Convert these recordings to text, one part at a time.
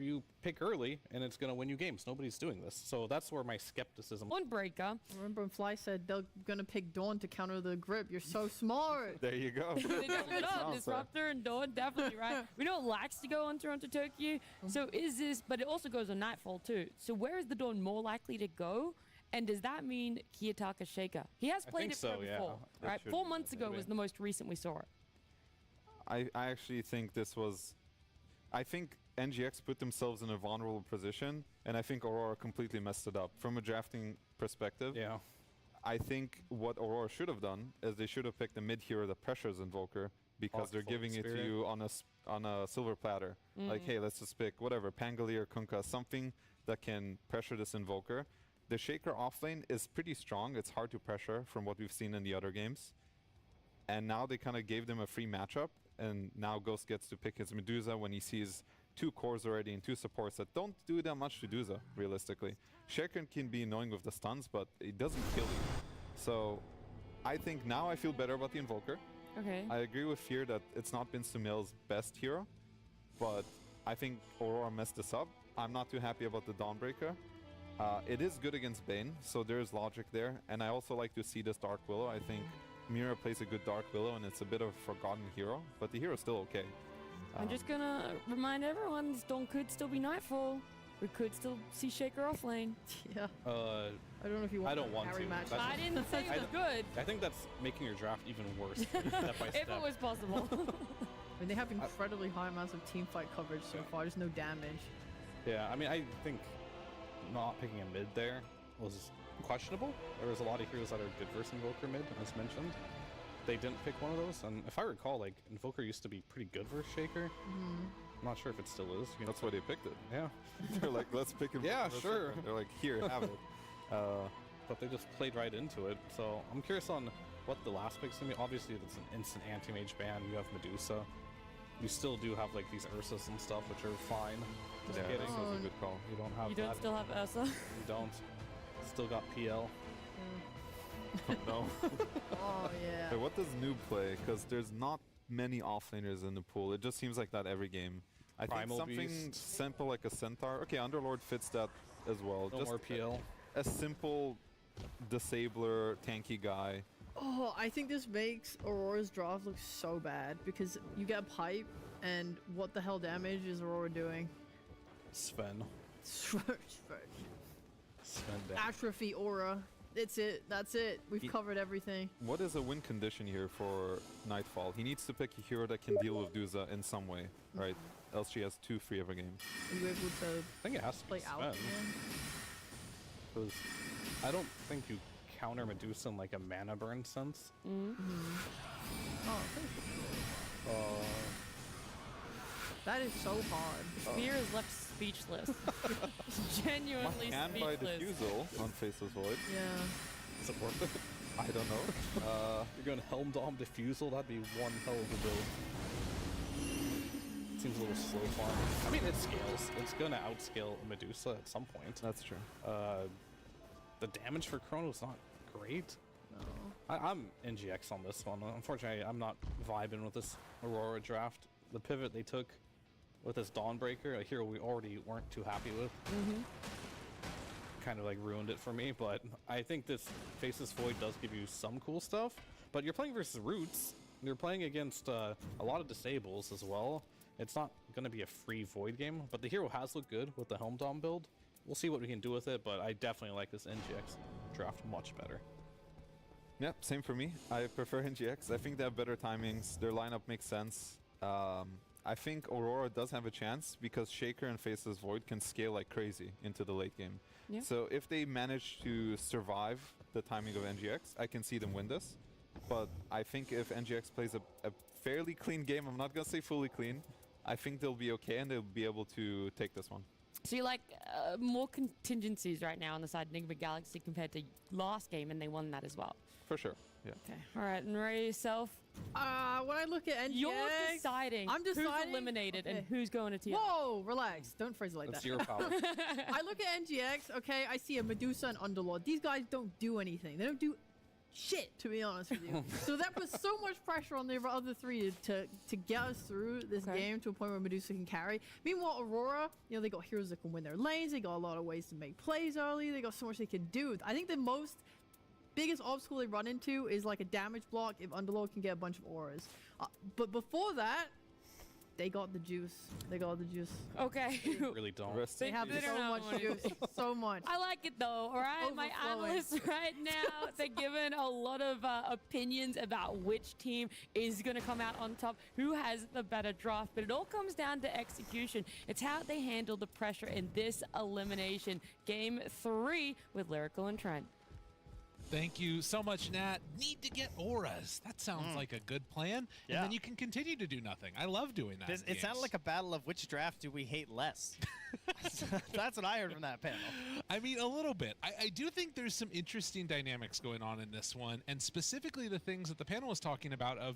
where you pick early and it's going to win you games. Nobody's doing this. So that's where my skepticism... Dawnbreaker. Remember when Fly said they're gonna pick Dawn to counter the grip? You're so smart. There you go. They doubled it up. Disruptor and Dawn, definitely, right? We know it likes to go on Toronto Tokyo. So is this... But it also goes on Nightfall, too. So where is the Dawn more likely to go? And does that mean Kiyotaka Shaker? He has played it before, right? 4 months ago was the most recent we saw it. I actually think this was... I think NGX put themselves in a vulnerable position, and I think Aurora completely messed it up. From a drafting perspective, I think what Aurora should have done is they should have picked a mid-hero that pressures Invoker, because they're giving it to you on a silver platter. Like, hey, let's just pick whatever, Pangolier, Kunkka, something that can pressure this Invoker. The Shaker offlane is pretty strong. It's hard to pressure from what we've seen in the other games. And now they kind of gave them a free matchup, and now Ghost gets to pick his Medusa when he sees 2 cores already and 2 supports that don't do that much to Medusa, realistically. Shaker can be annoying with the stuns, but it doesn't kill you. So I think now I feel better about the Invoker. Okay. I agree with Fear that it's not been Sumail's best hero, but I think Aurora messed this up. I'm not too happy about the Dawnbreaker. It is good against Bane, so there is logic there. And I also like to see this Dark Willow. I think Mira plays a good Dark Willow, and it's a bit of a forgotten hero, but the hero's still okay. I'm just gonna remind everyone, this Dawn could still be Nightfall. We could still see Shaker off lane. Yeah. I don't know if you want to carry match. I didn't say it was good. I think that's making your draft even worse, step by step. If it was possible. I mean, they have incredibly high amounts of team fight coverage so far. There's no damage. Yeah, I mean, I think not picking a mid there was questionable. There was a lot of heroes that are good versus Invoker mid, as mentioned. They didn't pick one of those, and if I recall, like, Invoker used to be pretty good versus Shaker. I'm not sure if it still is. You know, that's why they picked it. Yeah. They're like, let's pick it. Yeah, sure. They're like, here, have it. But they just played right into it. So I'm curious on what the last pick's gonna be. Obviously, it's an instant anti-mage ban. You have Medusa. You still do have like these Ursas and stuff, which are fine. Just kidding. Ursa's a good call. You don't have. You don't still have Ursa. You don't. Still got PL. Oh, no. Oh yeah. Hey, what does Noob play? Because there's not many offlaners in the pool. It just seems like that every game. I Primal think something Beast. simple like a Centaur. Okay, Underlord fits that as well. No just more PL. A simple disabler, tanky guy. Oh, I think this makes Aurora's draft look so bad because you get a pipe, and what the hell damage is Aurora doing? Sven. Sven. Sven. Atrophy Aura. It's it. That's it. We've covered everything. What is a win condition here for Nightfall? He needs to pick a hero that can deal with Duza in some way, right? Else she has 2 free of a game. Are you able to I think it has to be play out Sven. again? Because I don't think you counter Medusa in like a mana burn sense. Oh, that is so hard. Fear is left speechless. Genuinely And by speechless. Diffusal on Faceless Void. Yeah. Is it worth it? I don't know. You're going Helm Dom Diffusal? That'd be one hell of a build. Seems a little slow farm. I mean, it scales. It's going to outscale Medusa at some point. That's true. The damage for Chrono's not great. No. I'm NGX on this one. Unfortunately, I'm not vibing with this Aurora draft. The pivot they took with this Dawnbreaker, a hero we already weren't too happy with, kind of like ruined it for me. But I think this Faceless Void does give you some cool stuff. But you're playing versus Roots. You're playing against a lot of disables as well. It's not going to be a free Void game, but the hero has looked good with the Helm Dom build. We'll see what we can do with it, but I definitely like this NGX draft much better. Yeah, same for me. I prefer NGX. I think they have better timings. Their lineup makes sense. I think Aurora does have a chance because Shaker and Faceless Void can scale like crazy into the late game. Yeah. So if they manage to survive the timing of NGX, I can see them win this. But I think if NGX plays a fairly clean game, I'm not going to say fully clean, I think they'll be okay and they'll be able to take this one. So you like more contingencies right now on the side of Enigma Galaxy compared to last game, and they won that as well. For sure, yeah. Okay. All right, and Ray yourself. When I look at NGX, You're deciding, I'm deciding who's eliminated and who's going to TR. Whoa, relax. Don't phrase it like That's that. your power. I look at NGX, okay, I see a Medusa and Underlord. These guys don't do anything. They don't do shit, to be honest with you. So that puts so much pressure on the other three to get us through this game to a point where Medusa can carry. Meanwhile, Aurora, you know, they got heroes that can win their lanes. They got a lot of ways to make plays early. They got so much they can do. I think the biggest obstacle they run into is like a damage block if Underlord can get a bunch of auras. But before that, they got the juice. They got the juice. Okay. Really don't. They have They so don't know much what it juice. So much. I like it though, all right? My Overflowing. analysts right now, they're giving a lot of opinions about which team is going to come out on top, who has the better draft, but it all comes down to execution. It's how they handle the pressure in this elimination. Game 3 with Lyrical and Trent. Thank you so much, Nat. Need to get auras. That sounds like a good plan. Yeah. And then you can continue to do nothing. I love doing that. It sounded like a battle of which draft do we hate less. That's what I heard from that panel. I mean, a little bit. I do think there's some interesting dynamics going on in this one, and specifically the things that the panel was talking about of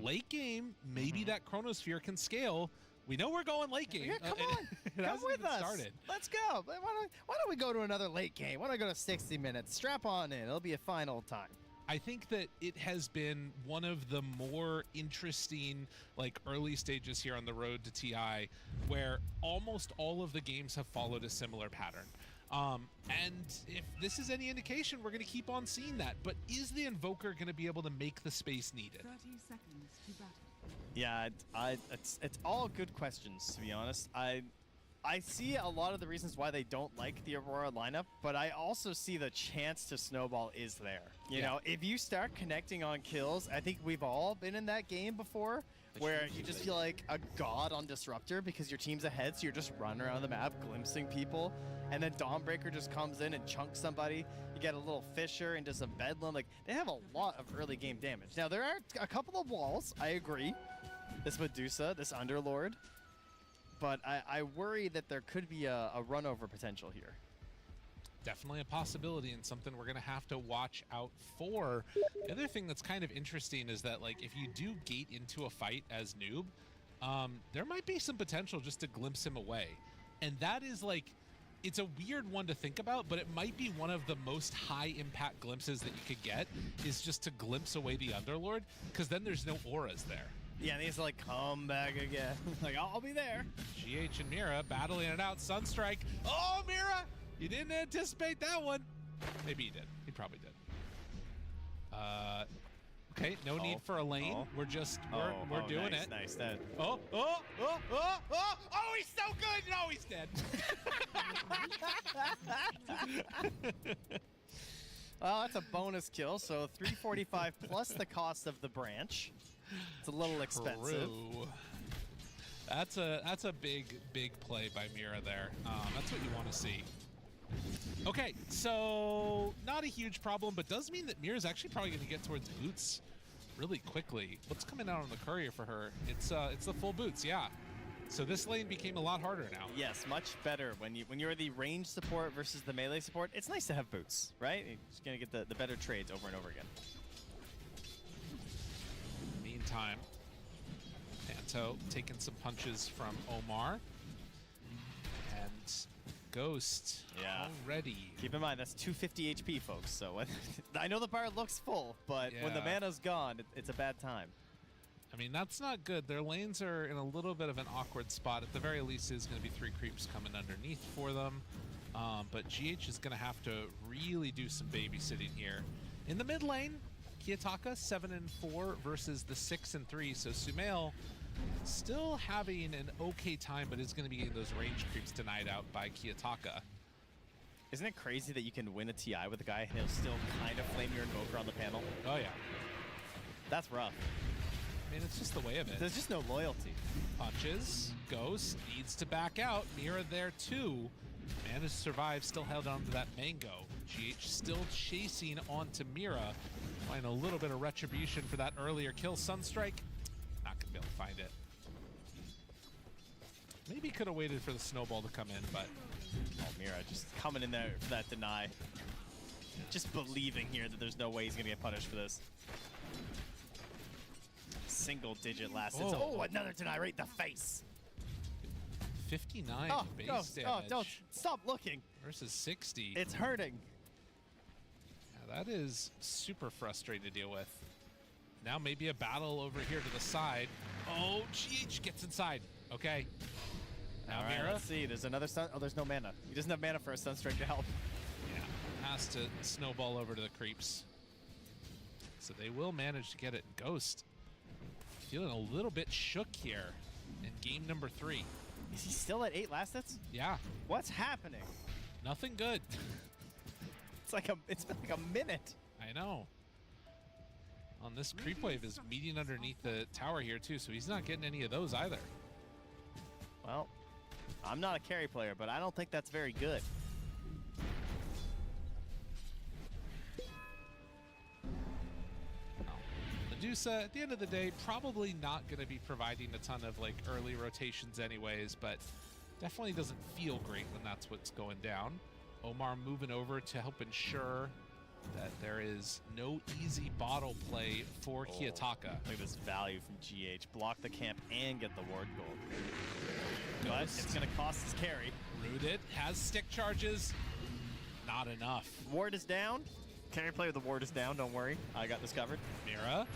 late game, maybe that Chronosphere can scale. We know we're going late game. Yeah, come on. It Come hasn't with even us. started. Let's go. Why don't we go to another late game? Why don't I go to 60 minutes? Strap on in. It'll be a fine old time. I think that it has been one of the more interesting, like, early stages here on the road to TI, where almost all of the games have followed a similar pattern. And if this is any indication, we're going to keep on seeing that. But is the Invoker going to be able to make the space needed? 30 seconds to battle. Yeah, it's all good questions, to be honest. I see a lot of the reasons why they don't like the Aurora lineup, but I also see the chance to snowball is there. You know, if you start connecting on kills, I think we've all been in that game before, where you just feel like a god on Disruptor because your team's ahead, so you're just running around the map, glimpsing people, and then Dawnbreaker just comes in and chunks somebody. You get a little Fissure into some Bedlam. Like, they have a lot of early game damage. Now, there are a couple of walls, I agree. This Medusa, this Underlord. But I worry that there could be a run-over potential here. Definitely a possibility and something we're going to have to watch out for. The other thing that's kind of interesting is that, like, if you do gate into a fight as Noob, there might be some potential just to glimpse him away. And that is, like, it's a weird one to think about, but it might be one of the most high-impact glimpses that you could get, is just to glimpse away the Underlord, because then there's no auras there. Yeah, and he's to, like, come back again. Like, I'll be there. GH and Mira battling it out. Sunstrike. Oh, Mira! You didn't anticipate that one. Maybe he did. He probably did. Okay, no need for a lane. We're just, we're doing it. Nice, that. Oh, he's so good! No, he's dead. Well, that's a bonus kill, so 345 plus the cost of the branch. It's a little expensive. True. That's a big play by Mira there. That's what you want to see. Okay, so not a huge problem, but does mean that Mira's actually probably going to get towards boots really quickly. What's coming out on the courier for her? It's the full boots, yeah. So this lane became a lot harder now. Yes, much better when you're the range support versus the melee support. It's nice to have boots, right? You're just gonna get the better trades over and over again. Meantime, Panto taking some punches from Omar. And Ghost already. Keep in mind, that's 250 HP, folks. So I know the bar looks full, but when the mana's gone, it's a bad time. I mean, that's not good. Their lanes are in a little bit of an awkward spot. At the very least, there's going to be 3 creeps coming underneath for them. But GH is going to have to really do some babysitting here. In the mid lane, Kiyotaka 7-4 versus the 6-3. So Sumail still having an okay time, but is going to be getting those range creeps denied out by Kiyotaka. Isn't it crazy that you can win a TI with a guy and he'll still kind of flame your Invoker on the panel? Oh, yeah. That's rough. I mean, it's just the way of it. There's just no loyalty. Punches. Ghost needs to back out. Mira there, too. Managed to survive, still held on to that Mango. GH still chasing onto Mira. Find a little bit of retribution for that earlier kill. Sunstrike, not going to be able to find it. Maybe could have waited for the snowball to come in, but... Oh, Mira just coming in there for that deny. Just believing here that there's no way he's going to get punished for this. Single digit last. Oh, another deny right in the face. 59 base damage. Oh, don't stop looking. Versus 60. It's hurting. Yeah, That is super frustrating to deal with. Now maybe a battle over here to the side. Oh, GH gets inside. Okay. Now All right, Mira. let's see. There's another stun. Oh, there's no mana. He doesn't have mana for a Sunstrike to help. Yeah, has to snowball over to the creeps. So they will manage to get it. Ghost feeling a little bit shook here in game number 3. Is he still at 8 last hits? Yeah, What's happening? nothing good. It's been like a minute. I know. On this creep wave is meeting underneath the tower here too, so he's not getting any of those either. Well, I'm not a carry player, but I don't think that's very good. Medusa, at the end of the day, probably not going to be providing a ton of like early rotations anyways, but definitely doesn't feel great when that's what's going down. Omar moving over to help ensure that there is no easy bottle play for Kiyotaka. Look at this value from GH. Block the camp and get the ward gold. But it's going to cost his carry. Rooted, has stick charges. Not enough. Ward is down. Carry player, the ward is down. Don't worry. I got this covered. Mira,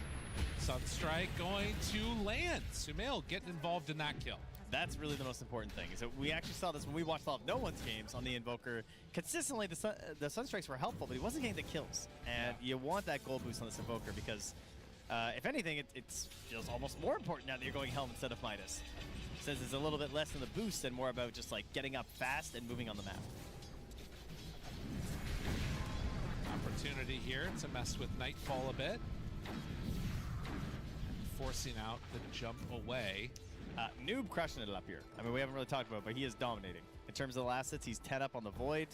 Sunstrike going to land. Sumail getting involved in that kill. That's really the most important thing. Is that we actually saw this when we watched all of No One's games on the Invoker. Consistently, the Sunstrikes were helpful, but he wasn't getting the kills. And you want that gold boost on this Invoker because, if anything, it feels almost more important now that you're going Helm instead of Midas. Since it's a little bit less than the boost and more about just like getting up fast and moving on the map. Opportunity here to mess with Nightfall a bit. Forcing out the jump away. Noob crushing it up here. I mean, we haven't really talked about it, but he is dominating. In terms of the last hits, he's 10 up on the Void,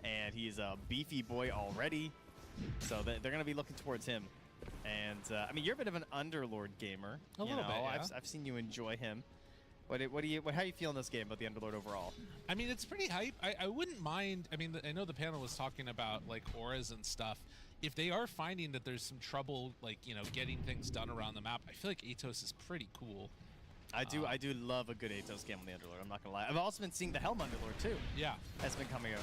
and he's a beefy boy already. So they're going to be looking towards him. And, I mean, you're a bit of an Underlord gamer. A little bit, yeah. I've seen you enjoy him. How do you feel in this game about the Underlord overall? I mean, it's pretty hype. I wouldn't mind. I mean, I know the panel was talking about like auras and stuff. If they are finding that there's some trouble, like, you know, getting things done around the map, I feel like Atos is pretty cool. I do love a good Atos game on the Underlord. I'm not gonna lie. I've also been seeing the Helm Underlord too. Yeah, that's been coming out.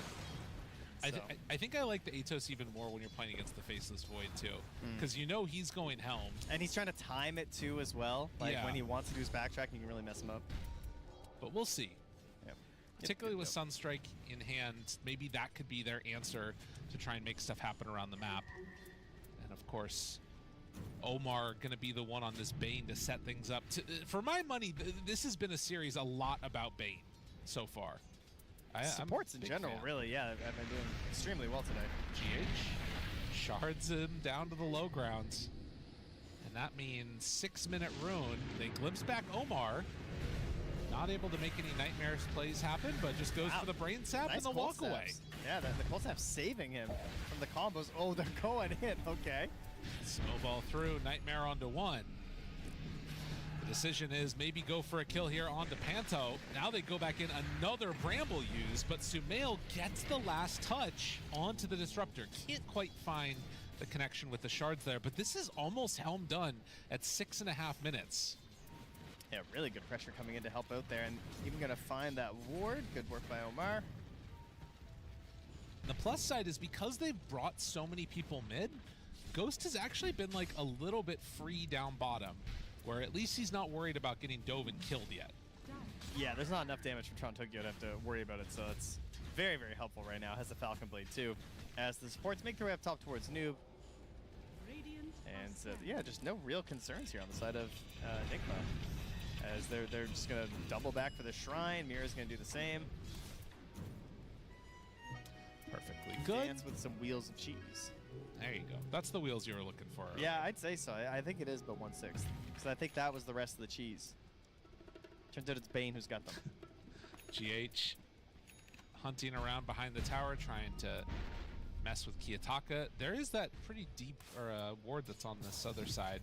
I think I like the Atos even more when you're playing against the Faceless Void too, because you know he's going Helm. And he's trying to time it too as well. Like when he wants to do his backtrack, you can really mess him up. But we'll see. Yep. Particularly with Sunstrike in hand, maybe that could be their answer to try and make stuff happen around the map. And of course, Omar going to be the one on this Bane to set things up. For my money, this has been a series a lot about Bane so far. Supports in general, really, yeah. I've been doing extremely well today. GH shards him down to the low grounds. And that means 6-minute rune. They glimpse back Omar. Not able to make any nightmares plays happen, but just goes for the brain sap and the walk away. Yeah, the cold snap saving him from the combos. Oh, they're going in. Okay. Snowball through, Nightmare onto 1. The decision is maybe go for a kill here onto Panto. Now they go back in, another Bramble use, but Sumail gets the last touch onto the Disruptor. Can't quite find the connection with the shards there, but this is almost Helm done at 6.5 minutes. Yeah, really good pressure coming in to help out there, and even going to find that ward. Good work by Omar. The plus side is because they've brought so many people mid, Ghost has actually been like a little bit free down bottom, where at least he's not worried about getting dove and killed yet. Yeah, there's not enough damage from Tron Tokyo to have to worry about it, so it's very, very helpful right now. Has the Falcon Blade too. As the supports make their way up top towards Noob. And yeah, just no real concerns here on the side of Enigma. As they're just going to double back for the Shrine. Mira's going to do the same. Perfectly good. Dance with some wheels of cheese. There you go. That's the wheels you were looking for. Yeah, I'd say so. I think it is but 1/6. Because I think that was the rest of the cheese. Turns out it's Bane who's got them. GH hunting around behind the tower, trying to mess with Kiyotaka. There is that pretty deep ward that's on this other side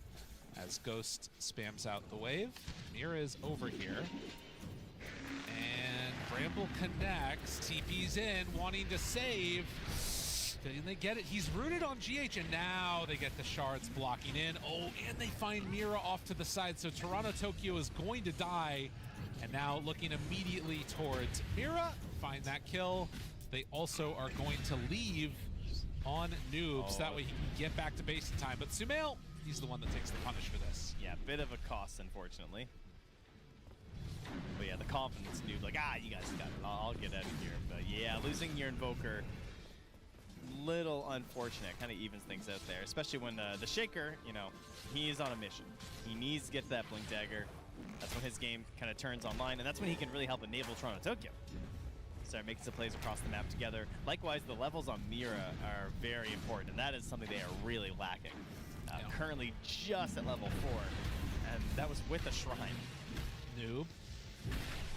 as Ghost spams out the wave. Mira is over here. And Bramble connects, TP's in, wanting to save. And they get it. He's rooted on GH, and now they get the shards blocking in. Oh, and they find Mira off to the side, so Toronto Tokyo is going to die. And now looking immediately towards Mira, find that kill. They also are going to leave on Noob, so that way he can get back to base in time. But Sumail, he's the one that takes the punish for this. Yeah, bit of a cost, unfortunately. But yeah, the confidence Noob, like, you guys got it. I'll get out of here. But yeah, losing your Invoker, little unfortunate. Kind of evens things out there, especially when the Shaker, you know, he is on a mission. He needs to get to that Blink Dagger. That's when his game kind of turns online, and that's when he can really help enable Toronto Tokyo. Start making some plays across the map together. Likewise, the levels on Mira are very important, and that is something they are really lacking. Currently just at level 4, and that was with a Shrine. Noob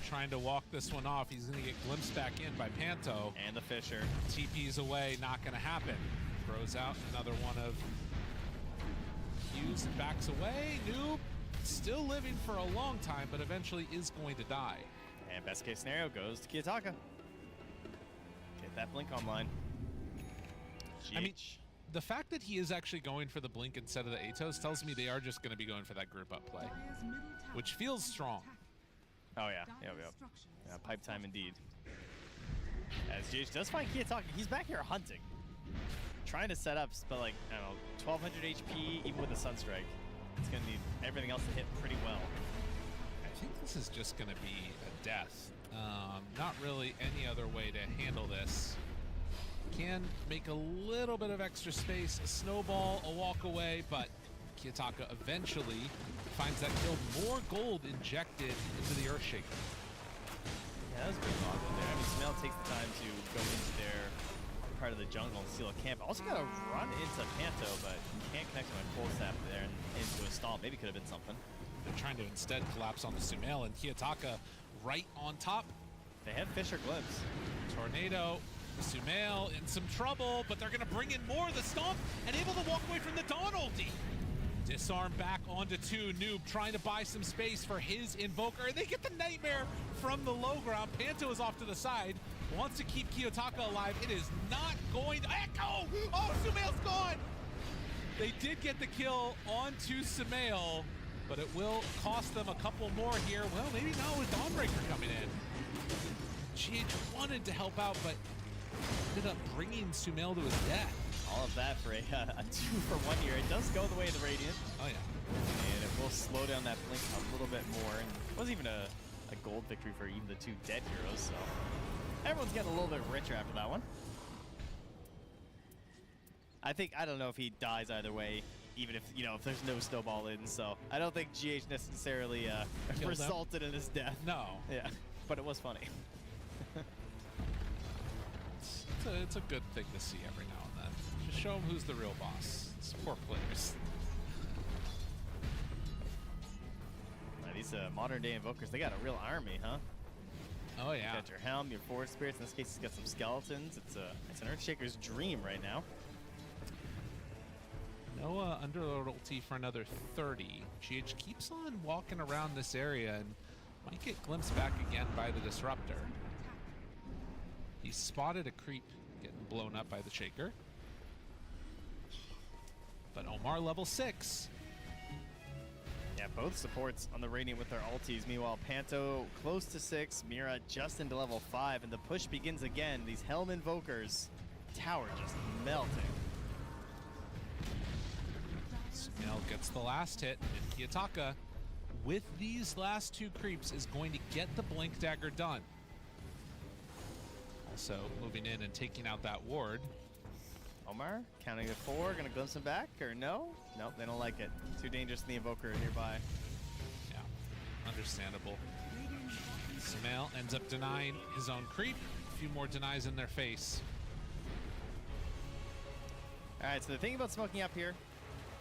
trying to walk this one off. He's going to get glimpsed back in by Panto. And the Fisher. TP's away, not going to happen. Throws out another one of Hughes and backs away. Noob still living for a long time, but eventually is going to die. And best case scenario goes to Kiyotaka. Get that Blink online. GH. I mean, the fact that he is actually going for the Blink instead of the Atos tells me they are just going to be going for that group up play, which feels strong. Oh, yeah. Yep. Yeah, pipe time indeed. As GH does find Kiyotaka, he's back here hunting. Trying to set up, but like, I don't know, 1200 HP, even with a Sunstrike. It's going to need everything else to hit pretty well. I think this is just going to be a death. Not really any other way to handle this. Can make a little bit of extra space, a snowball, a walk away, but Kiyotaka eventually finds that kill. More gold injected into the Earthshaker. Yeah, that was a good combo there. I mean, Sumail takes the time to go into their part of the jungle and steal a camp. Also got to run into Panto, but can't connect to my full sap there and into a stall. Maybe could have been something. They're trying to instead collapse on the Sumail, and Kiyotaka right on top. They had Fisher glimpse. Tornado, Sumail in some trouble, but they're going to bring in more of the Stomp and able to walk away from the Dawn ulti. Disarm back onto 2. Noob trying to buy some space for his Invoker, and they get the Nightmare from the low ground. Panto is off to the side, wants to keep Kiyotaka alive. It is not going to echo. Oh, Sumail's gone. They did get the kill onto Sumail, but it will cost them a couple more here. Well, maybe not with Dawnbreaker coming in. GH wanted to help out, but ended up bringing Sumail to his death. All of that for a 2-for-1 here. It does go the way of the Radiant. Oh, yeah. And it will slow down that Blink a little bit more. And it wasn't even a gold victory for even the 2 dead heroes, so everyone's getting a little bit richer after that one. I don't know if he dies either way, even if, you know, if there's no snowball in, so I don't think GH necessarily resulted in his death. No. Yeah, but it was funny. It's a good thing to see every now and then. Just show them who's the real boss. Support players. These modern day Invokers, they got a real army, huh? Oh, yeah. You got your Helm, your Forest Spirits. In this case, he's got some Skeletons. It's an Earthshaker's dream right now. No Underlord ulti for another 30. GH keeps on walking around this area and might get glimpsed back again by the Disruptor. He spotted a creep getting blown up by the Shaker. But Omar level 6. Yeah, both supports on the Radiant with their ultis. Meanwhile, Panto close to 6, Mira just into level 5, and the push begins again. These Helm Invokers, tower just melting. Sumail gets the last hit, and Kiyotaka, with these last 2 creeps, is going to get the Blink Dagger done. Also moving in and taking out that ward. Omar counting to 4, gonna glimpse him back, or no? Nope, they don't like it. Too dangerous to the Invoker nearby. Yeah, understandable. Sumail ends up denying his own creep. A few more denies in their face. All right, so the thing about smoking up here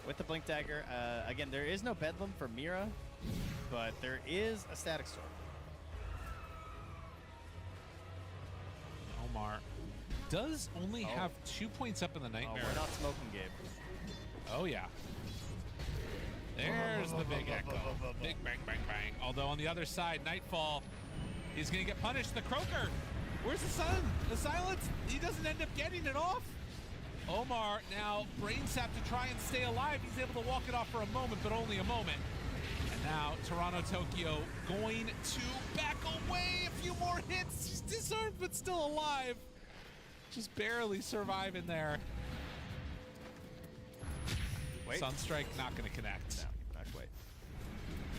with the Blink Dagger, again, there is no Bedlam for Mira, but there is a Static Storm. Omar does only have 2 points up in the Nightmare. Oh, we're not smoking, Gabe. Oh, yeah. There's the big echo. Big bang, bang, bang. Although on the other side, Nightfall, he's going to get punished. The Croaker, where's the sun? The silence, he doesn't end up getting it off. Omar now brain sap to try and stay alive. He's able to walk it off for a moment, but only a moment. And now Toronto Tokyo going to back away. A few more hits. He's disarmed, but still alive. Just barely surviving there. Wait. Sunstrike not going to connect. No, not quite.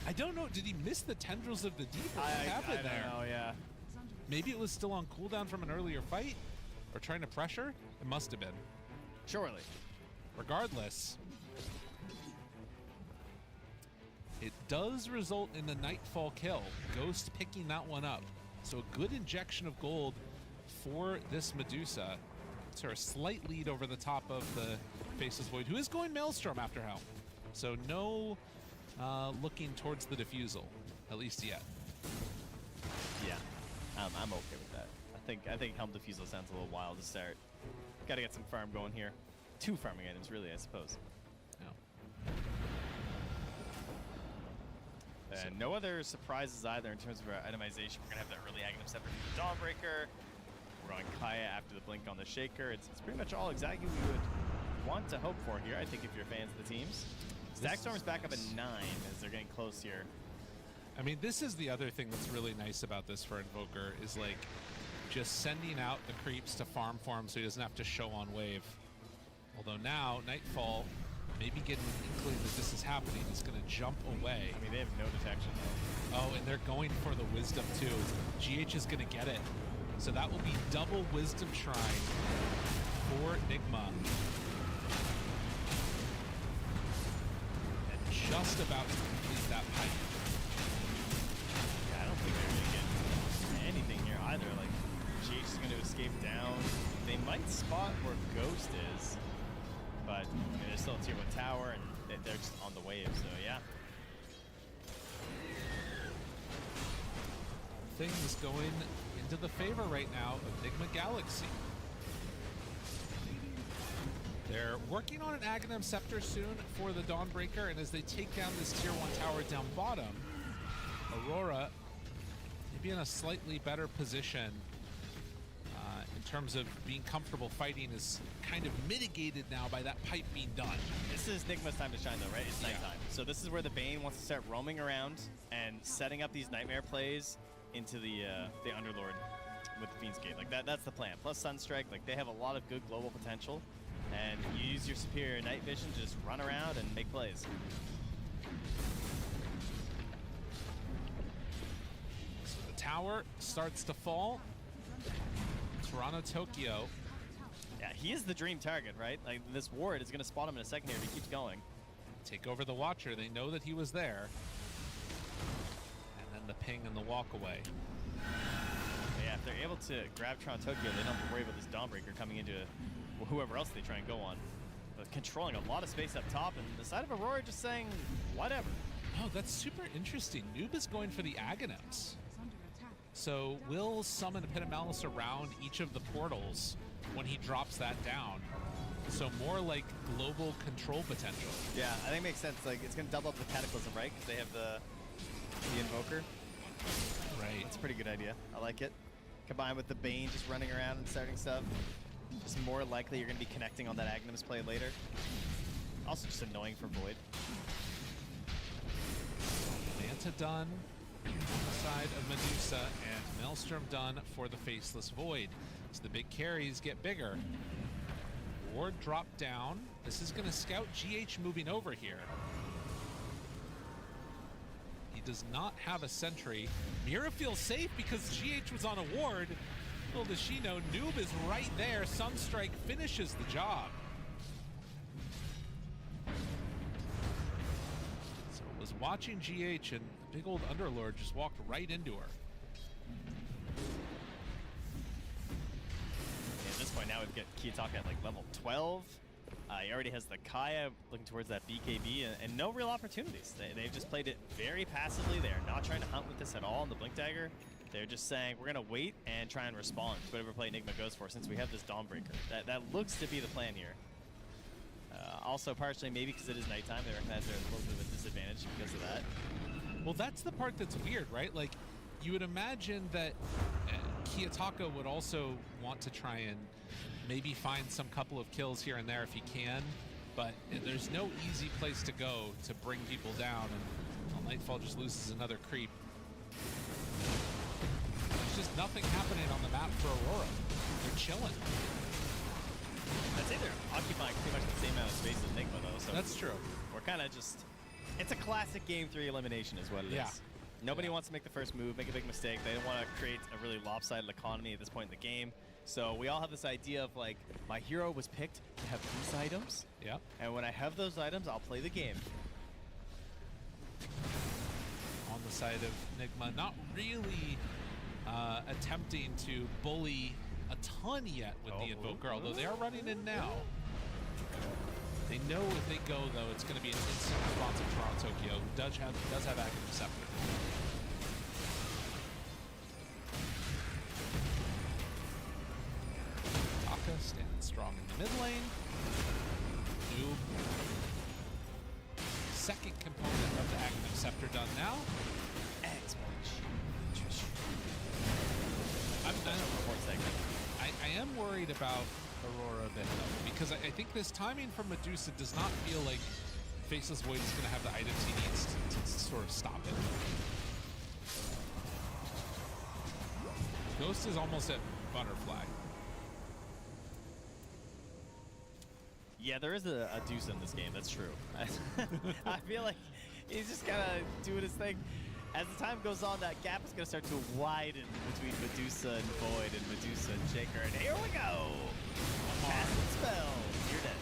I don't know. Did he miss the tendrils of the deep? What happened there? I don't know, yeah. Maybe it was still on cooldown from an earlier fight? Or trying to pressure? It must have been. Surely. Regardless, it does result in the Nightfall kill. Ghost picking that one up. So a good injection of gold for this Medusa. It's her a slight lead over the top of the Faceless Void, who is going Maelstrom after Helm. So no looking towards the defusal, at least yet. Yeah, I'm okay with that. I think Helm Diffusal sounds a little wild to start. Got to get some farm going here. 2 farming items, really, I suppose. Yeah. And no other surprises either in terms of our itemization. We're gonna have that early Aghanim Scepter from the Dawnbreaker. We're on Kaya after the blink on the Shaker. It's pretty much all exactly what we would want to hope for here, I think, if you're fans of the teams. Stackstorm's back up at 9 as they're getting close here. I mean, this is the other thing that's really nice about this for Invoker is like just sending out the creeps to farm for him so he doesn't have to show on wave. Although now, Nightfall, maybe getting an inkling that this is happening, is going to jump away. I mean, they have no detection though. Oh, and they're going for the Wisdom too. GH is going to get it. So that will be double Wisdom Shrine for Nigma. And just about to complete that pipe. Yeah, I don't think they're going to get anything here either. Like, GH is going to escape down. They might spot where Ghost is, but I mean, there's still a tier 1 tower, and they're just on the wave, so yeah. Things going into the favor right now of Nigma Galaxy. They're working on an Aghanim Scepter soon for the Dawnbreaker, and as they take down this tier 1 tower down bottom, Aurora maybe in a slightly better position in terms of being comfortable fighting is kind of mitigated now by that pipe being done. This is Nigma's time to shine though, right? It's nighttime. So this is where the Bane wants to start roaming around and setting up these nightmare plays into the Underlord with the Fiend's Gate. Like that's the plan. Plus Sunstrike, like they have a lot of good global potential, and you use your superior night vision to just run around and make plays. So the tower starts to fall. Toronto, Tokyo. Yeah, he is the dream target, right? Like this ward is going to spot him in a second here if he keeps going. Take over the Watcher. They know that he was there. And then the ping and the walk away. But yeah, if they're able to grab Toronto, Tokyo, they don't have to worry about this Dawnbreaker coming into whoever else they try and go on. But controlling a lot of space up top, and the side of Aurora just saying, whatever. Oh, that's super interesting. Noob is going for the Aghanims. So we'll summon Epitomalis around each of the portals when he drops that down. So more like global control potential. Yeah, I think it makes sense. Like it's gonna double up the Cataclysm, right? Because they have the Invoker. Right. That's a pretty good idea. I like it. Combined with the Bane just running around and starting stuff. Just more likely you're gonna be connecting on that Aghanims play later. Also just annoying for Void. Manta done on the side of Medusa, and Maelstrom done for the Faceless Void. So the big carries get bigger. Ward dropped down. This is going to scout GH moving over here. He does not have a sentry. Mira feels safe because GH was on a ward. Little does she know, Noob is right there. Sunstrike finishes the job. So was watching GH, and the big old Underlord just walked right into her. At this point now we've got Kiyotaka at like level 12. He already has the Kaya looking towards that BKB and no real opportunities. They've just played it very passively. They're not trying to hunt with this at all in the Blink Dagger. They're just saying we're going to wait and try and respond to whatever play Enigma goes for since we have this Dawnbreaker. That looks to be the plan here. Also partially maybe because it is nighttime, they recognize they're a little bit of a disadvantage because of that. Well, that's the part that's weird, right? Like, you would imagine that Kiyotaka would also want to try and maybe find some couple of kills here and there if he can, but there's no easy place to go to bring people down, and well, Nightfall just loses another creep. There's just nothing happening on the map for Aurora. They're chilling. I'd say they're occupying pretty much the same amount of space as Enigma, though. So That's true. we're kind of just... It's a classic Game 3 elimination is what it is. Nobody wants to make the first move, make a big mistake. They don't want to create a really lopsided economy at this point in the game. So we all have this idea of, like, my hero was picked to have these items. Yeah. And when I have those items, I'll play the game. On the side of Nigma, not really attempting to bully a ton yet with the Invoker, although they are running in now. They know if they go, though, it's going to be an instant response of Toronto Tokyo, who does have active Scepter. Taka standing strong in the mid lane. Noob. Second component of the active Scepter done now. I am worried about Aurora a bit, though, because I think this timing from Medusa does not feel like Faceless Void is going to have the items he needs to sort of stop it. Ghost is almost at Butterfly. Yeah, there is a Deuce in this game, that's true. I feel like he's just kind of doing his thing. As the time goes on, that gap is going to start to widen between Medusa and Void and Medusa and Shaker. And here we go! Passive spell. You're dead.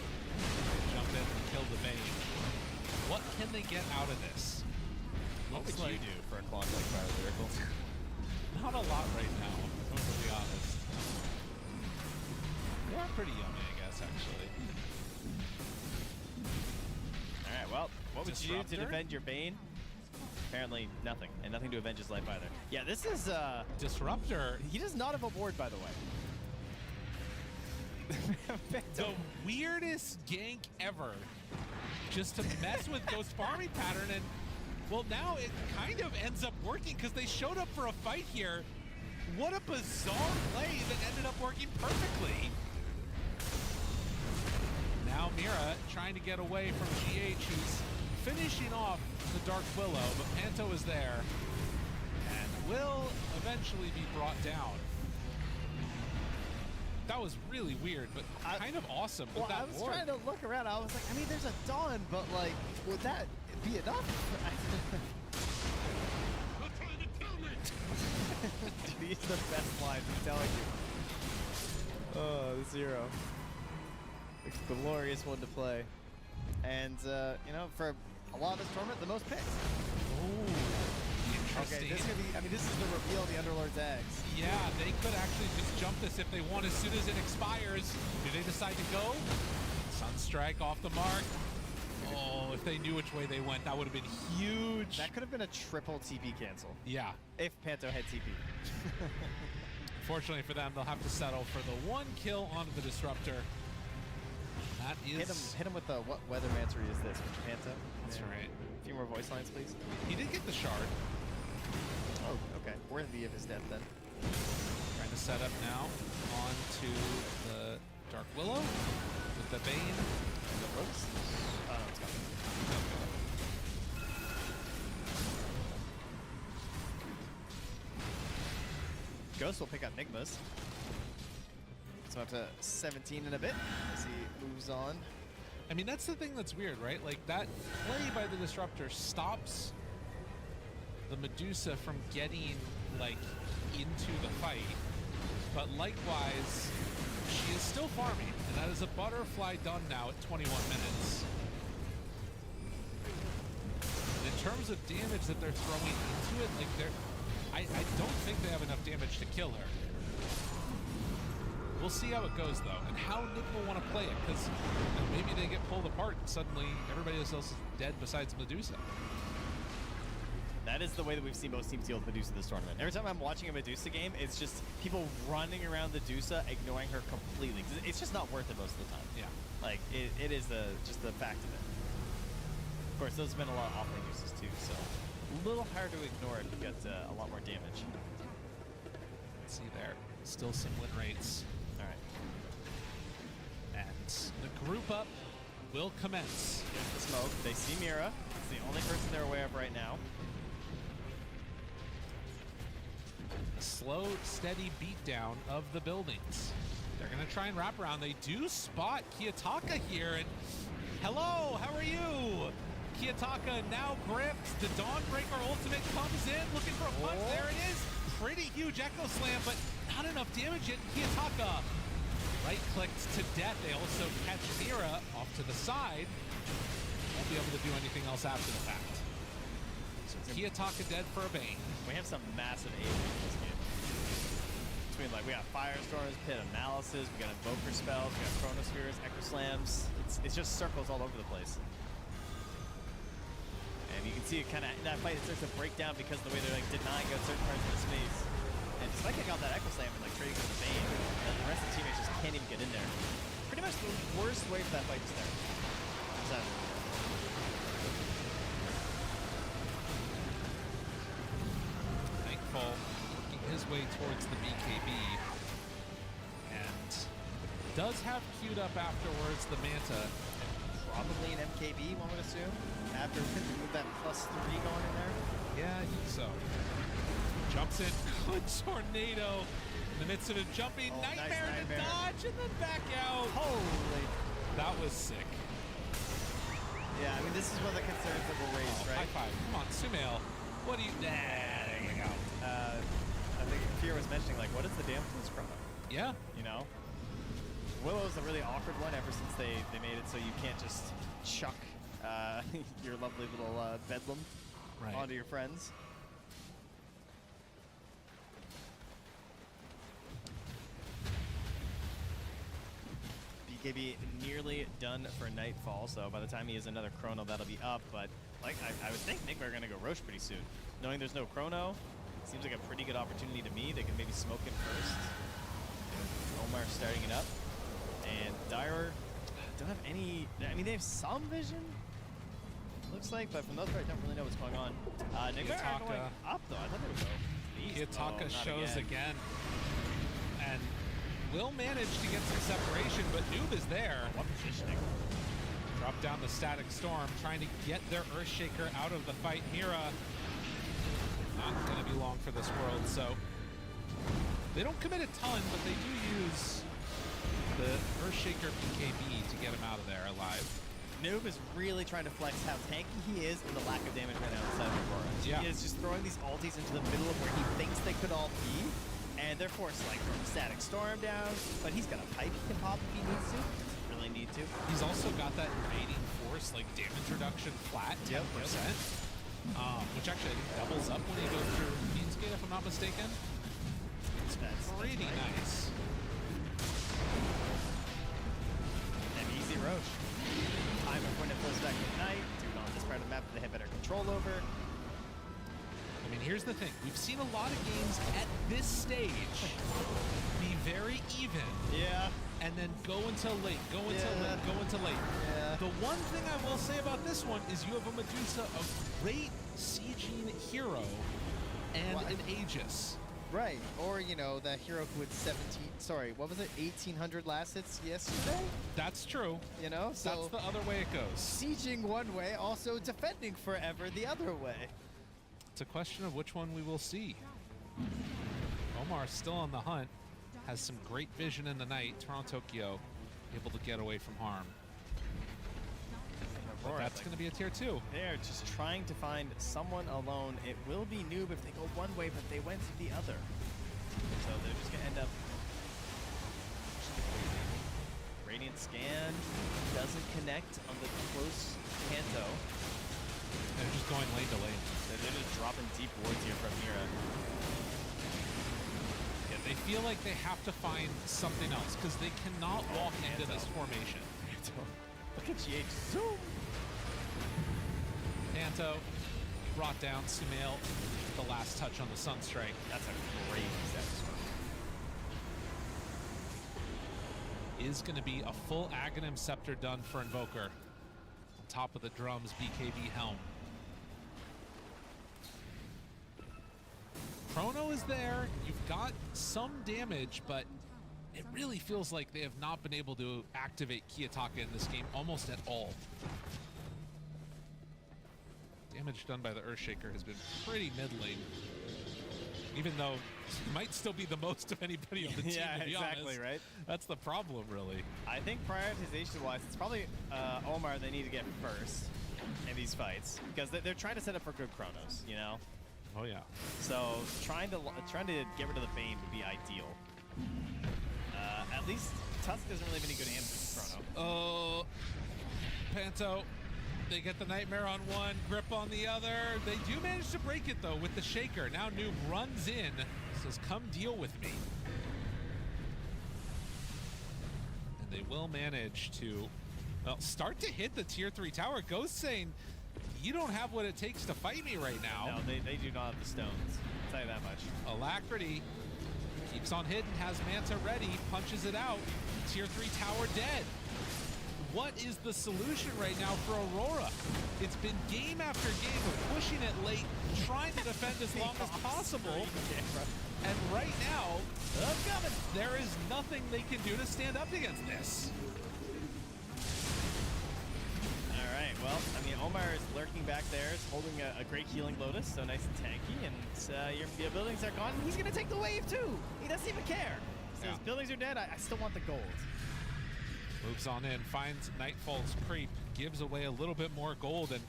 Jump in and kill the Bane. What can they get out of this? What would you do for a Klondike Fire Lyrical? Not a lot right now, if I'm to be honest. They are pretty yummy, I guess, actually. Alright, well, what would you do to defend your Bane? Apparently nothing, and nothing to avenge his life either. Yeah, this is Disruptor. He does not have a ward, by the way. The weirdest gank ever. Just to mess with Ghost farming pattern, and well, now it kind of ends up working because they showed up for a fight here. What a bizarre play that ended up working perfectly. Now Mira trying to get away from GH, who's finishing off the Dark Willow, but Panto is there and will eventually be brought down. That was really weird, but kind of awesome with that I was ward. trying to look around. I was like, I mean, there's a Dawn, but like, would that be enough? Dude, he's the best line, I'm telling you. Oh, the Zero. A glorious one to play. And, you know, for a lot of this tournament, the most picks. Ooh, interesting. Okay, this could be, I mean, this is the reveal of the Underlord's eggs. Yeah, they could actually just jump this if they want as soon as it expires. Do they decide to go? Sunstrike off the mark. Oh, if they knew which way they went, that would have been huge. That could have been a triple TP cancel. Yeah. If Panto had TP. Fortunately for them, they'll have to settle for the one kill onto the Disruptor. That is... Hit him with the what Weathermancery is this, Mr. Panto? That's right. A few more voice lines, please. He did get the shard. Oh, okay. Worthy of his death, then. Trying to set up now onto the Dark Willow with the Bane. The ropes? Oh, no, it's coming. Ghost will pick up Nigmas. So up to 17 in a bit as he moves on. I mean, that's the thing that's weird, right? Like, that play by the Disruptor stops the Medusa from getting, like, into the fight. But likewise, she is still farming, and that is a Butterfly done now at 21 minutes. And in terms of damage that they're throwing into it, like, I don't think they have enough damage to kill her. We'll see how it goes, though, and how Nick will want to play it, because maybe they get pulled apart and suddenly everybody else is dead besides Medusa. That is the way that we've seen most teams deal with Medusa this tournament. Every time I'm watching a Medusa game, it's just people running around the Medusa, ignoring her completely. It's just not worth it most of the time. Yeah. Like, it is just the fact of it. Of course, those have been a lot of off-lane uses, too, so a little hard to ignore if you've got a lot more damage. Let's see there. Still some win rates. All right. And the group up will commence. Here's the smoke. They see Mira. It's the only person they're aware of right now. A slow, steady beatdown of the buildings. They're going to try and wrap around. They do spot Kiyotaka here. And hello, how are you? Kiyotaka now gripped. The Dawnbreaker ultimate comes in, looking for a punch. There it is. Pretty huge Echo Slam, but not enough damage yet. Kiyotaka right-clicked to death. They also catch Mira off to the side. Won't be able to do anything else after the fact. So Kiyotaka dead for a bane. We have some massive AoE in this game. Between, like, we got Firestorms, Pit Analysis, we got Invoker Spells, we got Chronospheres, Echo Slams. It's just circles all over the place. And you can see it kind of, that fight, it starts to break down because of the way they're, like, denying out certain parts of the space. And despite getting out that Echo Slam and, like, trading with the Bane, the rest of the teammates just can't even get in there. Pretty much the worst way for that fight to start. Thankful working his way towards the BKB. And does have queued up afterwards the Manta. Probably an MKB, one would assume, after with that +3 going in there. Yeah, I think so. Jumps in, good tornado. In the midst of it, jumping, nightmare to dodge, and then back out. Holy. That was sick. Yeah, I mean, this is one of the concerns that were raised, right? High five. Come on, Sumail. What do you... there you go. I think Fear was mentioning, like, what is the damage to this chrono? Yeah. You know? Willow's a really awkward one ever since they made it so you can't just chuck your lovely little bedlam onto your friends. BKB nearly done for Nightfall, so by the time he has another chrono, that'll be up. But like I would think Nigma are going to go Roche pretty soon. Knowing there's no chrono, seems like a pretty good opportunity to me. They can maybe smoke him first. Omar starting it up. And Dire don't have any... I mean, they have some vision, looks like, but for the most part, don't really know what's going on. Nigma are going up, though. I thought they would go east. Kiyotaka shows again. And will manage to get some separation, but Noob is there. What positioning? Drop down the Static Storm, trying to get their Earthshaker out of the fight. Mira, not going to be long for this world, so they don't commit a ton, but they do use the Earthshaker BKB to get him out of there alive. Noob is really trying to flex how tanky he is and the lack of damage right now inside of Aurora. Yeah. He is just throwing these ultis into the middle of where he thinks they could all be, and they're forced to, like, throw the Static Storm down, but he's got a pipe he can pop if he needs to. Doesn't really need to. He's also got that invading force, like, damage reduction flat, 10%. Which actually I think doubles up when he goes through Fiend's Gate, if I'm not mistaken. That's pretty nice. And easy Roche. Time of when it flows back at night, dude on this part of the map that they have better control over. I mean, here's the thing. We've seen a lot of games at this stage be very even. Yeah. And then go until late, go until late, go until late. Yeah. The one thing I will say about this one is you have a Medusa, a great sieging hero, and an Aegis. Right, or, you know, that hero who had 1,800 last hits yesterday? That's true. You know, so... That's the other way it goes. Sieging one way, also defending forever the other way. It's a question of which one we will see. Omar's still on the hunt, has some great vision in the night. Toronto Tokyo able to get away from harm. But that's going to be a tier 2. They're just trying to find someone alone. It will be Noob if they go one way, but they went the other. So they're just going to end up... Radiant Scan doesn't connect on the close Kanto. They're just going lane to lane. They're just dropping deep wards here from Mira. Yeah, they feel like they have to find something else because they cannot walk into this formation. Look at GH zoom! Nanto brought down Sumail, the last touch on the Sunstrike. That's a great set. Is going to be a full Aghanim Scepter done for Invoker. On top of the drums, BKB Helm. Chrono is there. You've got some damage, but it really feels like they have not been able to activate Kiyotaka in this game almost at all. Damage done by the Earthshaker has been pretty middling. Even though he might still be the most of anybody on the team, Yeah, to be exactly, honest. right? That's the problem, really. I think prioritization-wise, it's probably Omar they need to get first in these fights because they're trying to set up for good Chronos, you know. Oh yeah. So trying to get rid of the Bane would be ideal. At least Tusk doesn't really have any good answers to Chrono. Oh, Panto. They get the Nightmare on one, Grip on the other. They do manage to break it, though, with the Shaker. Now Noob runs in, says, come deal with me. And they will manage to, well, start to hit the tier 3 tower. Ghost saying, you don't have what it takes to fight me right now. No, they do not have the stones. I'll tell you that much. Alacrity keeps on hitting, has Manta ready, punches it out. Tier 3 tower dead. What is the solution right now for Aurora? It's been game after game of pushing it late, trying to defend as long as possible. And right now, there is nothing they can do to stand up against this. All right, well, I mean, Omar is lurking back there, is holding a great healing Lotus, so nice and tanky, and your buildings are gone. He's going to take the wave, too. He doesn't even care. So his buildings are dead. I still want the gold. Moves on in, finds Nightfall's creep, gives away a little bit more gold, and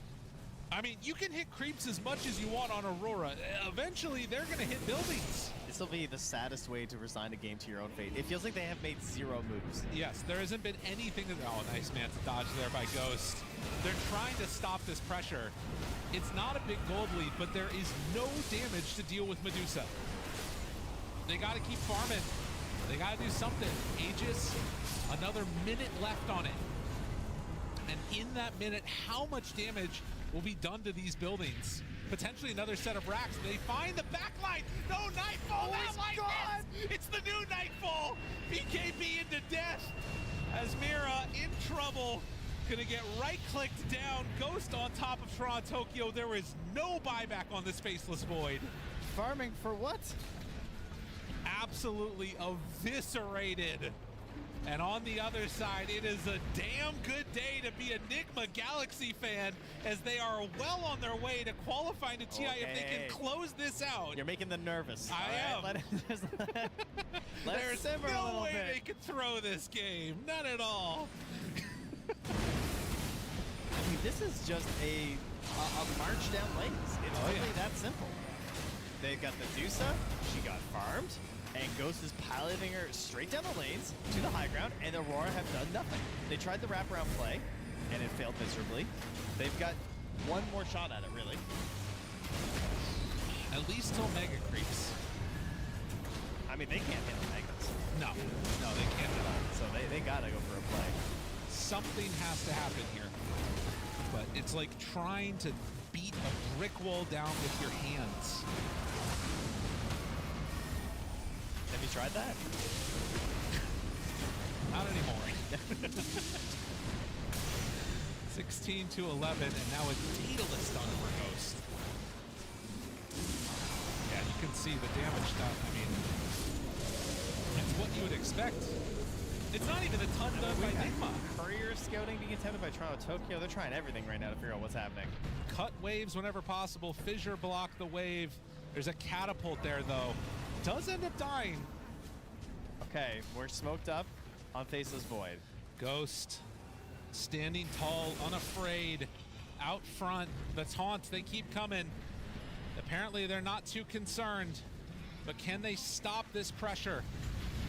I mean, you can hit creeps as much as you want on Aurora. Eventually, they're going to hit buildings. This will be the saddest way to resign a game to your own fate. It feels like they have made 0 moves. Yes, there hasn't been anything that... Oh, nice man to dodge there by Ghost. They're trying to stop this pressure. It's not a big gold lead, but there is no damage to deal with Medusa. They got to keep farming. They got to do something. Aegis, another minute left on it. And in that minute, how much damage will be done to these buildings? Potentially another set of racks. They find the backline. No, Nightfall. It's the new Nightfall. BKB into death as Mira in trouble. Gonna get right-clicked down. Ghost on top of Toronto Tokyo. There is no buyback on this Faceless Void. Farming for what? Absolutely eviscerated. And on the other side, it is a damn good day to be Enigma Galaxy fan, as they are well on their way to qualifying to TI if they can close this out. You're making them nervous. I am. There's no way they can throw this game. None at all. I mean, this is just a march down lanes. It's really that simple. They've got Medusa. She got farmed. And Ghost is piloting her straight down the lanes to the high ground, and Aurora have done nothing. They tried the wraparound play, and it failed miserably. They've got one more shot at it, really. At least till Mega creeps. I mean, they can't handle Megas. No, they can't at all. So they gotta go for a play. Something has to happen here. But it's like trying to beat a brick wall down with your hands. Have you tried that? Not anymore. 16 to 11, and now a Daedalus done for Ghost. Yeah, you can see the damage done. I mean, it's what you would expect. It's not even a ton done by Enigma. Courier scouting being attempted by Toronto Tokyo. They're trying everything right now to figure out what's happening. Cut waves whenever possible. Fissure block the wave. There's a catapult there, though. Does end up dying. Okay, we're smoked up on Faceless Void. Ghost standing tall, unafraid, out front. The taunts, they keep coming. Apparently they're not too concerned, but can they stop this pressure?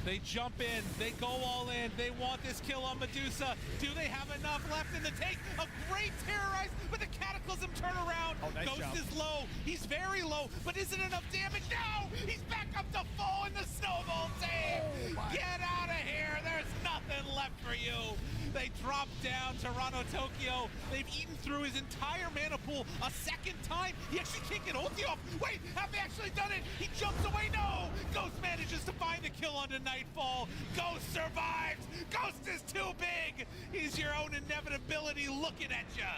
They jump in, they go all in, they want this kill on Medusa. Do they have enough left in the tank? A great terrorize, but the Cataclysm turnaround. Oh, nice Ghost jump. is low, he's very low, but isn't enough damage? No! He's back up to full in the snowball save! Get out of here, there's nothing left for you. They drop down Toronto Tokyo. They've eaten through his entire mana pool a second time. He actually can't get ulti off. Wait, have they actually done it? He jumps away. No! Ghost manages to find the kill onto Nightfall. Ghost survives. Ghost is too big. He's your own inevitability looking at you.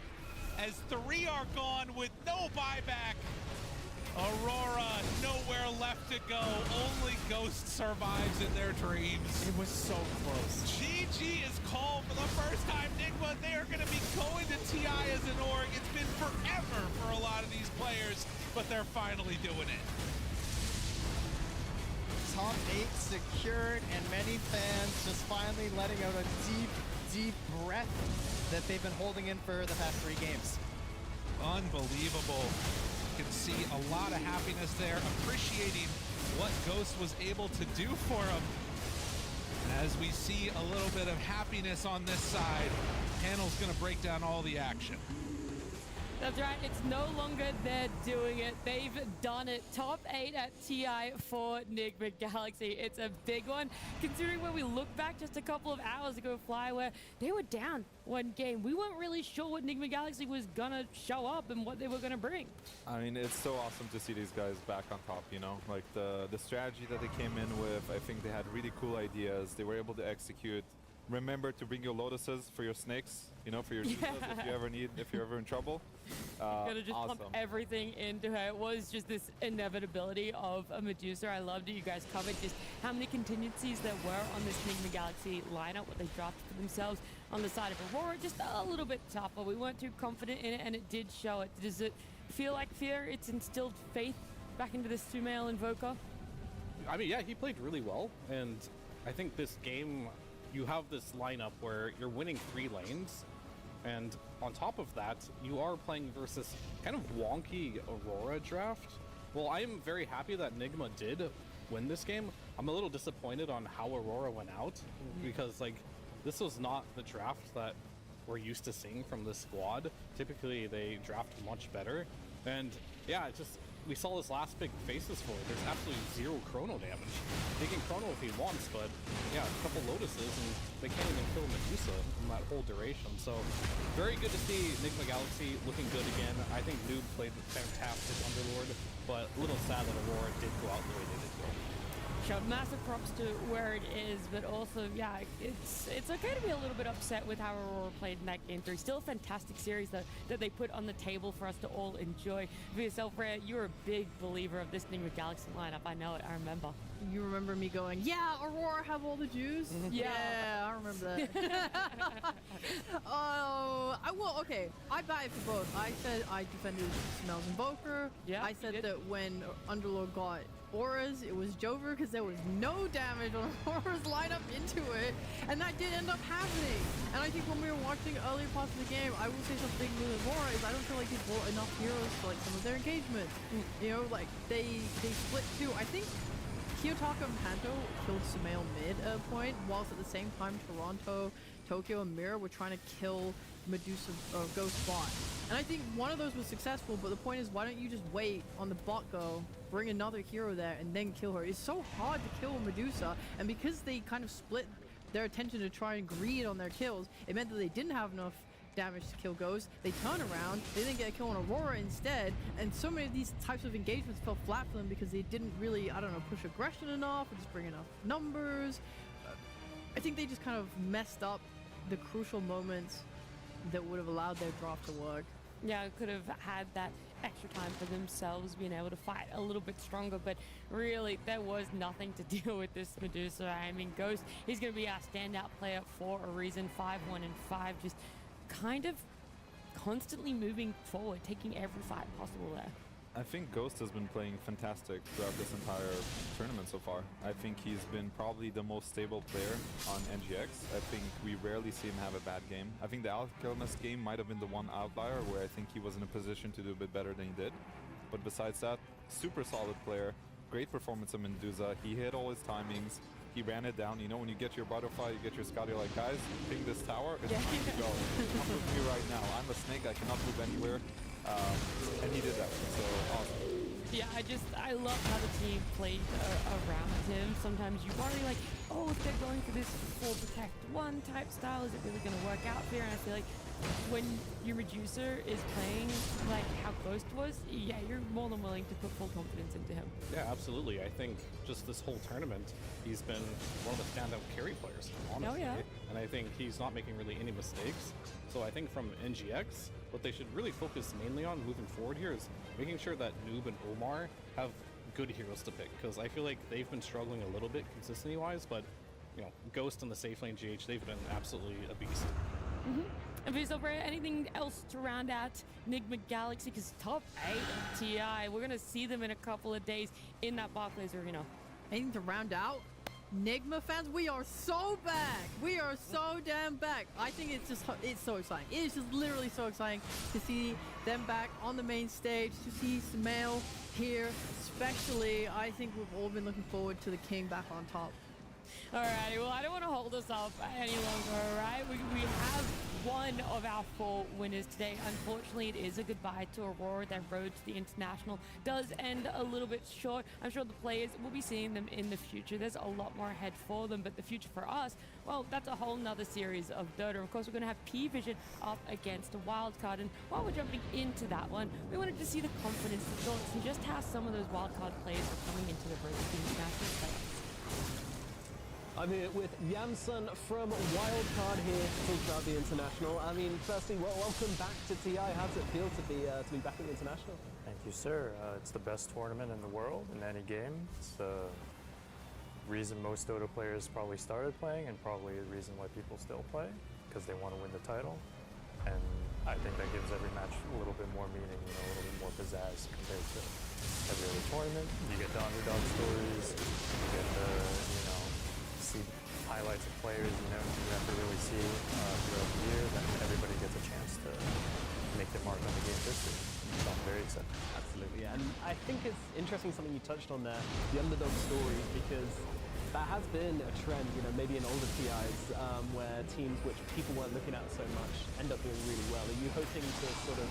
As 3 are gone with no buyback. Aurora, nowhere left to go. Only Ghost survives in their dreams. It was so close. GG is called for the first time. Nigma, they are going to be going to TI as an org. It's been forever for a lot of these players, but they're finally doing it. top 8 secured, and many fans just finally letting out a deep, deep breath that they've been holding in for the past 3 games. Unbelievable. You can see a lot of happiness there, appreciating what Ghost was able to do for him. As we see a little bit of happiness on this side, Panel's going to break down all the action. That's right, it's no longer they're doing it. They've done it. Top 8 at TI for Enigma Galaxy. It's a big one, considering when we look back just a couple of hours ago, Fly, where they were down 1 game. We weren't really sure what Enigma Galaxy was gonna show up and what they were gonna bring. I mean, it's so awesome to see these guys back on top, you know? Like, the strategy that they came in with, I think they had really cool ideas. They were able to execute. Remember to bring your lotuses for your snakes, you know, for your Jesus if you're ever in trouble. Gotta just awesome. pump everything into her. It was just this inevitability of a Medusa. I loved it. You guys covered just how many contingencies there were on this Enigma Galaxy lineup, what they drafted for themselves. On the side of Aurora, just a little bit tougher. We weren't too confident in it, and it did show it. Does it feel like fear? It's instilled faith back into this two-male invoker? I mean, yeah, he played really well, and I think this game, you have this lineup where you're winning 3 lanes, and on top of that, you are playing versus kind of wonky Aurora draft. Well, I am very happy that Nigma did win this game. I'm a little disappointed on how Aurora went out, because like this was not the draft that we're used to seeing from this squad. Typically, they draft much better, and yeah, it just we saw this last big Faces for it. There's absolutely 0 chrono damage. He can chrono if he wants, but yeah, a couple Lotuses and they can't even kill Medusa in that whole duration. So very good to see Enigma Galaxy looking good again. I think Noob played fantastic Underlord, but a little sad that Aurora did go out the way they did go. Showed massive props to where it is, but also, yeah, it's okay to be a little bit upset with how Aurora played in that game 3. Still a fantastic series that they put on the table for us to all enjoy. For yourself, Rhea, you're a big believer of this Enigma Galaxy lineup. I know it. I remember. You remember me going, yeah, Aurora have all the Jews? Yeah, I remember that. Okay, I batted for both. I said I defended Smells Invoker. Yeah, I said that when Underlord got auras, it was Jover because there was no damage on Aura's lineup into it, and that did end up happening. And I think when we were watching earlier parts of the game, I will say something with Aurora is I don't feel like they brought enough heroes for like some of their engagements. You know, like they split 2. I think Kiyotaka and Panto killed Sumail mid at a point, whilst at the same time Toronto, Tokyo, and Mira were trying to kill Medusa or Ghost bot. And I think one of those was successful, but the point is, why don't you just wait on the bot go, bring another hero there, and then kill her? It's so hard to kill Medusa, and because they kind of split their attention to try and greed on their kills, it meant that they didn't have enough damage to kill Ghost. They turn around, they didn't get a kill on Aurora instead, and so many of these types of engagements fell flat for them because they didn't really, I don't know, push aggression enough or just bring enough numbers. I think they just kind of messed up the crucial moments that would have allowed their draft to work. Yeah, could have had that extra time for themselves, being able to fight a little bit stronger, but really there was nothing to deal with this Medusa. I mean, Ghost, he's going to be our standout player for a reason. 5-1 and 5, just kind of constantly moving forward, taking every fight possible there. I think Ghost has been playing fantastic throughout this entire tournament so far. I think he's been probably the most stable player on NGX. I think we rarely see him have a bad game. I think the Alchemist game might have been the one outlier where I think he was in a position to do a bit better than he did. But besides that, super solid player, great performance of Medusa. He hit all his timings. He ran it down. You know, when you get your butterfly, you get your scout, you're like, guys, ping this tower. It's time to go. Come with me right now. I'm a snake. I cannot move anywhere. And he did that. So awesome. Yeah, I love how the team played around him. Sometimes you worry like, oh, if they're going for this full protect 1 type style, is it really going to work out there? And I feel like when your Medusa is playing like how Ghost was, yeah, you're more than willing to put full confidence into him. Yeah, absolutely. I think just this whole tournament, he's been one of the standout carry players, honestly. Oh, yeah. And I think he's not making really any mistakes. So I think from NGX, what they should really focus mainly on moving forward here is making sure that Noob and Omar have good heroes to pick, because I feel like they've been struggling a little bit consistency-wise, but you know, Ghost and the safe lane GH, they've been absolutely a beast. And for yourself, Rhea, anything else to round out Enigma Galaxy? Because top 8 of TI, we're going to see them in a couple of days in that Barclays Arena. anything to round out. Nigma fans, we are so back. We are so damn back. I think it's so exciting. It is just literally so exciting to see them back on the main stage, to see Smail here, especially. I think we've all been looking forward to the King back on top. Alrighty, well, I don't want to hold us up any longer, alright? We have one of our 4 winners today. Unfortunately, it is a goodbye to Aurora. Their road to the International does end a little bit short. I'm sure the players will be seeing them in the future. There's a lot more ahead for them, but the future for us, well, that's a whole nother series of Dota. Of course, we're going to have P-Vision up against a wildcard, and while we're jumping into that one, we wanted to see the confidence, the thoughts, and just how some of those wildcard players are coming into the road to the International playoffs. I'm here with Yamsun from Wildcard here to talk about the International. I mean, firstly, welcome back to TI. How does it feel to be back at the International? Thank you, sir. It's the best tournament in the world in any game. It's the reason most Dota players probably started playing, and probably the reason why people still play, because they want to win the title. And I think that gives every match a little bit more meaning, a little bit more pizzazz compared to every other tournament. You get the underdog stories, you get the, see highlights of players you never really see throughout the year. Then everybody gets a chance to make their mark on the game's history. So I'm very excited. Absolutely, and I think it's interesting something you touched on there, the underdog stories, because that has been a trend, maybe in older TIs, where teams which people weren't looking at so much end up doing really well. Are you hoping to sort of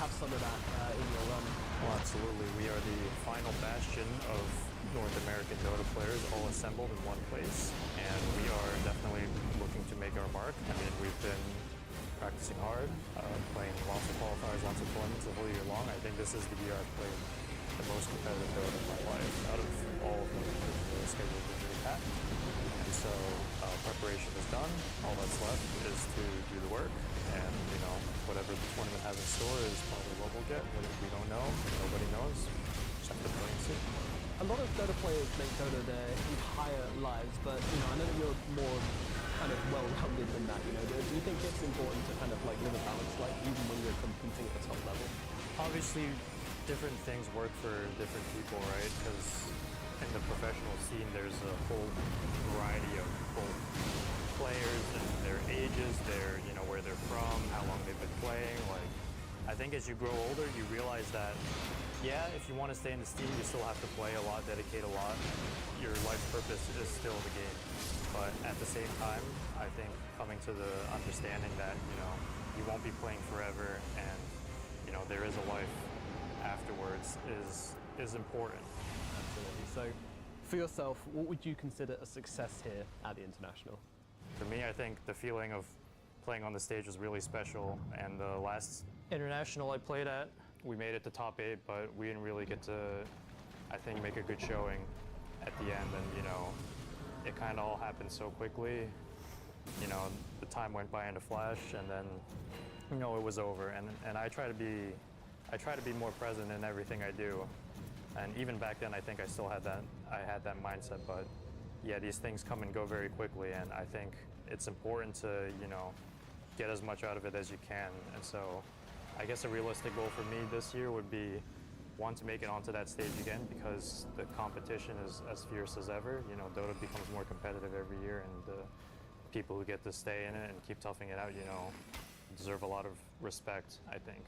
have some of that in your run? Well, absolutely. We are the final bastion of North American Dota players all assembled in one place, and we are definitely looking to make our mark. I mean, we've been practicing hard, playing lots of qualifiers, lots of tournaments the whole year long. I think this is the year I've played the most competitive Dota in my life out of all of them, the schedule is really packed. And so preparation is done. All that's left is to do the work, and whatever the tournament has in store is probably what we'll get. What we don't know, nobody knows. Just have to play and see. A lot of Dota players make Dota their entire lives, but I know that you're more kind of well-rounded than that. Do you think it's important to kind of like live a balanced life even when you're competing at the top level? Obviously, different things work for different people, right? Because in the professional scene, there's a whole variety of both players and their ages, their where they're from, how long they've been playing. Like, I think as you grow older, you realize that. Yeah, if you want to stay in the scene, you still have to play a lot, dedicate a lot. Your life purpose is still the game. But at the same time, I think coming to the understanding that, you won't be playing forever, and, there is a life afterwards is important. Absolutely. So, for yourself, what would you consider a success here at the International? For me, I think the feeling of playing on the stage was really special, and the last International I played at, we made it to top 8, but we didn't really get to, I think, make a good showing at the end. And, it kind of all happened so quickly. The time went by in a flash, and then, it was over. And I try to be more present in everything I do. And even back then, I think I had that mindset. But yeah, these things come and go very quickly, and I think it's important to, get as much out of it as you can. And so, I guess a realistic goal for me this year would be, one, to make it onto that stage again, because the competition is as fierce as ever. Dota becomes more competitive every year, and the people who get to stay in it and keep toughing it out, deserve a lot of respect, I think.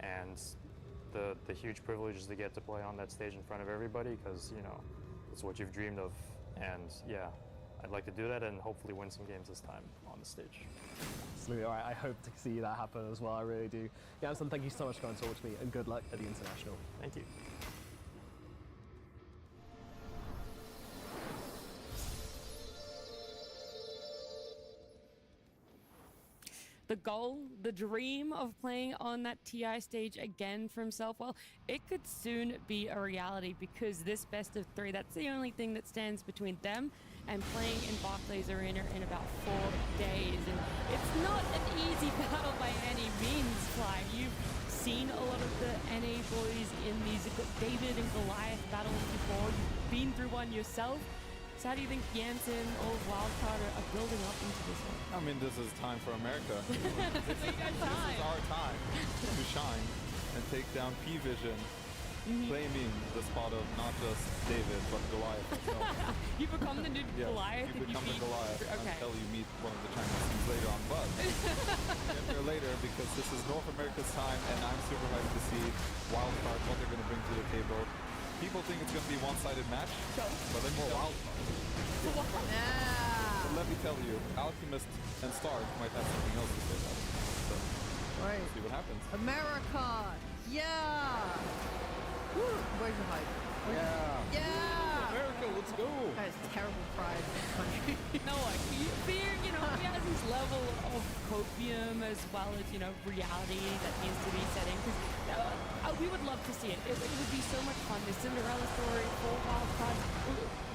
And the huge privilege is to get to play on that stage in front of everybody, because, it's what you've dreamed of. And yeah, I'd like to do that and hopefully win some games this time on the stage. Absolutely. All right, I hope to see that happen as well. I really do. Yamsun, thank you so much for coming to talk to me, and good luck at the International. Thank you. The goal, the dream of playing on that TI stage again for himself, well, it could soon be a reality, because this best of 3, that's the only thing that stands between them and playing in Barclays Arena in about 4 days. And it's not an easy battle by any means, Clyde. You've seen a lot of the NA boys in these David and Goliath battles before. You've been through one yourself. So how do you think Yamsun or Wildcard are building up into this one? I mean, this is time for America. So you got This time. is our time to shine and take down P-Vision. claiming the spot of not just David, but Goliath himself. You become the new Yes, Goliath you if become you the beat. Goliath Okay. until you meet one of the Chinese teams later on. But get there later because this is North America's time, and I'm super hyped to see wildcards, what they're going to bring to the table. People think it's going to be a one-sided match, but they're more wildcards. But let me tell you, Alchemist and Stark might have something else to say about it. So Right. we'll see what happens. America! Yeah! Woo! Where's your hype? Yeah. Yeah! America, let's go. That is terrible pride in this country. No, like fear, he has this level of copium as well as, reality that needs to be set in. Because we would love to see it. It would be so much fun. The Cinderella story, 4 wild cards.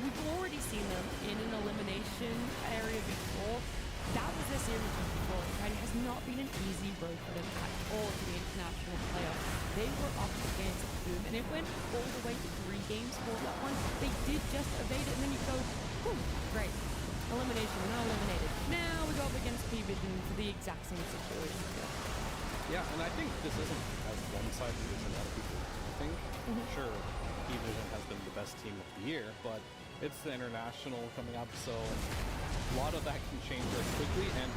We've already seen them in an elimination area before. That was their series before, right? It has not been an easy road for them at all to the international playoffs. They were up against Boom, and it went all the way to 3 games for that one. They did just evade it, and then you go, whew, great. Elimination, we're not eliminated. Now we go up against P-Vision for the exact same situation. Yeah, and I think this isn't as one-sided as a lot of people think. Sure, P-Vision has been the best team of the year, but it's the international coming up, so a lot of that can change very quickly, and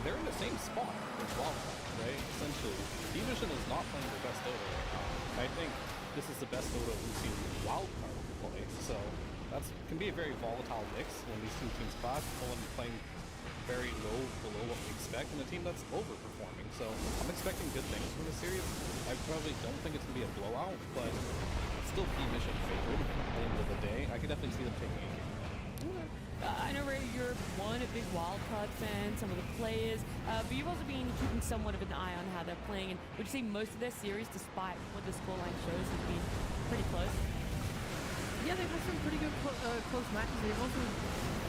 they're in the same spot as Wildcard, right? Essentially, P-Vision is not playing their best Dota right now. I think this is the best Dota we've seen Wildcard play, so that can be a very volatile mix when these two teams clash. One playing very low below what we expect, and a team that's overperforming. So I'm expecting good things from this series. I probably don't think it's going to be a blowout, but it's still P-Vision favored at the end of the day. I could definitely see them taking a game. I know, Ray, you're a big wildcard fan, some of the players, but you've also been keeping somewhat of an eye on how they're playing, and would you say most of their series, despite what the scoreline shows, has been pretty close? Yeah, they've had some pretty good close matches. They've also,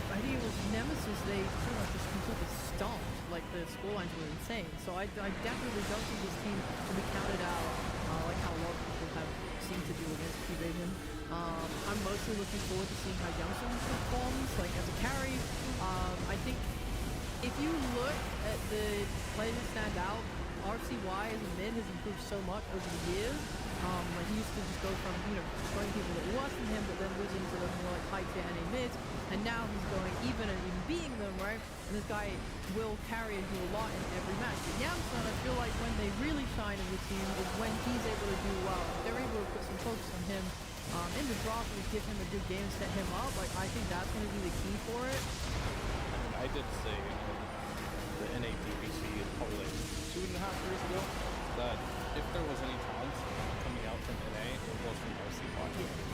I think it was Nemesis, they pretty much just completely stomped. Like, the scorelines were insane. So I definitely don't think this team will be counted out like how a lot of people have seemed to do against P-Vision. I'm mostly looking forward to seeing how Youngson performs, like, as a carry. I think if you look at the players that stand out, RCY as a mid has improved so much over the years. Like, he used to just go from, destroying people that were worse than him, but then losing to the more, like, high-tier NA mids. And now he's going even and even beating them, right? And this guy will carry and do a lot in every match. But Yamson, I feel like when they really shine as a team is when he's able to do well. If they're able to put some focus on him in the drop and give him a good game, set him up, like, I think that's going to be the key for it. I did say the NA DPC probably like 2.5 years ago that if there was any talent coming out from NA, it was from RCY.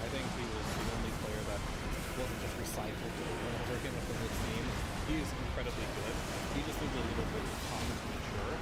I think he was the only player that wasn't just recycled over and over again within the team. He is incredibly good. He just needs a little bit of time to mature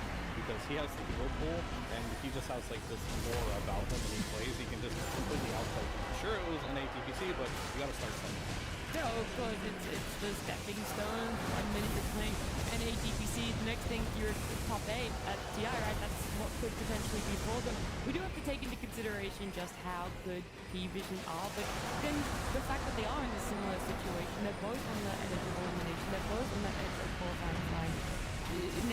because he has the hero pool and he just has like this aura about him when he plays. He can just completely outplay. Sure, it was NA DPC, but you gotta start somewhere. No, of course, it's the stepping stone. 1 minute you're playing NA DPC, the next thing you're top 8 at TI, right? That's what could potentially be for them. We do have to take into consideration just how good P-Vision are, but then the fact that they are in a similar situation, they're both on the edge of elimination, they're both on the edge of qualifying time.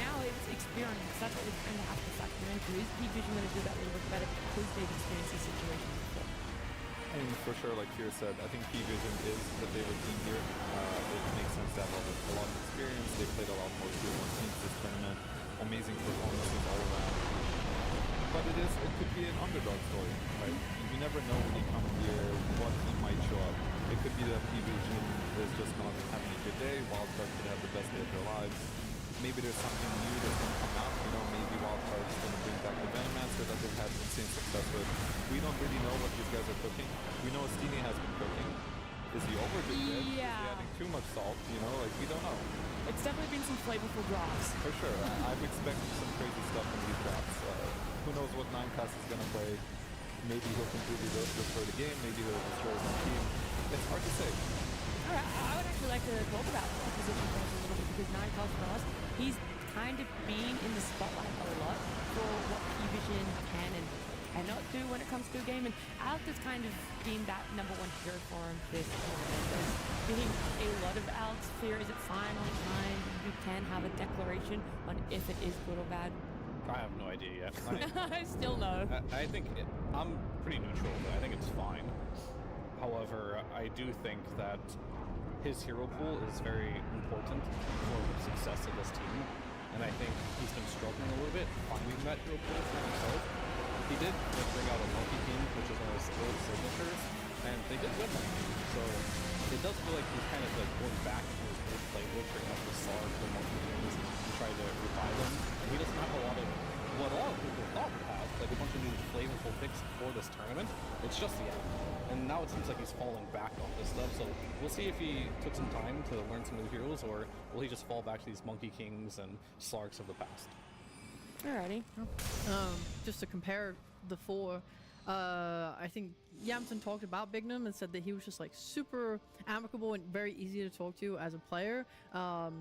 Now it's experience. That's what we're going to have to factor into. Is P-Vision going to do that a little bit better because they've experienced these situations before? And for sure, like Kira said, I think P-Vision is the favorite team here. It makes sense to have a lot of experience. They've played a lot more tier 1 teams this tournament. Amazing performances all around. But it could be an underdog story, right? You never know when you come here what team might show up. It could be that P-Vision is just not having a good day. Wildcard could have the best day of their lives. Maybe there's something new that's going to come out. Maybe Wildcard is going to bring back the Venomancer that they've had insane success with. We don't really know what these guys are cooking. We know Stini has been cooking. Is he overdoing it? Is he adding too much salt? We don't know. It's definitely been some flavorful drops. For sure. I'm expecting some crazy stuff in these drops. Who knows what 9cast is going to play. Maybe he'll completely destroy the game. Maybe he'll destroy his own team. It's hard to say. All right, I would actually like to talk about the position for us a little bit because 9cast for us, he's kind of been in the spotlight a lot for what P-Vision can and cannot do when it comes to a game. And Alex has kind of been that #1 hero for him this tournament. There's been a lot of Alex fear. Is it finally time you can have a declaration on if it is good or bad? I have no idea yet. I still know. I think I'm pretty neutral, but I think it's fine. However, I do think that his hero pool is very important for the success of this team, and I think he's been struggling a little bit finding that hero pool for himself. He did bring out a Monkey King, which is one of his old signatures, and they did win that game. So it does feel like he's kind of like going back into his old playbook, bringing up the Sark, the Monkey Kings, and trying to revive them. And he doesn't have a lot of what a lot of people thought would have, like a bunch of new flavorful picks for this tournament. It's just the end. And now it seems like he's falling back on this stuff, so we'll see if he took some time to learn some new heroes, or will he just fall back to these Monkey Kings and Slarks of the past. Alrighty. Just to compare the four, I think Yamson talked about Bignum and said that he was just like super amicable and very easy to talk to as a player.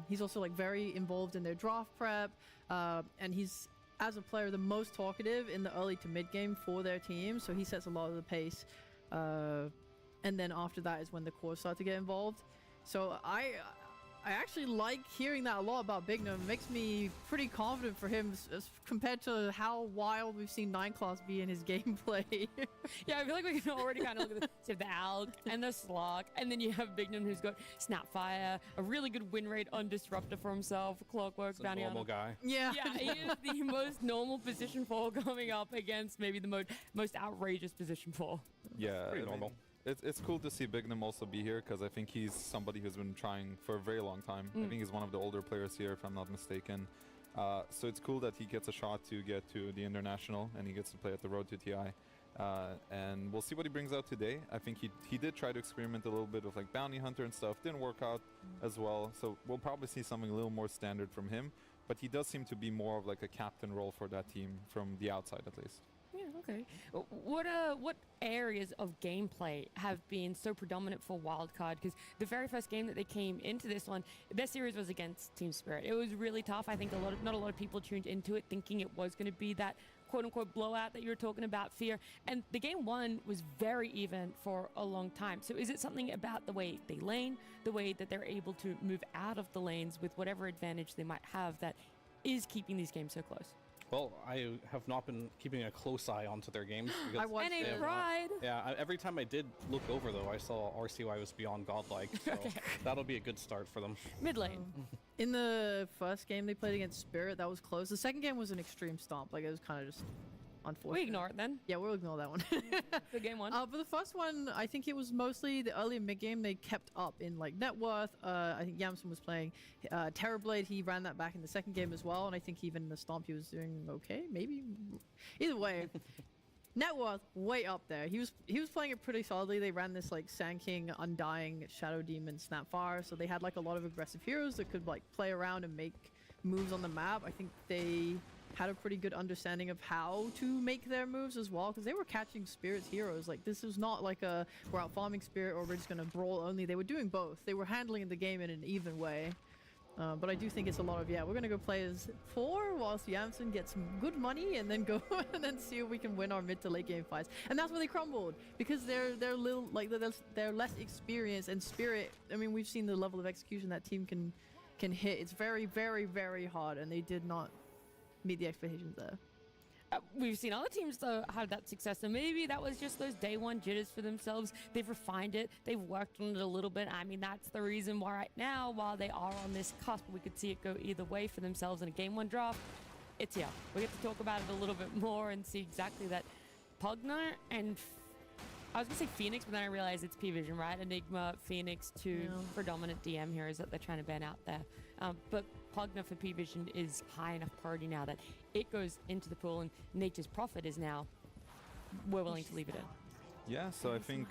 He's also like very involved in their draft prep, and he's, as a player, the most talkative in the early to mid game for their team, so he sets a lot of the pace. And then after that is when the cores start to get involved. So I actually like hearing that a lot about Bignum. It makes me pretty confident for him as compared to how wild we've seen 9 Class be in his gameplay. Yeah, I feel like we can already kind of look at the Alk and the Slark, and then you have Bignum, who's got Snapfire, a really good win rate on Disruptor for himself, Clockwork, It's a Bounty normal Hunter. guy. Yeah. Yeah, he is the most normal position 4 coming up against maybe the most outrageous position 4. Yeah, Pretty I mean, normal. it's cool to see Bignum also be here because I think he's somebody who's been trying for a very long time. I think he's one of the older players here, if I'm not mistaken. So it's cool that he gets a shot to get to the international and he gets to play at the Road to TI. And we'll see what he brings out today. I think he did try to experiment a little bit with like Bounty Hunter and stuff. Didn't work out as well. So we'll probably see something a little more standard from him. But he does seem to be more of like a captain role for that team from the outside at least. Yeah, okay. What areas of gameplay have been so predominant for Wildcard? Because the very first game that they came into this one, their series was against Team Spirit. It was really tough. I think not a lot of people tuned into it thinking it was going to be that quote-unquote blowout that you were talking about, Fear. And the game one was very even for a long time. So is it something about the way they lane, the way that they're able to move out of the lanes with whatever advantage they might have that is keeping these games so close? Well, I have not been keeping a close eye onto their games. Because I watched NA they have Pride! every time I did look over, though, I saw RCY was beyond godlike. So that'll be a good start for them. Mid lane. In the first game they played against Spirit, that was close. The second game was an extreme stomp. Like, it was kind of just unfortunate. We ignore it then. Yeah, we'll ignore that one. The game one. For the first one, I think it was mostly the early mid game they kept up in like net worth. I think Yamson was playing Terrorblade. He ran that back in the second game as well, and I think even in the stomp he was doing okay. Maybe either way. Net worth way up there. He was playing it pretty solidly. They ran this like Sand King, Undying, Shadow Demon, Snapfire, so they had like a lot of aggressive heroes that could like play around and make moves on the map. I think they had a pretty good understanding of how to make their moves as well, because they were catching Spirit's heroes. Like, this was not like a we're out farming Spirit or we're just gonna brawl only. They were doing both. They were handling the game in an even way. But I do think it's a lot of, we're gonna go play as 4 whilst Yamson gets some good money and then go and then see if we can win our mid to late game fights. And that's where they crumbled, because they're little, like they're less experienced, and Spirit, I mean, we've seen the level of execution that team can hit. It's very, very, very hard, and they did not meet the expectations there. We've seen other teams though have that success, and maybe that was just those day one jitters for themselves. They've refined it, they've worked on it a little bit. I mean, that's the reason why right now, while they are on this cusp, we could see it go either way for themselves in a game one draft. It's here. We get to talk about it a little bit more and see exactly that. Pugner and I was gonna say Phoenix, but then I realized it's P-Vision, right? Enigma, Phoenix, two predominant DM heroes that they're trying to ban out there. But Pugner for P-Vision is high enough priority now that it goes into the pool, and Nature's Prophet is now, we're willing to leave it in. Yeah, so I think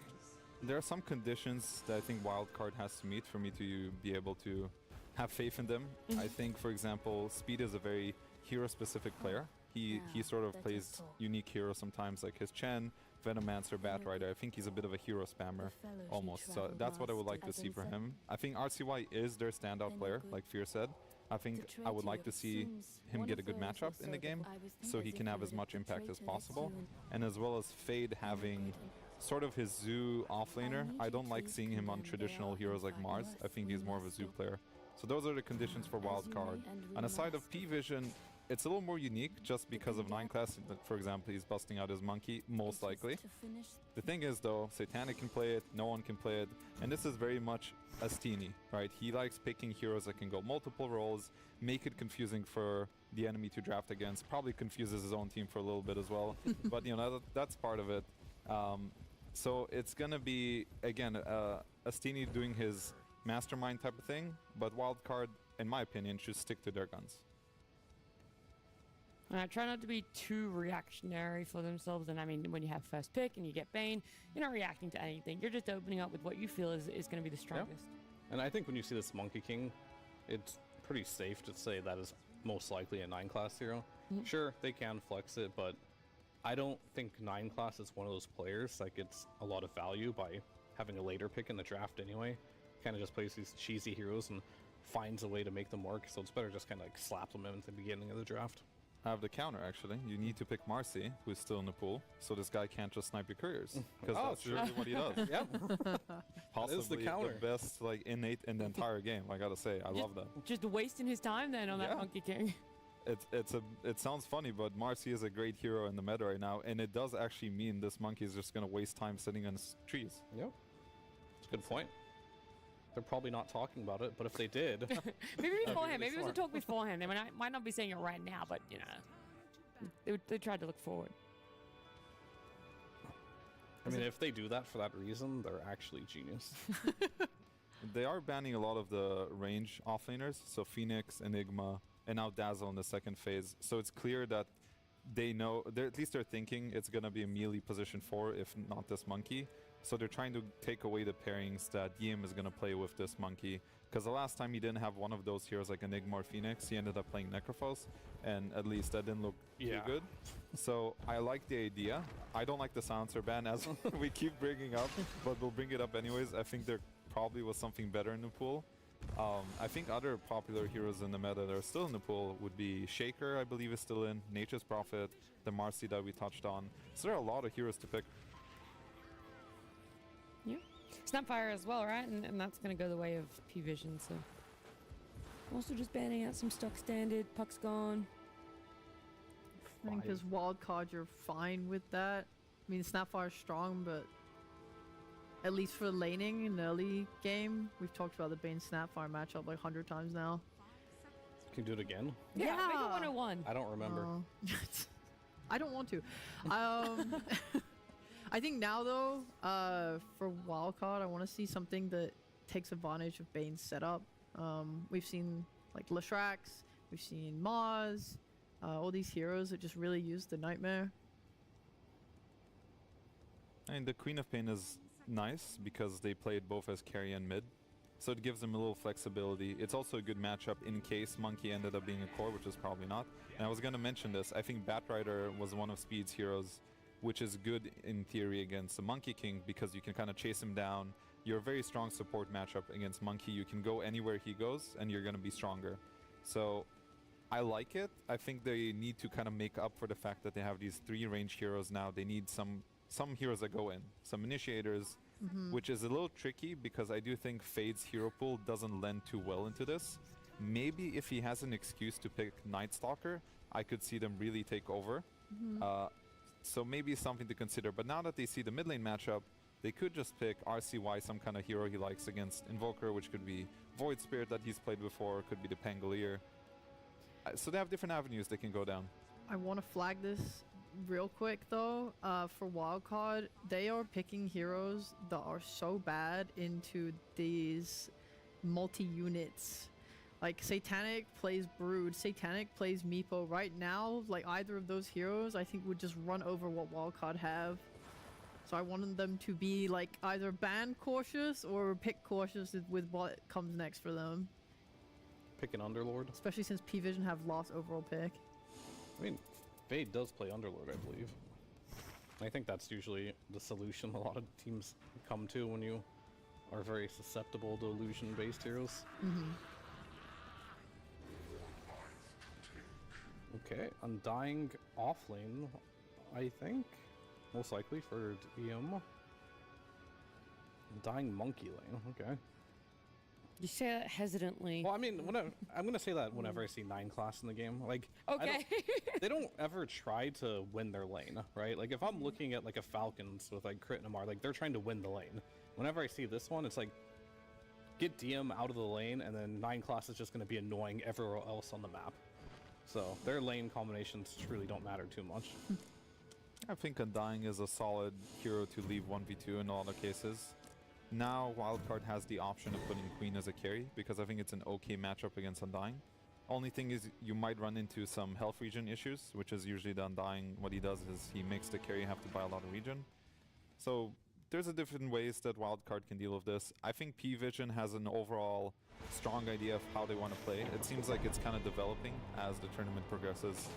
there are some conditions that I think Wildcard has to meet for me to be able to have faith in them. I think, for example, Speed is a very hero-specific player. He sort of plays unique heroes sometimes, like his Chen, Venomancer, Batrider. I think he's a bit of a hero spammer, almost. So that's what I would like to see for him. I think RCY is their standout player, like Fear said. I think I would like to see him get a good matchup in the game, so he can have as much impact as possible. And as well as Fade having sort of his Zoo offlaner. I don't like seeing him on traditional heroes like Mars. I think he's more of a Zoo player. So those are the conditions for Wildcard. On the side of P-Vision, it's a little more unique just because of 9 class. For example, he's busting out his monkey, most likely. The thing is, though, Satanic can play it, no one can play it, and this is very much Astini, right? He likes picking heroes that can go multiple roles, make it confusing for the enemy to draft against, probably confuses his own team for a little bit as well, but you know, that's part of it. So it's gonna be, again, Astini doing his mastermind type of thing, but Wildcard, in my opinion, should stick to their guns. Try not to be too reactionary for themselves. And I mean, when you have first pick and you get Bane, you're not reacting to anything. You're just opening up with what you feel is going to be the strongest. Yeah. And I think when you see this Monkey King, it's pretty safe to say that is most likely a 9 class hero. Sure, they can flex it, but I don't think 9 class is one of those players that gets a lot of value by having a later pick in the draft anyway. Kind of just plays these cheesy heroes and finds a way to make them work. So it's better just kind of like slap them in at the beginning of the draft. I have the counter, actually. You need to pick Marcy, who's still in the pool, so this guy can't just snipe your couriers. Because that's really what he does. Yep. Possibly the best like innate in the entire game, I gotta say. I love that. Just wasting his time then on that Monkey King. It sounds funny, but Marcy is a great hero in the meta right now, and it does actually mean this monkey is just gonna waste time sitting on trees. Yep. It's a good point. They're probably not talking about it, but if they did... Maybe beforehand. Maybe it was a talk beforehand. They might not be saying it right now, but, you know, they tried to look forward. I mean, if they do that for that reason, they're actually genius. They are banning a lot of the range offlaners, so Phoenix, Enigma, and now Dazzle in the second phase. So it's clear that they know, at least they're thinking it's going to be a melee position 4, if not this monkey. So they're trying to take away the pairings that Yim is going to play with this monkey. Because the last time he didn't have one of those heroes like Enigma or Phoenix, he ended up playing Necrophos. And at least that didn't look too good. So I like the idea. I don't like the silencer ban, as we keep bringing up, but we'll bring it up anyways. I think there probably was something better in the pool. I think other popular heroes in the meta that are still in the pool would be Shaker, I believe is still in, Nature's Prophet, the Marcy that we touched on. So there are a lot of heroes to pick. Yeah. Snapfire as well, right? And that's going to go the way of P-Vision, so... Also just banning out some stock standard, Puck's gone. I think as wildcard, you're fine with that. I mean, Snapfire's strong, but at least for laning in the early game, we've talked about the Bane Snapfire matchup like 100 times now. Can you do it again? Yeah, make it 101. I don't remember. I don't want to. I think now, though, for wildcard, I want to see something that takes advantage of Bane's setup. We've seen, like, Leshrax, we've seen Maz, all these heroes that just really use the Nightmare. I mean, the Queen of Pain is nice because they play it both as carry and mid. So it gives them a little flexibility. It's also a good matchup in case Monkey ended up being a core, which is probably not. And I was going to mention this. I think Batrider was one of Speed's heroes, which is good in theory against the Monkey King because you can kind of chase him down. You're a very strong support matchup against Monkey. You can go anywhere he goes and you're going to be stronger. So I like it. I think they need to kind of make up for the fact that they have these 3 range heroes now. They need some heroes that go in, some initiators, which is a little tricky because I do think Fade's hero pool doesn't lend too well into this. Maybe if he has an excuse to pick Night Stalker, I could see them really take over. So maybe something to consider. But now that they see the mid lane matchup, they could just pick RCY, some kind of hero he likes against Invoker, which could be Void Spirit that he's played before, could be the Pangolier. So they have different avenues they can go down. I want to flag this real quick, though. For Wildcard, they are picking heroes that are so bad into these multi-units. Like, Satanic plays Brood, Satanic plays Meepo. Right now, like, either of those heroes, I think would just run over what Wildcard have. So I wanted them to be, like, either ban cautious or pick cautious with what comes next for them. Pick an Underlord. Especially since P-Vision have lost overall pick. I mean, Fade does play Underlord, I believe. I think that's usually the solution a lot of teams come to when you are very susceptible to illusion-based heroes. Okay, Undying offlane, I think. Most likely for DM. Undying monkey lane, okay. You say that hesitantly. Well, I mean, I'm gonna say that whenever I see 9 class in the game, like, Okay. they don't ever try to win their lane, right? Like, if I'm looking at like a Falcons with like Crit and Amar, like they're trying to win the lane. Whenever I see this one, it's like, get DM out of the lane, and then 9 class is just gonna be annoying everywhere else on the map. So their lane combinations truly don't matter too much. I think Undying is a solid hero to leave 1v2 in a lot of cases. Now Wildcard has the option of putting Queen as a carry, because I think it's an okay matchup against Undying. Only thing is you might run into some health regen issues, which is usually the Undying. What he does is he makes the carry have to buy a lot of regen. So there's a different ways that Wildcard can deal with this. I think P-Vision has an overall strong idea of how they want to play. It seems like it's kind of developing as the tournament progresses.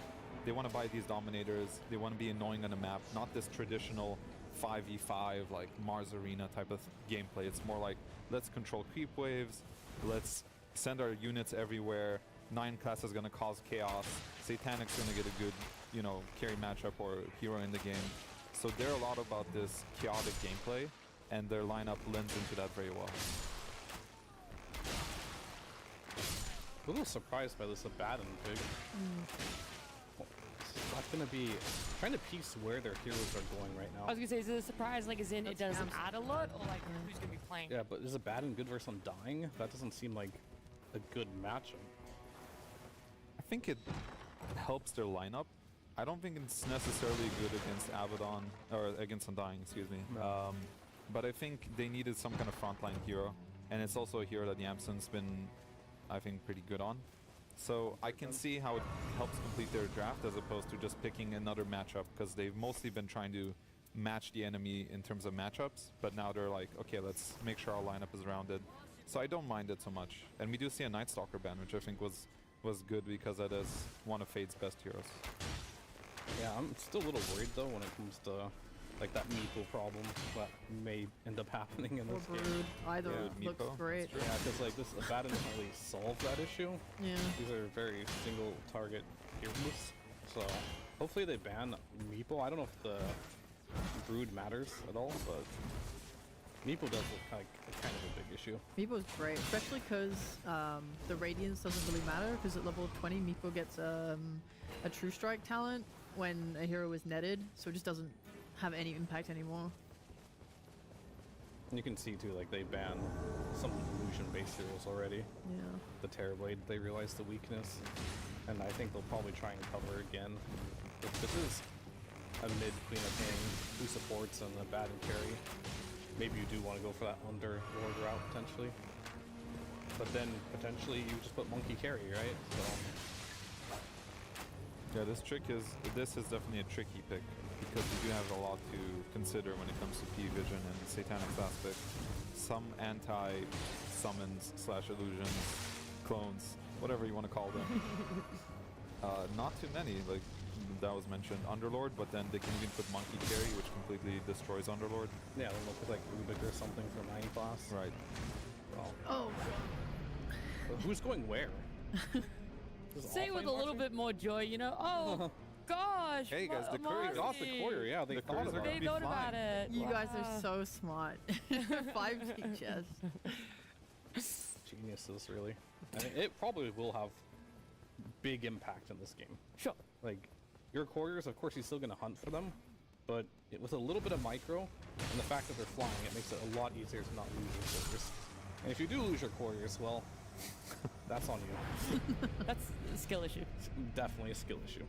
They want to buy these Dominators. They want to be annoying on the map, not this traditional 5v5 like Mars Arena type of gameplay. It's more like, let's control creep waves, let's send our units everywhere. 9 class is going to cause chaos. Satanic's going to get a good, you know, carry matchup or hero in the game. So they're a lot about this chaotic gameplay, and their lineup lends into that very well. A little surprised by this Abaddon pick. It's not gonna be trying to piece where their heroes are going right now. I was gonna say, is it a surprise, like, as in it That's doesn't scams. add a lot, or like who's gonna be playing? Yeah, but is Abaddon good versus Undying? That doesn't seem like a good matchup. I think it helps their lineup. I don't think it's necessarily good against Abaddon, or against Undying, excuse me. No. But I think they needed some kind of frontline hero, and it's also a hero that Yamsen's been, I think, pretty good on. So I can see how it helps complete their draft as opposed to just picking another matchup, because they've mostly been trying to match the enemy in terms of matchups, but now they're like, okay, let's make sure our lineup is rounded. So I don't mind it so much. And we do see a Night Stalker ban, which I think was good because that is one of Fate's best heroes. Yeah, I'm still a little worried though when it comes to like that Meeple problem that may end up happening in Or this game. Brood. Either Yeah, looks Meepo. great. Yeah, because like this Abaddon doesn't really solve that issue. Yeah. These are very single target heroes. So hopefully they ban Meeple. I don't know if the Brood matters at all, but Meeple does look like kind of a big issue. Meepo's great, especially because the Radiance doesn't really matter, because at level 20 Meepo gets a True Strike talent when a hero is netted, so it just doesn't have any impact anymore. And you can see too, like they ban some illusion-based heroes already. Yeah. The Terrorblade, they realize the weakness, and I think they'll probably try and cover again. If this is a mid Queen of Pain who supports and a Abaddon carry, maybe you do want to go for that Underlord route potentially. But then potentially you just put Monkey carry, right? So Yeah, this is definitely a tricky pick, because you do have a lot to consider when it comes to P-Vision and Satanic's aspect. Some anti-summons / illusions, clones, whatever you want to call them. Not too many, like that was mentioned, Underlord, but then they can even put Monkey Carry, which completely destroys Underlord. yeah, they'll look like Rubik or something for 9 class. Right. Well, Oh, but who's going where? Does Say it with offlane a little marching? bit more joy, you know? Oh, gosh. Hey, guys, the courier. Got the courier, yeah, they The thought couriers are about They it. be thought about fine. it. you guys Wow. are so smart. 5 big chests. Geniuses, really. I mean, it probably will have big impact in this game. Sure. Like, your couriers, of course, he's still going to hunt for them, but with a little bit of micro and the fact that they're flying, it makes it a lot easier to not lose your couriers. And if you do lose your couriers, well, that's on you. That's a skill issue. It's definitely a skill issue.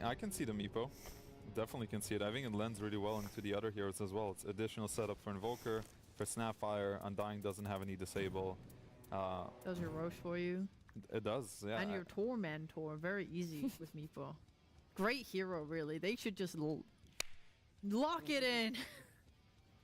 I can see the Meepo. Definitely can see it. I think it lends really well into the other heroes as well. It's additional setup for Invoker, for Snapfire. Undying doesn't have any disable. Does your Roche for you. It does, yeah. And your Tormentor. Very easy with Meepo. Great hero, really. They should just lock it in.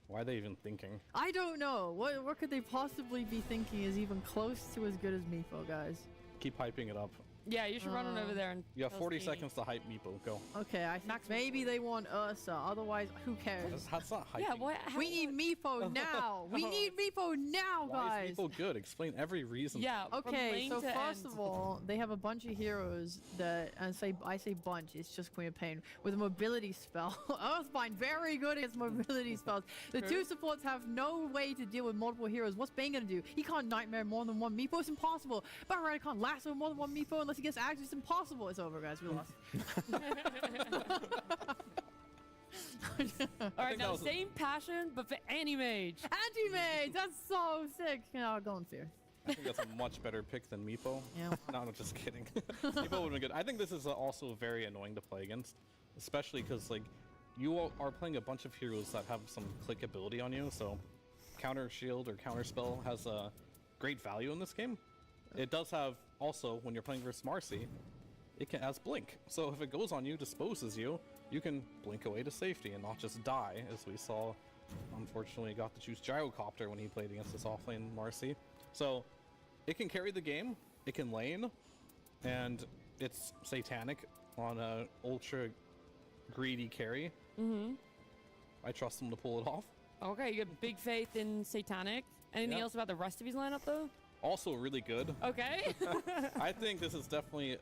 Why are they even thinking? I don't know. What could they possibly be thinking is even close to as good as Meepo, guys? Keep hyping it up. Yeah, you should run on over there and. You have tell 40 Steenie. seconds to hype Meepo. Go. Okay, I think Maximum. maybe they want Ursa. Otherwise, who cares? That's not hyping. Yeah, what? We need Meepo now. We need Meepo now, Why guys. is Meepo good? Explain every reason. Yeah. from Okay, lane so to first end. of all, they have a bunch of heroes that, and I say bunch, it's just Queen of Pain, with a mobility spell. Earthbind, very good against mobility spells. The two supports have no way to deal with multiple heroes. What's Bane gonna do? He can't Nightmare more than one Meepo. It's impossible. Barrett can't lasso more than one Meepo unless he gets axed. It's impossible. It's over, guys. We lost. All right, that now was a- same passion, but for Anti-Mage. Anti-Mage! That's so sick. Yeah, go in fear. I think that's a much better pick than Meepo. Yeah. No, I'm just kidding. Meepo would have been good. I think this is also very annoying to play against, especially because like you all are playing a bunch of heroes that have some click ability on you. So counter shield or counter spell has a great value in this game. It does have also when you're playing versus Marcy, it can has blink. So if it goes on you, disposes you, you can blink away to safety and not just die, as we saw. Unfortunately, he got to choose Gyrocopter when he played against this offlane Marcy. So it can carry the game, it can lane, and it's satanic on a ultra greedy carry. Mm-hmm. I trust him to pull it off. Okay, you got big faith in Satanic. Anything Yeah. else about the rest of his lineup, though? Also really good. Okay. I think this is definitely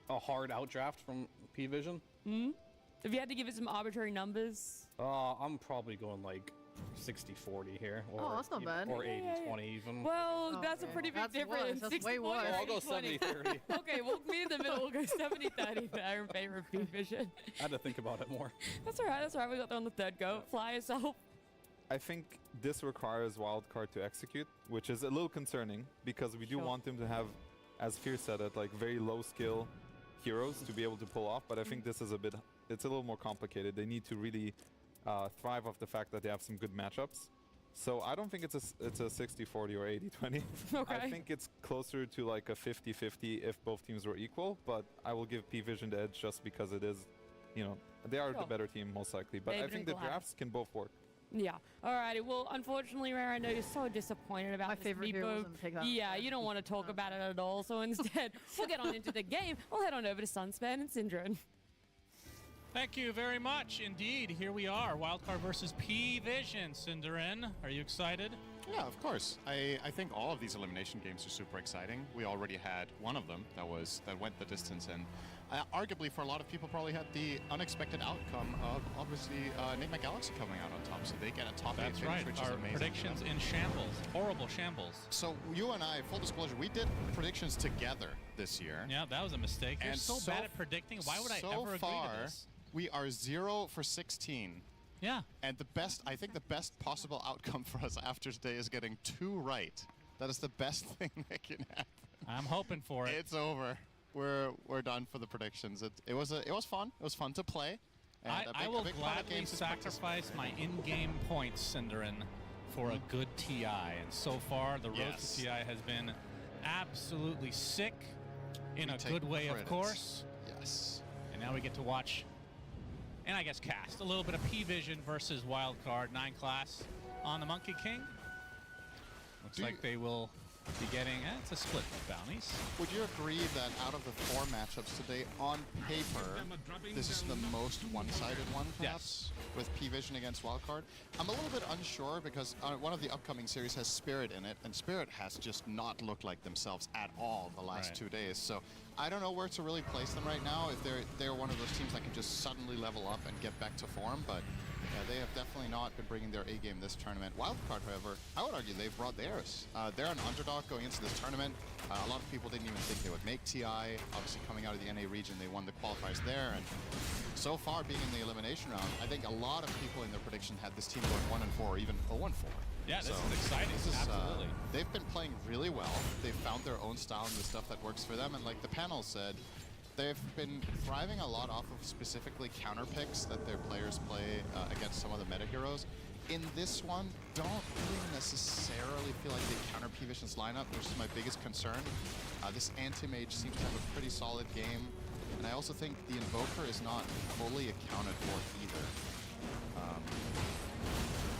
a hard outdraft from P-Vision. If you had to give it some arbitrary numbers. I'm probably going like 60-40 here. Or, Oh, that's not bad. Or Yeah, yeah, 80-20 even. Well, Oh, that's a okay. pretty big That's worse. difference. That's 60, way 40, worse. I'll go 20. 70-30. Okay, we'll meet in the middle. We'll go 70-30 there in favor of P-Vision. I had to think about it more. That's all right. That's all right. We got there on the third go. Fly yourself. I think this requires wildcard to execute, which is a little concerning because we do Sure. want them to have, as Fear said it, like very low skill heroes to be able to pull off. But I think this is it's a little more complicated. They need to really thrive off the fact that they have some good matchups. So I don't think it's a 60-40 or 80-20. Okay. I think it's closer to like a 50-50 if both teams were equal. But I will give P-Vision the edge just because it is, they are the Sure. better team most likely. But I They've think been the collabed. drafts can both work. Yeah. Alrighty. Well, unfortunately, Rare, I know you're so disappointed about My this favorite hero Meepo. was in the pickup. Yeah, you don't want to talk about it at all. So instead, we'll get on into the game. We'll head on over to Sunspan and Syndrome. Thank you very much. Indeed, here we are. Wildcard versus P-Vision. Cinderin, are you excited? Yeah, of course. I think all of these elimination games are super exciting. We already had one of them that went the distance, and arguably for a lot of people probably had the unexpected outcome of obviously Enigma Galaxy coming out on top, so they get a top 8 That's finish, right. which is Our amazing. predictions in shambles. Horrible shambles. So you and I, full disclosure, we did predictions together this year. Yeah, that was a mistake. You're And so bad at predicting. Why would I so ever agree far, to this? we are 0 for 16. Yeah. And I think the best possible outcome for us after today is getting 2 right. That is the best thing that can happen. I'm hoping for it. It's over. We're done for the predictions. It was fun. It was fun to play. And I a will big part of gladly games is participate. sacrifice my in-game points, Cinderin, for a good TI. And so far, the road Yes. to TI has been absolutely sick in We a take good way, of credits. course. Yes. And now we get to watch, and I guess cast, a little bit of P-Vision versus Wildcard 9 class on the Monkey King. Looks Do like you- they will be getting, it's a split of bounties. Would you agree that out of the 4 matchups today, on paper, this is the most one-sided one, perhaps? Yes. With P-Vision against Wildcard? I'm a little bit unsure because one of the upcoming series has Spirit in it, and Spirit has just not looked like themselves at all the last Right. 2 days. So I don't know where to really place them right now, if they're one of those teams that can just suddenly level up and get back to form, but yeah, they have definitely not been bringing their A-game this tournament. Wildcard, however, I would argue they've brought theirs. They're an underdog going into this tournament. A lot of people didn't even think they would make TI. Obviously, coming out of the NA region, they won the qualifiers there. And so far, being in the elimination round, I think a lot of people in their prediction had this team going 1-4 or even 0-4. Yeah, this is exciting. Absolutely. They've been playing really well. They've found their own style and the stuff that works for them. And like the panel said, they've been thriving a lot off of specifically counter picks that their players play against some of the meta heroes. In this one, don't really necessarily feel like they counter P-Vision's lineup, which is my biggest concern. This Anti-Mage seems to have a pretty solid game, and I also think the Invoker is not fully accounted for either.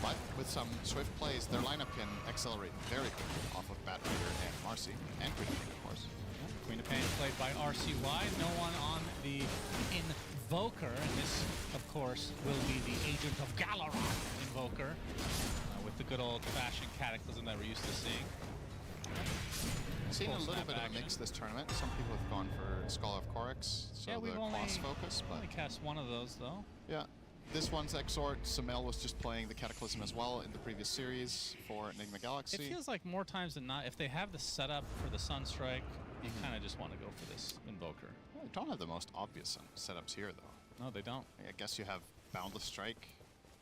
But with some swift plays, their lineup can accelerate very quickly off of Batrider and Marcy, and Queen of Pain, of course. Queen of Pain played by RCY. No one on the Invoker, and this, of course, will be the Agent of Galaron Invoker, with the good old-fashioned Cataclysm that we're used to seeing. Seen a little snap bit of a action. mix this tournament. Some people have gone for Scholar of Korax, so Yeah, the we've cross focus, but only cast one of those, though. yeah. This one's Exort. Samel was just playing the Cataclysm as well in the previous series for Enigma Galaxy. It feels like more times than not, if they have the setup for the Sunstrike, you kind of just want to go for this Invoker. Well, don't have the most obvious setups here, though. No, they don't. I guess you have Boundless Strike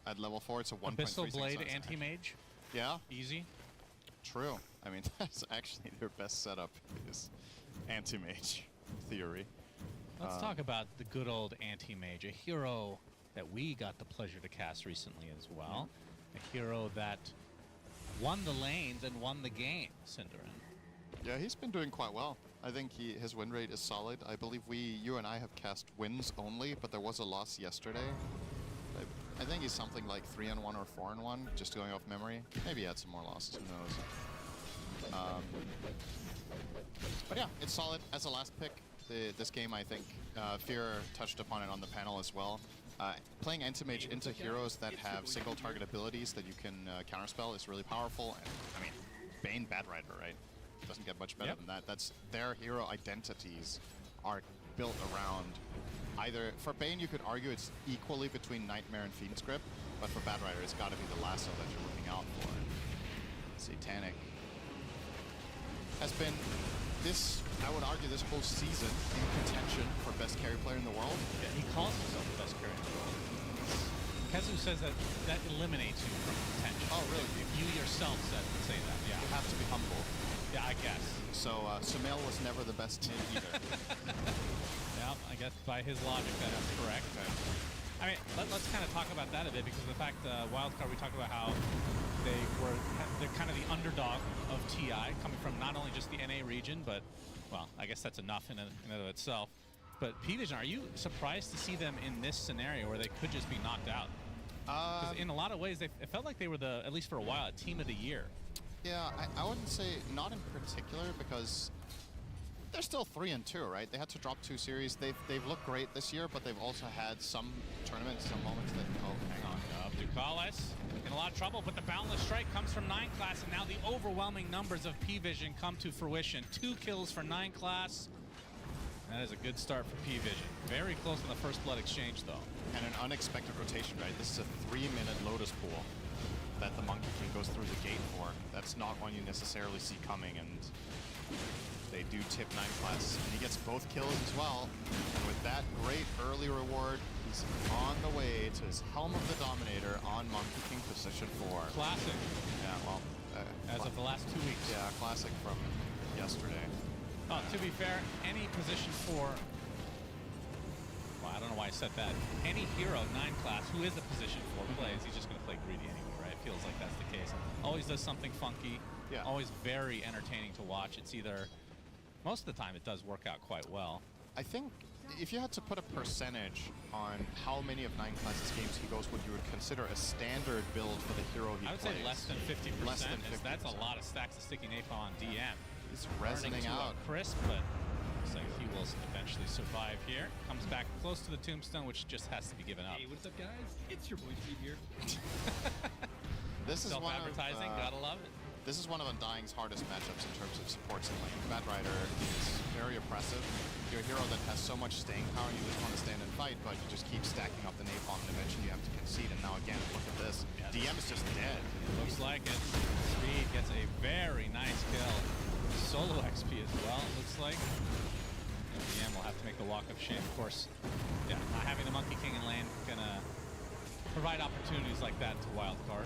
at level 4. It's a 1.36 Abyssal Blade size. Anti-Mage, Yeah, easy. true. I mean, that's actually their best setup is Anti-Mage theory. Let's talk about the good old Anti-Mage, a hero that we got the pleasure to cast recently as well. A hero that won the lanes and won the game, Cinderin. Yeah, he's been doing quite well. I think his win rate is solid. I believe you and I have cast wins only, but there was a loss yesterday. I think he's something like 3-1 or 4-1, just going off memory. Maybe he had some more losses, who knows. But yeah, it's solid as a last pick. This game, I think, Fear touched upon it on the panel as well. Playing Anti-Mage into heroes that have single target abilities that you can counterspell is really powerful. And, I mean, Bane Bad Rider, right? Doesn't get much better than that. That's their hero identities are built around either. For Bane, you could argue it's equally between Nightmare and Fiend's Grip, but for Bad Rider, it's got to be the lasso that you're looking out for. Satanic has been I would argue, this whole season in contention for best carry player in the world. Yeah, he calls himself the best carry in the world. Kezu says that eliminates you from contention. Oh, really? If you yourself say that, yeah. You have to be humble. Yeah, I guess. So Sumail was never the best team either. Yeah, I guess by his logic that is correct. Okay. I mean, let's kind of talk about that a bit, because the fact Wildcard, we talked about how they're kind of the underdog of TI, coming from not only just the NA region, but, well, I guess that's enough in and of itself. But P-Vision, are you surprised to see them in this scenario where they could just be knocked out? Because in a lot of ways, it felt like they were at least for a while, a team of the year. Yeah, I wouldn't say not in particular, because they're still 3-2, right? They had to drop 2 series. They've looked great this year, but they've also had some tournaments, some moments that, oh, hang on. Ducalis in a lot of trouble, but the Boundless Strike comes from 9 class, and now the overwhelming numbers of P-Vision come to fruition. 2 kills for 9 class. That is a good start for P-Vision. Very close in the first blood exchange, though. And an unexpected rotation, right? This is a 3-minute Lotus Pool that the Monkey King goes through the gate for. That's not one you necessarily see coming, and they do tip 9 class. And he gets both kills as well. And with that great early reward, he's on the way to his Helm of the Dominator on Monkey King position 4. Classic. Yeah, well... as of the last 2 weeks. Yeah, classic from yesterday. To be fair, any position 4... Well, I don't know why I said that. Any hero 9 class who is a position 4 plays, he's just going to play greedy anyway, right? Feels like that's the case. Always does something funky. Yeah. Always very entertaining to watch. It's either... Most of the time, it does work out quite well. I think if you had to put a percentage on how many of 9 classes games he goes, what you would consider a standard build for the hero he plays. I would say less than 50%. Less than 50%. That's a lot of stacks of Sticky Napalm on DM. He's resonating out. Crisp, but looks like he will eventually survive here. Comes back close to the tombstone, which just has to be given up. Hey, what's up, guys? It's your boy Steve here. This is one of self-advertising, gotta love it. This is one of Undying's hardest matchups in terms of supports in lane. Bad Rider is very oppressive. You're a hero that has so much staying power, you just want to stand and fight, but you just keep stacking up the napalm, and eventually you have to concede. And now again, look at this. Yeah. DM is just dead. Looks like it. Speed gets a very nice kill. Solo XP as well, it looks like. And DM will have to make the walk of shame. Of course, yeah, not having the Monkey King in lane gonna provide opportunities like that to Wildcard.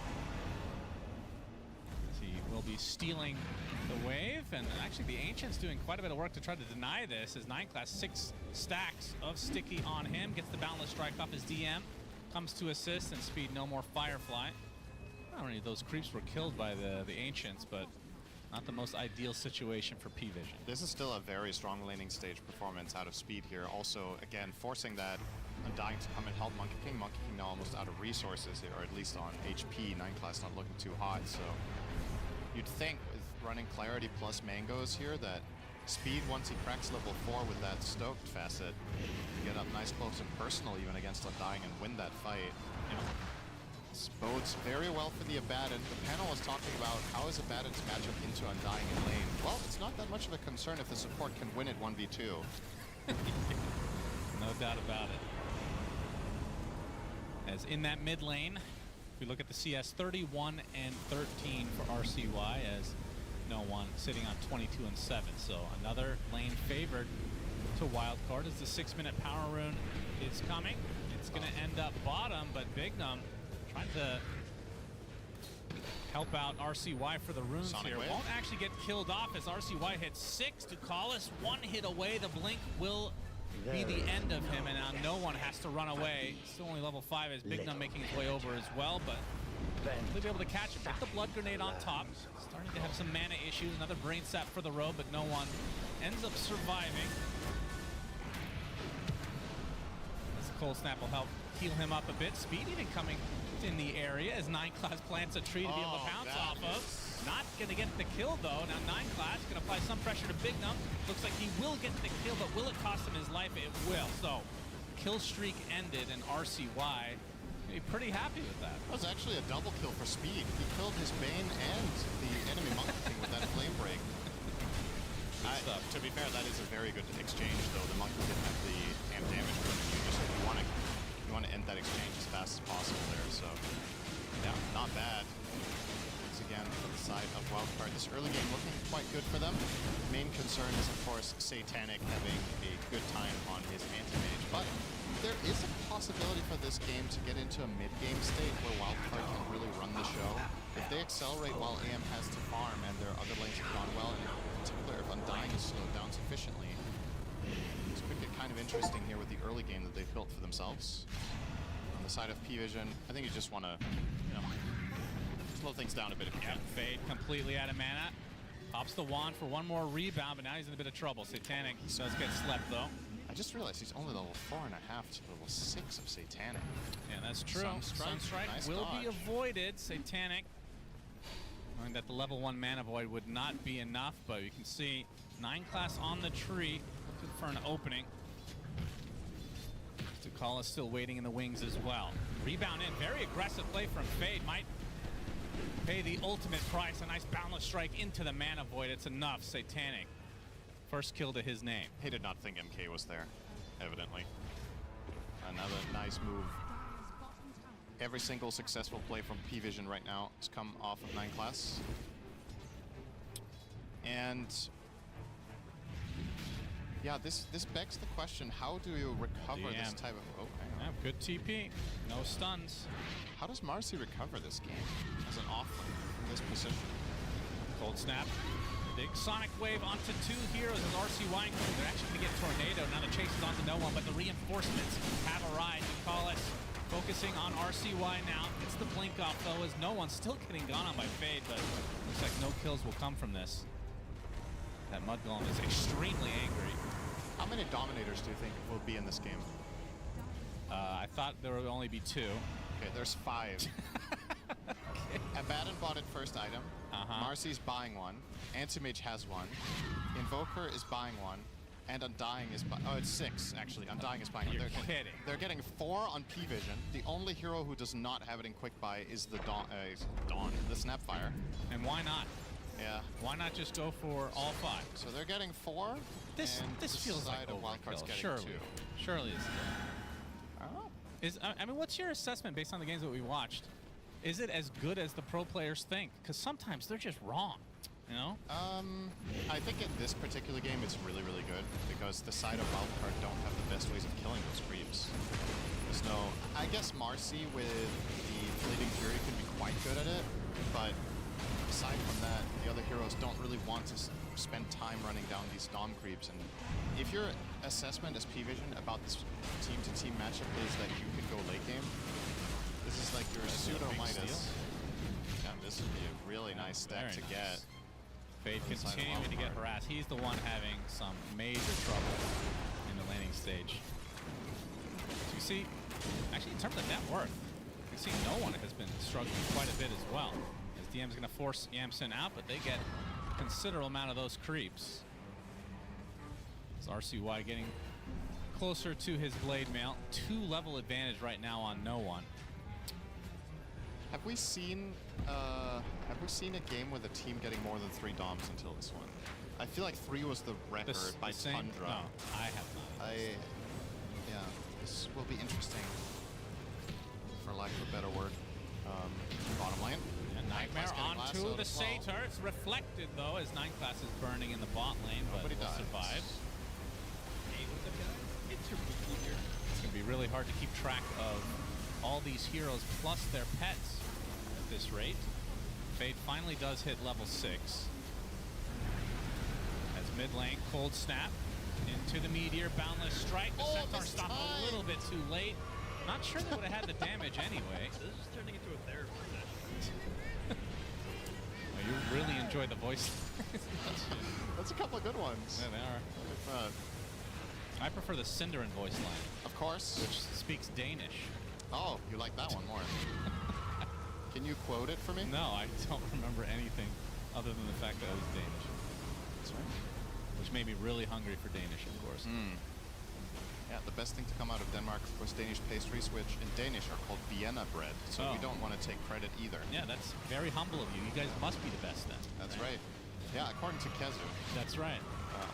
He will be stealing the wave, and actually the Ancient's doing quite a bit of work to try to deny this. His 9 class, 6 stacks of Sticky on him, gets the Boundless Strike off his DM, comes to assist, and Speed no more Firefly. Not many of those creeps were killed by the Ancients, but not the most ideal situation for P-Vision. This is still a very strong laning stage performance out of Speed here. Also, again, forcing that Undying to come and help Monkey King. Monkey King now almost out of resources here, or at least on HP. 9 class not looking too hot, so you'd think with running Clarity plus Mangoes here that Speed, once he cracks level 4 with that stoked facet, get up nice, close, and personal even against Undying and win that fight. This bodes very well for the Abaddon. The panel was talking about how is Abaddon's matchup into Undying in lane. Well, it's not that much of a concern if the support can win it 1v2. No doubt about it. As in that mid lane, we look at the CS 31 and 13 for RCY as no one sitting on 22 and 7. So another lane favored to Wildcard as the 6-minute power rune is coming. It's going to end up bottom, but Bignum trying to help out RCY for the runes Sonic here. Wave. Won't actually get killed off as RCY hits 6 to Ducalis. 1 hit away. The blink will be the end of him, and now no one has to run away. Still only level 5 as Bignum making his way over as well, but they'll be able to catch him. Get the blood grenade on top. Starting to have some mana issues. Another brain sap for the road, but no one ends up surviving. This cold snap will help heal him up a bit. Speed even coming in the area as 9class plants a tree to be able to pounce off of. Not going to get the kill though. Now 9class going to apply some pressure to Bignum. Looks like he will get the kill, but will it cost him his life? It will. So kill streak ended, and RCY be pretty happy with that. That was actually a double kill for Speed. He killed his Bane and the enemy Monkey King with that flame break. To be fair, that is a very good exchange though. The Monkey didn't have the amp damage, but you want to end that exchange as fast as possible there. So yeah, not bad. Once again, for the side of Wildcard, this early game looking quite good for them. Main concern is of course Satanic having a good time on his anti-mage, but there is a possibility for this game to get into a mid-game state where Wildcard can really run the show. If they accelerate while AM has to farm and their other lanes have gone well, and in particular if Undying is slowed down sufficiently, this could get kind of interesting here with the early game that they've built for themselves. On the side of P-Vision, I think you just want to, slow things down a bit if you can. Fade completely out of mana. Pops the wand for one more rebound, but now he's in a bit of trouble. Satanic does get slept though. I just realized he's only level 4.5 to level 6 of Satanic. Yeah, that's true. Sunstrike, nice will dodge. be avoided. Satanic, knowing that the level 1 mana void would not be enough, but you can see 9class on the tree, looking for an opening. Ducalis still waiting in the wings as well. Rebound in, very aggressive play from Fade. Might pay the ultimate price. A nice boundless strike into the mana void. It's enough. Satanic. First kill to his name. He did not think MK was there, evidently. Another nice move. Every single successful play from P-Vision right now has come off of 9class. And yeah, this begs the question, how do you recover this type of... Oh, hang on. Yeah, good TP. No stuns. How does Marcy recover this game as an offlane from this position? Cold snap. Big Sonic Wave onto 2 heroes as RCY included. They're actually going to get Tornado. Now the chase is onto no one, but the reinforcements have arrived. Ducalis focusing on RCY now. It's the blink off though, as no one's still getting gone on by Fade, but looks like no kills will come from this. That Mud Golem is extremely angry. How many Dominators do you think will be in this game? I thought there would only be 2. Okay, there's 5. Okay. Abaddon bought it first item. Marcy's buying one. Anti-Mage has one. Invoker is buying one. And Undying is buying... Oh, it's 6, actually. Undying is buying one. You're kidding. They're getting 4 on P-Vision. The only hero who does not have it in Quick Buy is the the Snapfire. And why not? Yeah. Why not just go for all 5? So they're getting 4. This feels like Wildcard's overkill. getting Surely. 2. Surely is. I mean, what's your assessment based on the games that we watched? Is it as good as the pro players think? Because sometimes they're just wrong, you know? I think in this particular game it's really, really good because the side of Wildcard don't have the best ways of killing those creeps. There's no... I guess Marcy with the Fleeting Fury can be quite good at it, but aside from that, the other heroes don't really want to spend time running down these Dom creeps. And if your assessment as P-Vision about this team-to-team matchup is that you can go late game, this is like your pseudo-Midas. Yeah, this would be a really nice stack to get. Fade continuing to get harassed. He's the one having some major trouble in the laning stage. So you see, actually in terms of net worth, you see no one has been struggling quite a bit as well. As DM's going to force Yamsen out, but they get a considerable amount of those creeps. It's RCY getting closer to his blade mail. 2-level advantage right now on no one. Have we seen a game with a team getting more than 3 DOMs until this one? I feel like 3 was the record by Tundra. No, I have not. Yeah, this will be interesting, for lack of a better word. Bottom lane. And Nightmare onto the Satyr. It's reflected though as 9 Class is burning in the bot lane, but Nobody will dies. survive. Hey, what's up, guys? It's your boy Steve here. It's gonna be really hard to keep track of all these heroes plus their pets at this rate. Fade finally does hit level 6. As mid lane, cold snap into the meteor, boundless strike. The Centaur stopped a little bit too late. Not sure they would have had the damage anyway. This is turning into a therapy session. Oh, you really enjoy the voice. That's a couple of good ones. Yeah, they are. I prefer the Cinderin voice line, Of course. which speaks Danish. Oh, you like that one more. Can you quote it for me? No, I don't remember anything other than the fact that it was Danish. That's right. Which made me really hungry for Danish, of course. Yeah, the best thing to come out of Denmark was Danish pastries, which in Danish are called Vienna bread. So we don't want to take credit either. Yeah, that's very humble of you. You guys must be the best then. That's right. Yeah, according to Kezu. That's right.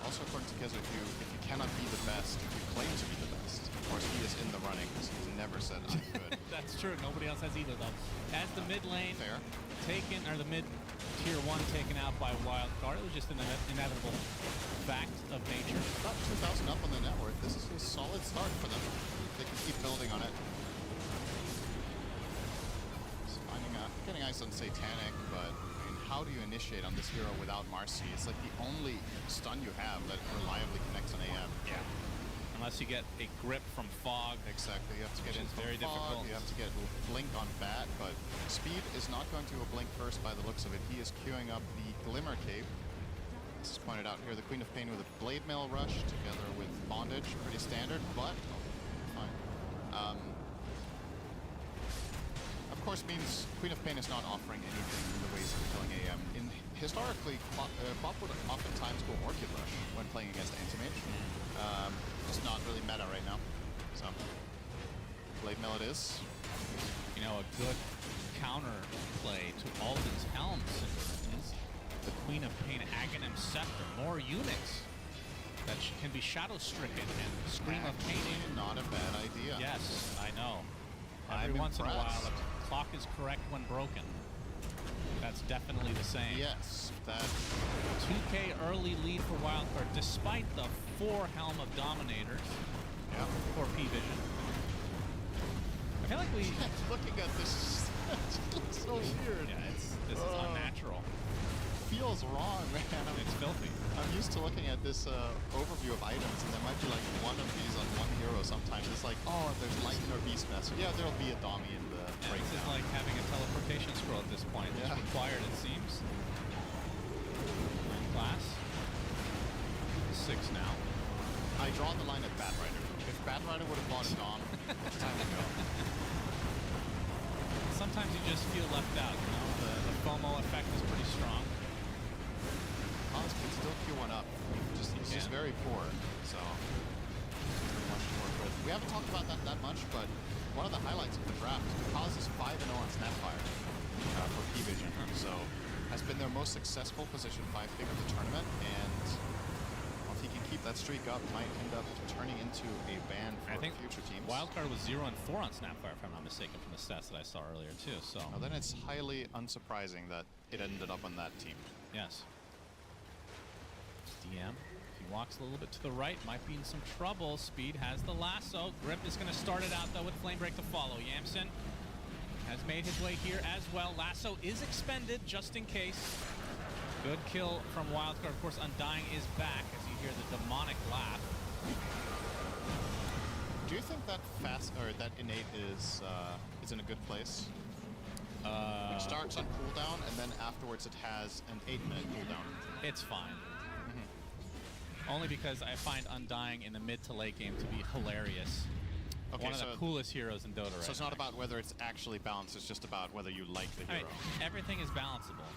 Also according to Kezu, if you cannot be the best, you claim to be the best. Of course, he is in the running because he's never said I'm good. That's true. Nobody else has either though. As the mid lane Fair. taken, or the mid tier 1 taken out by Wildcard, it was just an inevitable fact of nature. About 2,000 up on the net worth. This is a solid start for them. They can keep building on it. Just getting ice on Satanic, but I mean, how do you initiate on this hero without Marcy? It's like the only stun you have that reliably connects on AM. Yeah. Unless you get a grip from Fog. Exactly. You have to get Which in is from very Fog, difficult. You have to get Blink on Bat, but Speed is not going to Blink first by the looks of it. He is queuing up the Glimmer Cape. This is pointed out here, the Queen of Pain with a Blade Mail Rush together with Bondage. Pretty standard, but fine. Of course means Queen of Pain is not offering anything in the ways of killing AM. Historically, Pop would oftentimes go Orchid Rush when playing against Anti-Mage. Just not really meta right now. So, Blade Mail it is. You know, a good counter play to Alden's Helm is the Queen of Pain Aghanim Scepter. More units that can be shadow stricken and Scream of Pain. Not a bad idea. Yes, I know. I'm Every once in a while, impressed. the clock is correct when broken. That's definitely the same. Yes, that 2K early lead for Wildcard, despite the 4 Helm of Dominators for P-Vision. I feel like we... looking at this, it looks so weird. Yeah, this is unnatural. Feels wrong, man. I mean, It's filthy. I'm used to looking at this overview of items, and there might be like one of these on one hero sometimes. It's like, oh, there's Lightning or Beastmaster. Yeah, there'll be a Dommy in the Yeah, this is breakdown. like having a teleportation scroll at this point. It's Yeah. required, it seems. 9 Class. 6 now. I draw the line at Bat Rider. If Bat Rider would have bought a Dom, it's time to go. Sometimes you just feel left out, you know? The FOMO effect is pretty strong. Hans can still Q1 up. He's just very poor, so much to work with. We haven't talked about that much, but one of the highlights of the draft is because is 5-0 on Snapfire for P-Vision. So has been their most successful position 5 pick of the tournament, and well, if he can keep that streak up, might end up turning into a ban for I think future teams. Wildcard was 0-4 on Snapfire, if I'm not mistaken, from the stats that I saw earlier too. So Now then it's highly unsurprising that it ended up on that team. yes. DM, if he walks a little bit to the right, might be in some trouble. Speed has the lasso. Grip is going to start it out, though, with Flame Break to follow. Yamson has made his way here as well. Lasso is expended, just in case. Good kill from Wildcard. Of course, Undying is back, as you hear the demonic laugh. Do you think that that innate is in a good place? It starts on cooldown, and then afterwards it has an 8-minute cooldown. It's fine. Only because I find Undying in the mid to late game to be hilarious. Okay, One of the coolest heroes in Dota right now. So it's not about whether it's actually balanced, it's just about whether you like the I hero. mean, everything is balanceable.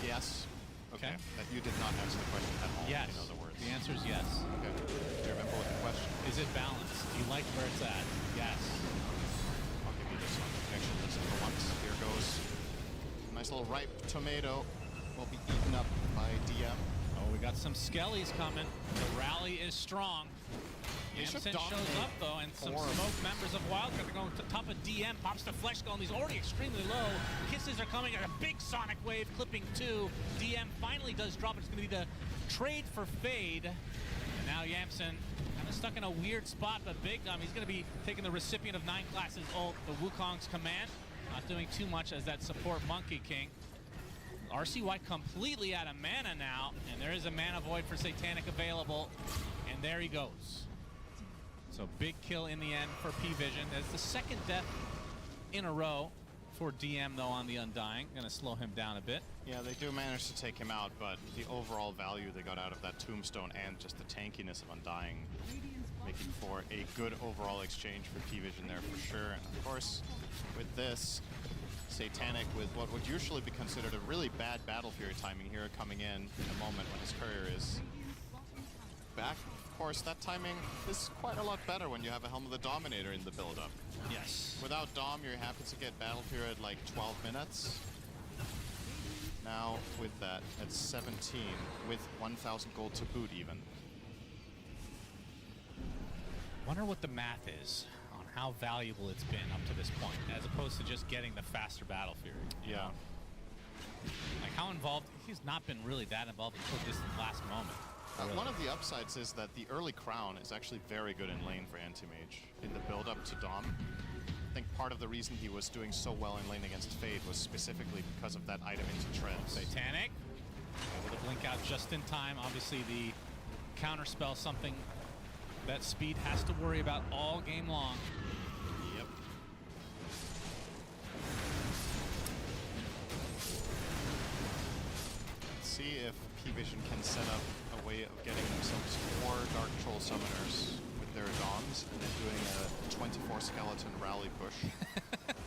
Yes. Okay. Okay. That you did not answer the question at all. Yes. In other words. The answer is yes. Okay. Do you remember what the question is? Is it balanced? Do you like where it's at? Yes. I'll give you this one. Actually, listen for once. Here goes a nice little ripe tomato. Will be eaten up by DM. Oh, we got some skellies coming. The rally is strong. Yamsen shows up though, and some smoked members of Wildcard are going to top of DM. Pops to Flesh Golem. He's already extremely low. Kisses are coming at a big sonic wave, clipping 2. DM finally does drop. It's going to be the trade for Fade. And now Yamsen kind of stuck in a weird spot, but Big Dumb, he's going to be taking the recipient of 9 classes ult, the Wukong's command. Not doing too much as that support Monkey King. RCY completely out of mana now, and there is a mana void for Satanic available, and there he goes. So big kill in the end for P-Vision. That's the second death in a row for DM though on the Undying. Gonna slow him down a bit. Yeah, they do manage to take him out, but the overall value they got out of that Tombstone and just the tankiness of Undying making for a good overall exchange for P-Vision there for sure. And of course, with this, Satanic with what would usually be considered a really bad Battle Fury timing here coming in a moment when his courier is back. Of course, that timing is quite a lot better when you have a Helm of the Dominator in the build-up. Yes. Without Dom, you're happy to get Battle Fury at like 12 minutes. Now, with that, at 17, with 1,000 gold to boot even. Wonder what the math is on how valuable it's been up to this point, as opposed to just getting the faster Battle Fury. Yeah. Like how involved, he's not been really that involved until this last moment. One of the upsides is that the early Crown is actually very good in lane for Anti-Mage in the build-up to Dom. I think part of the reason he was doing so well in lane against Fade was specifically because of that item into Tread. Satanic, able to blink out just in time. Obviously the counterspell, something that Speed has to worry about all game long. Yep. Let's see if P-Vision can set up a way of getting themselves 4 Dark Troll Summoners with their Doms and then doing a 24 skeleton rally push.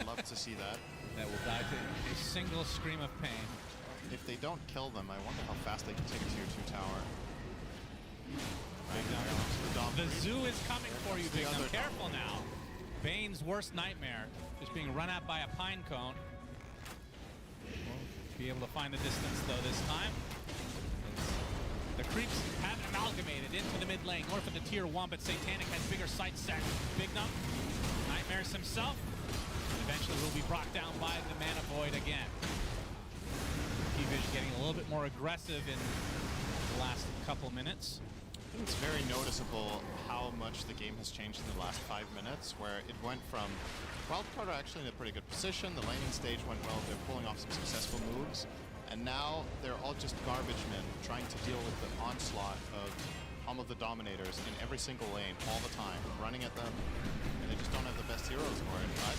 Love to see that. That will die to a single scream of pain. If they don't kill them, I wonder how fast they can take it to your 2 tower. Right now, the Dom. The zoo is coming for you, Big Dom. Dom. Careful now. Bane's worst nightmare, just being run at by a pine cone. Won't be able to find the distance though this time. The creeps have amalgamated into the mid lane, north of the tier 1, but Satanic has bigger sight set. Big Dom, Nightmares himself, eventually will be brought down by the mana void again. P-Vision getting a little bit more aggressive in the last couple minutes. I think it's very noticeable how much the game has changed in the last 5 minutes, where it went from Wildcard are actually in a pretty good position, the laning stage went well, they're pulling off some successful moves, and now they're all just garbage men trying to deal with the onslaught of Helm of the Dominators in every single lane all the time, running at them, and they just don't have the best heroes for it. But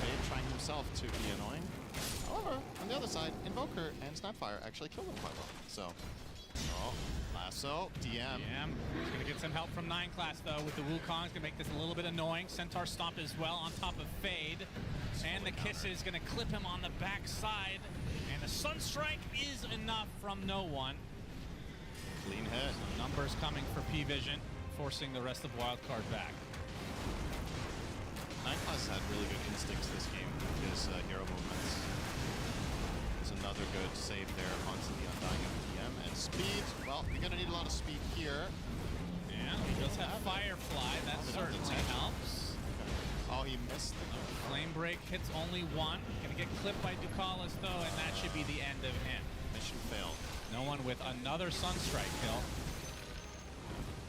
Fade trying himself to be annoying. However, on the other side, Invoker and Snapfire actually kill them quite well. So, Lasso, DM. He's going to get some help from 9 class though with the Wukong. Going to make this a little bit annoying. Centaur Stomp as well on top of Fade. And the Kisses going to clip him on the backside. And the Sunstrike is enough from no one. Clean hit. So numbers coming for P-Vision, forcing the rest of Wildcard back. 9 class had really good instincts this game with his hero movements. There's another good save there onto the Undying of DM. And speed, well, you're going to need a lot of speed here. Yeah, he does have Firefly, that certainly helps. Oh, he missed the Flame Break hits only 1. Gonna get clipped by Ducalis though, and that should be the end of him. mission failed. No one with another Sunstrike kill.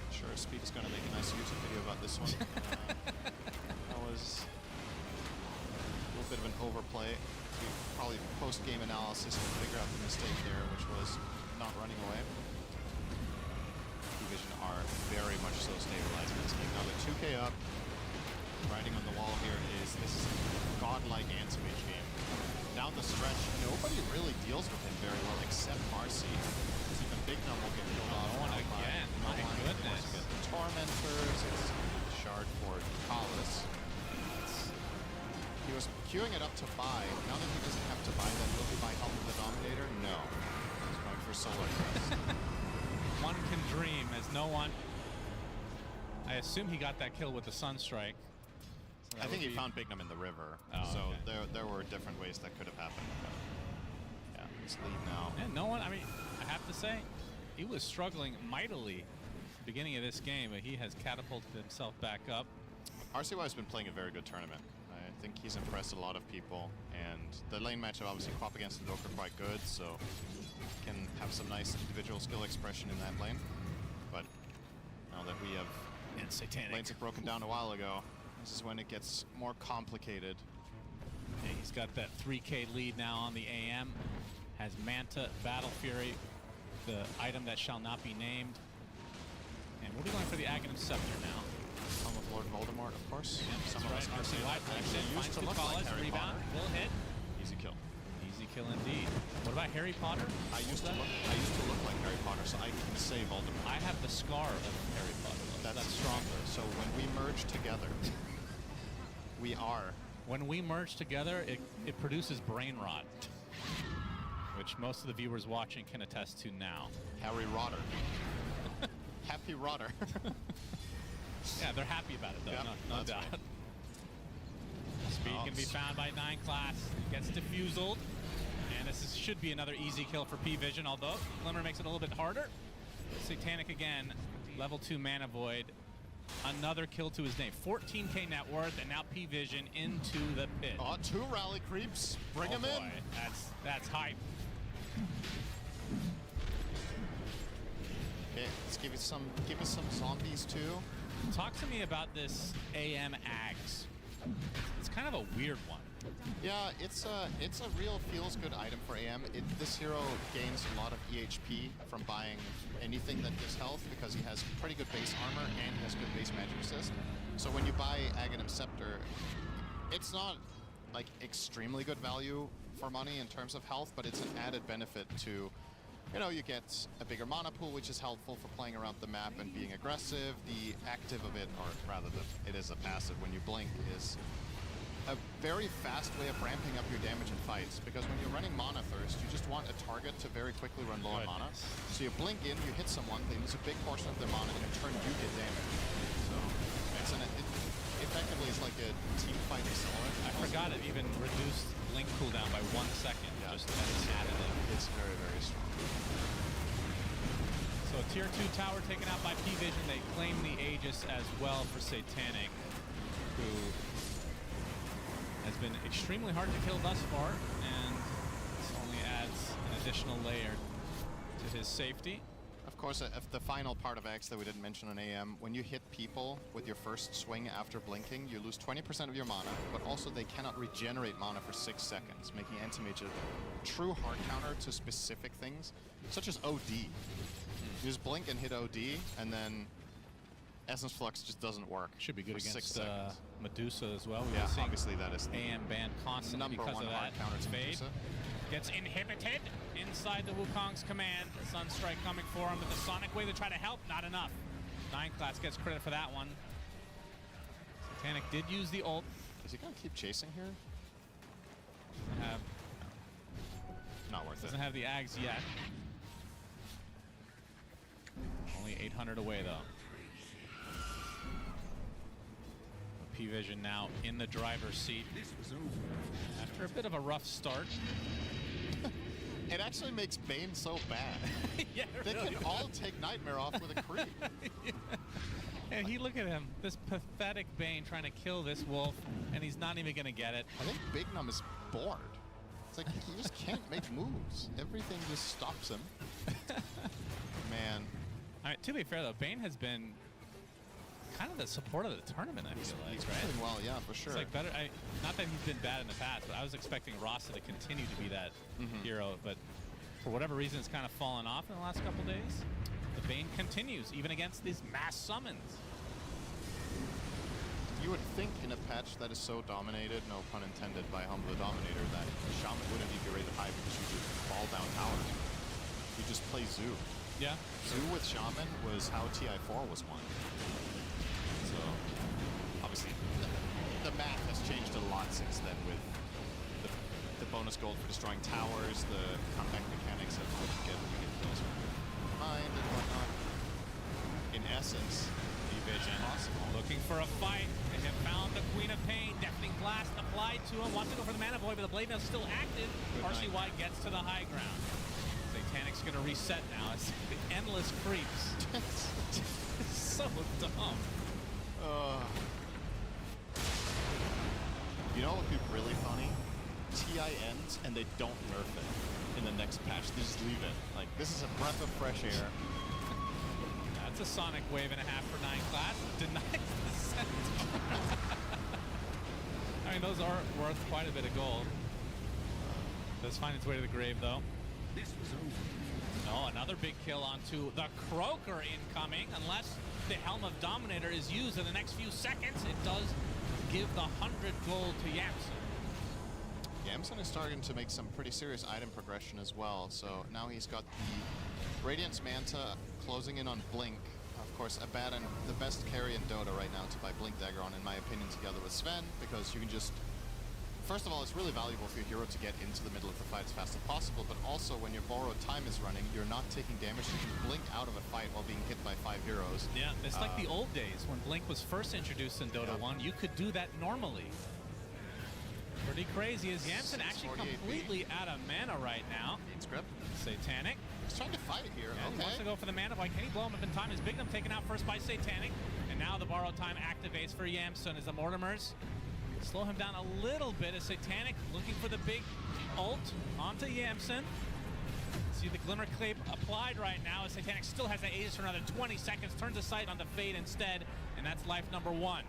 Sure, Speed is going to make a nice YouTube video about this one. That was a little bit of an overplay. We probably post-game analysis will figure out the mistake there, which was not running away. P-Vision are very much so stabilized in this game. Now the 2K up, writing on the wall here is this is a godlike Anti-Mage game. Down the stretch, nobody really deals with him very well except Marcy. Even Big Numb will get killed off. One again, my goodness. The Tormentors, it's Shard for Ducalis. He was queuing it up to buy. Now that he doesn't have to buy, then will he buy Helm of the Dominator? No. He's going for Solar Crest. one can dream as no one... I assume he got that kill with the Sunstrike. So I think he found Bignum in the river. Oh, so okay. there were different ways that could have happened. But yeah, let's leave now. And no one, I mean, I have to say, he was struggling mightily at the beginning of this game, but he has catapulted himself back up. RCY has been playing a very good tournament. I think he's impressed a lot of people, and the lane matchup obviously co-op against the Doker quite good, so can have some nice individual skill expression in that lane. But now that we have lanes have broken down a while ago, this is when it gets more complicated. Yeah, he's got that 3K lead now on the AM. Has Manta, Battle Fury, the item that shall not be named. And we'll be going for the Aghanim Scepter now. Home of Lord Voldemort, of course. Yeah, Some of us can see RCY that. breaks Actually in, used finds to look like Kufalas, Harry rebound, Potter. will hit. Easy kill. Easy kill indeed. What about Harry Potter? I used to look like Harry Potter, so I can say Voldemort. I have the scar of Harry Potter. That's stronger. So when we merge together, we are. When we merge together, it produces brain rot, which most of the viewers watching can attest to now. Harry Rotter. Happy Rotter. Yeah, they're happy about it though, Yep, no that's doubt. right. Speed can be found by 9 class. Gets defused. And this should be another easy kill for P-Vision, although Glimmer makes it a little bit harder. Satanic again, level 2 Mana Void. Another kill to his name. 14k net worth, and now P-Vision into the pit. Oh, 2 rally creeps. Bring him in. That's hype. Okay, let's give us some zombies too. Talk to me about this AM Ags. It's kind of a weird one. Yeah, it's a real feels good item for AM. This hero gains a lot of EHP from buying anything that gives health because he has pretty good base armor and he has good base magic resist. So when you buy Aghanim Scepter, it's not like extremely good value for money in terms of health, but it's an added benefit to, you know, you get a bigger mana pool, which is helpful for playing around the map and being aggressive. The active of it, or rather it is a passive when you blink, is a very fast way of ramping up your damage in fights, because when you're running Mana Thirst, you just want a target to very quickly run low on mana. So you blink in, you hit someone, they lose a big portion of their mana, and in turn you get damage. So it effectively is like a team fight accelerant. I forgot it even reduced blink cooldown by 1 second, just as an additive. It's very, very strong. So a tier 2 tower taken out by P-Vision. They claim the Aegis as well for Satanic, who has been extremely hard to kill thus far, and this only adds an additional layer to his safety. Of course, the final part of X that we didn't mention on AM, when you hit people with your first swing after blinking, you lose 20% of your mana, but also they cannot regenerate mana for 6 seconds, making anti-mage a true hard counter to specific things, such as OD. You just blink and hit OD, and then Essence Flux just doesn't work. Should be good for 6 against seconds. Medusa as well. Yeah, obviously that is the AM banned constantly because of that. Counter to Fade Medusa. gets inhibited inside the Wukong's command. Sunstrike coming for him, but the Sonic Wave to try to help, not enough. 9 class gets credit for that one. Satanic did use the ult. Is he gonna keep chasing here? Not worth it. Doesn't have the Ags yet. Only 800 away though. P-Vision now in the driver's seat after a bit of a rough start. It actually makes Bane so bad. Yeah, they really can all take Nightmare off with a creep. Yeah. And look at him, this pathetic Bane trying to kill this wolf, and he's not even gonna get it. I think Bignum is bored. It's like he just can't make moves. Everything just stops him. Man. All right, to be fair though, Bane has been kind of the support of the tournament, I feel like, He's right? playing well, yeah, for sure. It's like better, not that he's been bad in the past, but I was expecting Rasa to continue to be that hero, but for whatever reason it's kind of fallen off in the last couple days. The Bane continues, even against these mass summons. You would think in a patch that is so dominated, no pun intended, by Humble the Dominator, that Shaman wouldn't need to be rated high because you just fall down towers. You just play Zoo. Yeah. Zoo with Shaman was how TI4 was won. So, obviously, the math has changed a lot since then with the bonus gold for destroying towers, the comeback mechanics of you get kills from mind and whatnot. in essence, Vision possible. looking for a fight. They have found the Queen of Pain. Deafening Blast applied to him. Wants to go for the Mana Void, but the Blade Mail's still active. RCY gets to the high ground. Satanic's going to reset now. It's the endless creeps. It's so dumb. You know what would be really funny? TI ends and they don't nerf it in the next patch. They just leave it. Like, this is a breath of fresh air. That's a Sonic Wave and a half for 9 class. Denies the Centaur. I mean, those are worth quite a bit of gold. Does find its way to the grave, though. This was over. Oh, another big kill onto the Croaker incoming. Unless the Helm of Dominator is used in the next few seconds, it does give the 100 gold to Yamsen. Yamsen is starting to make some pretty serious item progression as well. So now he's got the Radiance Manta closing in on Blink. Of course, Abaddon, the best carry in Dota right now to buy Blink Dagger on, in my opinion, together with Sven, because you can just... First of all, it's really valuable for your hero to get into the middle of the fight as fast as possible, but also when your borrowed time is running, you're not taking damage. You can blink out of a fight while being hit by 5 heroes. Yeah, it's like the old days when Blink was first introduced in Dota 1. You could do that normally. Pretty crazy. Is Yamsen actually completely out of mana right now? Script. Satanic. He's trying to fight it here. Yeah, okay. He wants to go for the mana. Why can he blow him up in time? His Bignum taken out first by Satanic. And now the borrowed time activates for Yamsen as the Mortimers slow him down a little bit as Satanic looking for the big ult onto Yamsen. See the Glimmer Cape applied right now as Satanic still has that Aegis for another 20 seconds. Turns the sight onto Fade instead. And that's life number 1.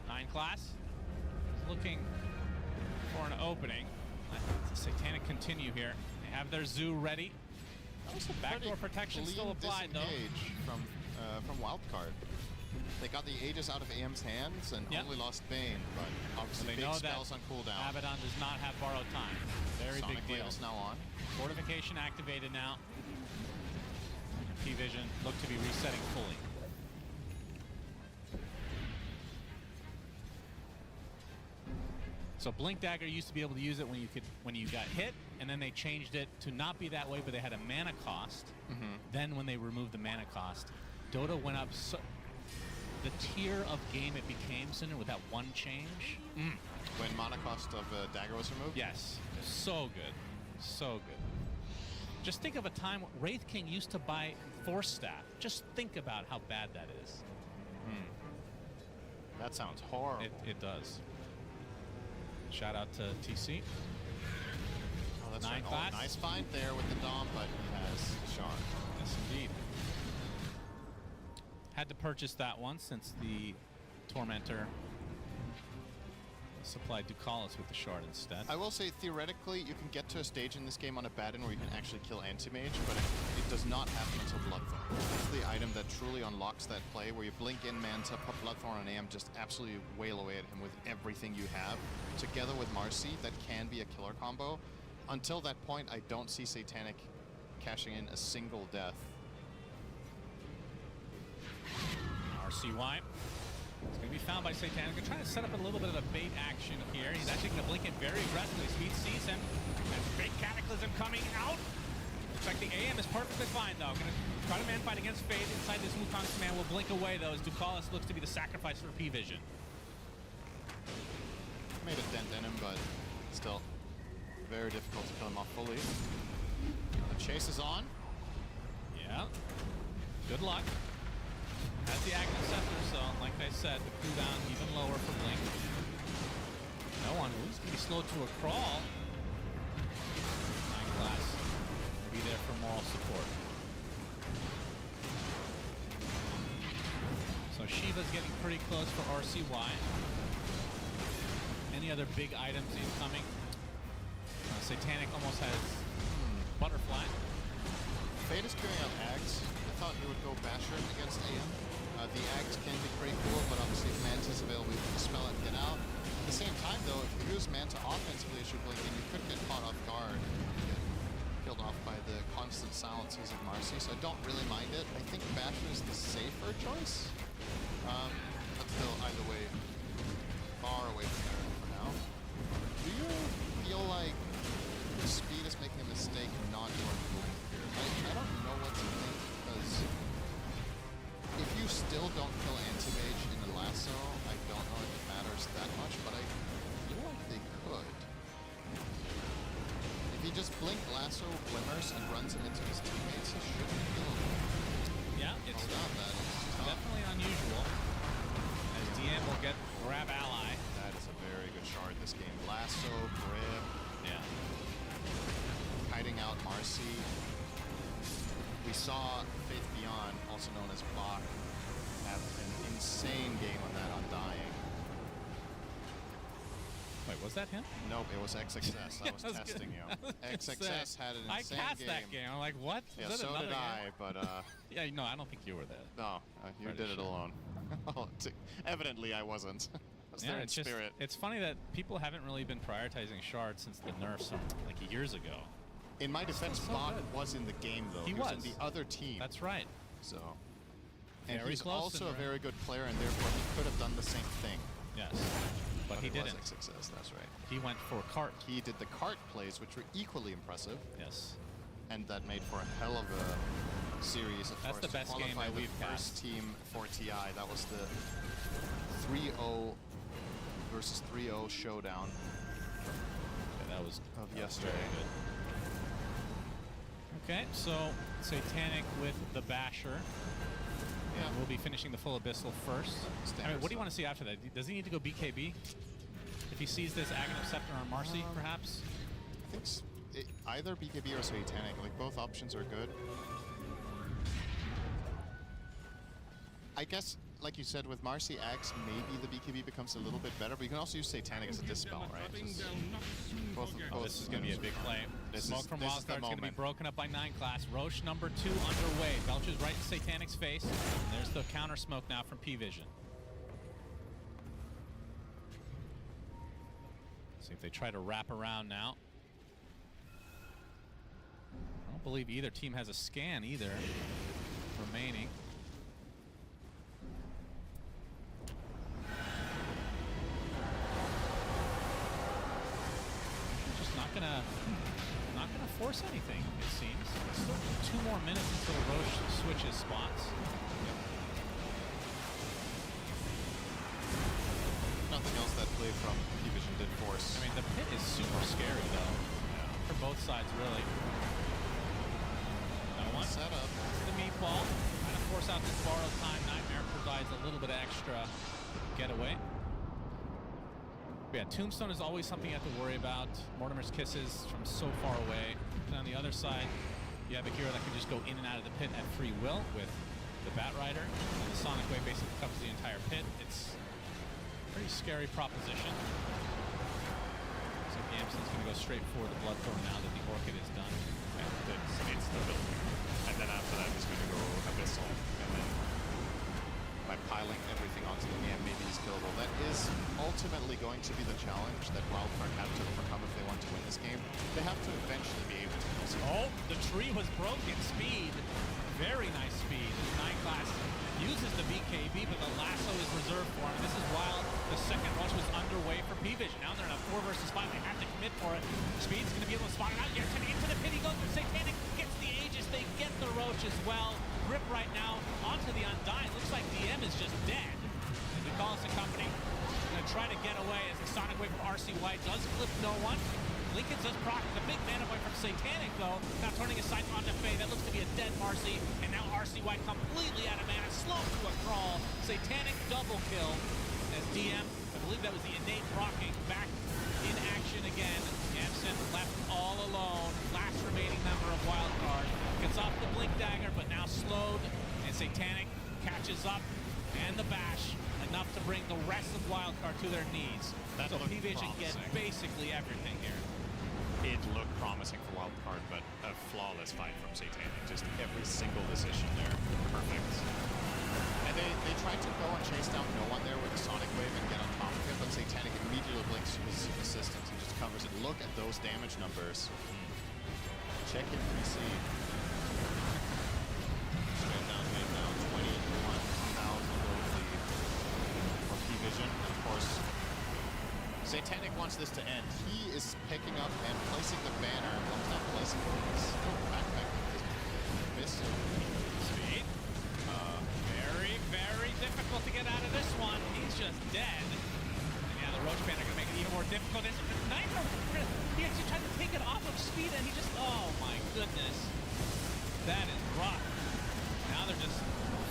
9 class is looking for an opening. Let the Satanic continue here. They have their Zoo ready. Backdoor protection still applied though. From Wildcard. They got the Aegis out of AM's hands and only lost Bane, but obviously big spells on cooldown. Abaddon does not have borrowed time. Very Sonic big deal. Wave is now on. Fortification activated now. P-Vision look to be resetting fully. So Blink Dagger used to be able to use it when you got hit, and then they changed it to not be that way, but they had a mana cost. Then when they removed the mana cost, Dota went up so the tier of game it became, Cinder, with that one change. When mana cost of Dagger was removed? Yes. So good. So good. Just think of a time Wraith King used to buy Force Staff. Just think about how bad that is. That sounds horrible. It does. Shout out to TC. Oh, that's 9 right. class. Oh, nice find there with the Dom, but he has Shard. Yes, indeed. Had to purchase that one since the Tormentor supplied Ducalis with the Shard instead. I will say, theoretically, you can get to a stage in this game on Abaddon where you can actually kill Anti-Mage, but it does not happen until Bloodthorn. It's the item that truly unlocks that play, where you blink in Manta, put Bloodthorn on AM, just absolutely wail away at him with everything you have. Together with Marcy, that can be a killer combo. Until that point, I don't see Satanic cashing in a single death. RCY. It's going to be found by Satanic. They're trying to set up a little bit of a bait action here. He's actually going to blink in very aggressively. Speed sees him. And big Cataclysm coming out. Looks like the AM is perfectly fine, though. Going to try to man fight against Fade inside this Wukong's command. Will blink away, though, as Ducalis looks to be the sacrifice for P-Vision. Made a dent in him, but still very difficult to kill him off fully. The chase is on. Yeah. Good luck. Has the Agnes Scepter, so like I said, the cooldown even lower for Blink. No one who's going to be slow to a crawl. 9 class will be there for moral support. So Shiva's getting pretty close for RCY. Any other big items incoming? Satanic almost has Butterfly. Fade is queuing out Ags. I thought he would go Basher against AM. The Ags can be pretty cool, but obviously if Manta's available, you can spell it and get out. At the same time, though, if you use Manta offensively as you're blinking, you could get caught off guard and get killed off by the constant silences of Marcy, so I don't really mind it. I think Basher is the safer choice. But still, either way, far away from there for now. Do you feel like Speed is making a mistake not going Blink here? I don't know what to think, because if you you still don't kill anti-mage in the lasso, I don't know if it matters that much, but I feel like they could. If he just blink lasso glimmers and runs him into his teammates, he should be killable. Yeah, it's Hold on, that is tough. definitely unusual. As DM will get grab ally. That is a very good shard this game. Lasso, grip, Yeah. kiting out Marcy. We saw Faith Beyond, also known as Bach, have an insane game on that Undying. Wait, was that him? Nope, it was XXS. I was I was testing gonna- you. XXS had an I insane cast game. that game. I'm like, what? Yeah, Was that so another did I, game? but Yeah, no, I don't think you were there. no, you Pretty did it sure. alone. Oh, evidently I wasn't. I was there in it's just, spirit. it's funny that people haven't really been prioritizing shards since the nerfs from like years ago. In my defense, so Bach good. was in the game though. He was in was. the other team. That's right. So, and Very he's close also and a very good player, and therefore he could have done the same thing. Yes. But he it didn't. was XXS, that's right. He went for cart. He did the cart plays, which were equally impressive, Yes. and that made for a hell of a series. Of That's course, the best to game qualify that the we've first team for TI. That was the 3-0 versus 3-0 showdown Yeah, that was of very yesterday. good. Okay, so Satanic with the Basher. Yeah. We'll be finishing the full Abyssal first. I mean, what do you want to see after that? Does he need to go BKB? If he sees this Aghanim Scepter on Marcy, perhaps? I think either BKB or Satanic. Like, both options are good. I guess, like you said, with Marcy Axe, maybe the BKB becomes a little bit better, but you can also use Satanic as a dispel, right? This is going to be a big play. Smoke from this is Wildcard the is going to be moment. broken up by 9 class. Roche number 2 underway. Belches right in Satanic's face. And there's the counter smoke now from P-Vision. See if they try to wrap around now. I don't believe either team has a scan either remaining. Just not gonna force anything, it seems. Still 2 more minutes until Roche switches spots. Nothing else that play from P-Vision did force. I mean, the pit is super scary, though. For both sides, really. That one. Set up. The meatball. Trying to force out this borrowed time. Nightmare provides a little bit of extra getaway. But yeah, Tombstone is always something you have to worry about. Mortimer's Kisses from so far away. And on the other side, you have a hero that can just go in and out of the pit at free will with the Bat Rider. And the Sonic Wave basically covers the entire pit. It's a pretty scary proposition. So Gamson's going to go straight for the Bloodthorn now that the Orchid is done. And it's the build. And then after that, he's going to go Abyssal. And then By piling everything onto the game, maybe he's killable. That is ultimately going to be the challenge that Wildcard have to overcome if they want to win this game. They have to eventually be able to kill someone. Oh, the tree was broken. Speed. Very nice speed. 9 class uses the BKB, but the lasso is reserved for him. This is while the second rush was underway for P-Vision. Now they're in a 4 versus 5. They have to commit for it. Speed's going to be able to spot it out here. Into the pit he goes. Satanic gets the Aegis. They get the Roach as well. Grip right now onto the Undying. Looks like DM is just dead. As we call us a company. Going to try to get away as the Sonic Wave from RC White does clip no one. Lincoln does proc the big mana point from Satanic, though. Now turning his sights onto Faye. That looks to be a dead Marcy. And now RC White completely out of mana. Slow to a crawl. Satanic double kill. As DM, I believe that was the innate rocking, back in action again. Gamson left all alone. Last remaining member of Wildcard. Gets off the Blink Dagger, but now slowed. And Satanic catches up. And the bash. Enough to bring the rest of Wildcard to their knees. That so looked P-Vision gets promising. basically everything here. it looked promising for Wildcard, but a flawless fight from Satanic. Just every single decision there, perfect. And they tried to go and chase down no one there with the Sonic Wave and get on top of him, but Satanic immediately blinks his assistance and just covers it. Look at those damage numbers. Check in 3C. Straight down, 21,000 gold lead for P-Vision. And of course, Satanic wants this to end. He is picking up and placing the banner. Not placing it. He's still backpacking his missile. Speed. Very, very difficult to get out of this one. He's just dead. And yeah, the Roach Band are going to make it even more difficult. Nitro, he actually tried to take it off of speed, and he just, oh my goodness. That is rough. Now they're just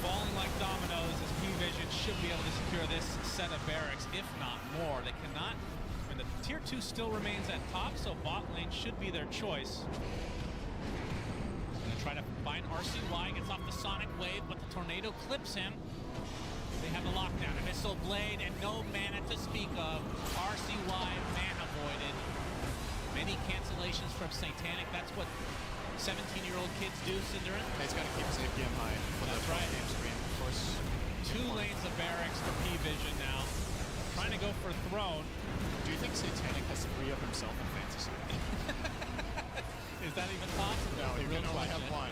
falling like dominoes as P-Vision should be able to secure this set of barracks, if not more. They cannot, and the tier 2 still remains at top, so bot lane should be their choice. Gonna try to find RCY, gets off the Sonic Wave, but the Tornado clips him. They have the lockdown, Abyssal Blade, and no mana to speak of. RCY mana voided. Many cancellations from Satanic. That's what 17-year-old kids do, Cinderin. He's got to keep his APM high for the game screen, of course. 2 lanes of barracks for P-Vision now. Trying to go for Throne. Do you think Satanic has to free up himself in fantasy? Is that even possible? No, he can only have one.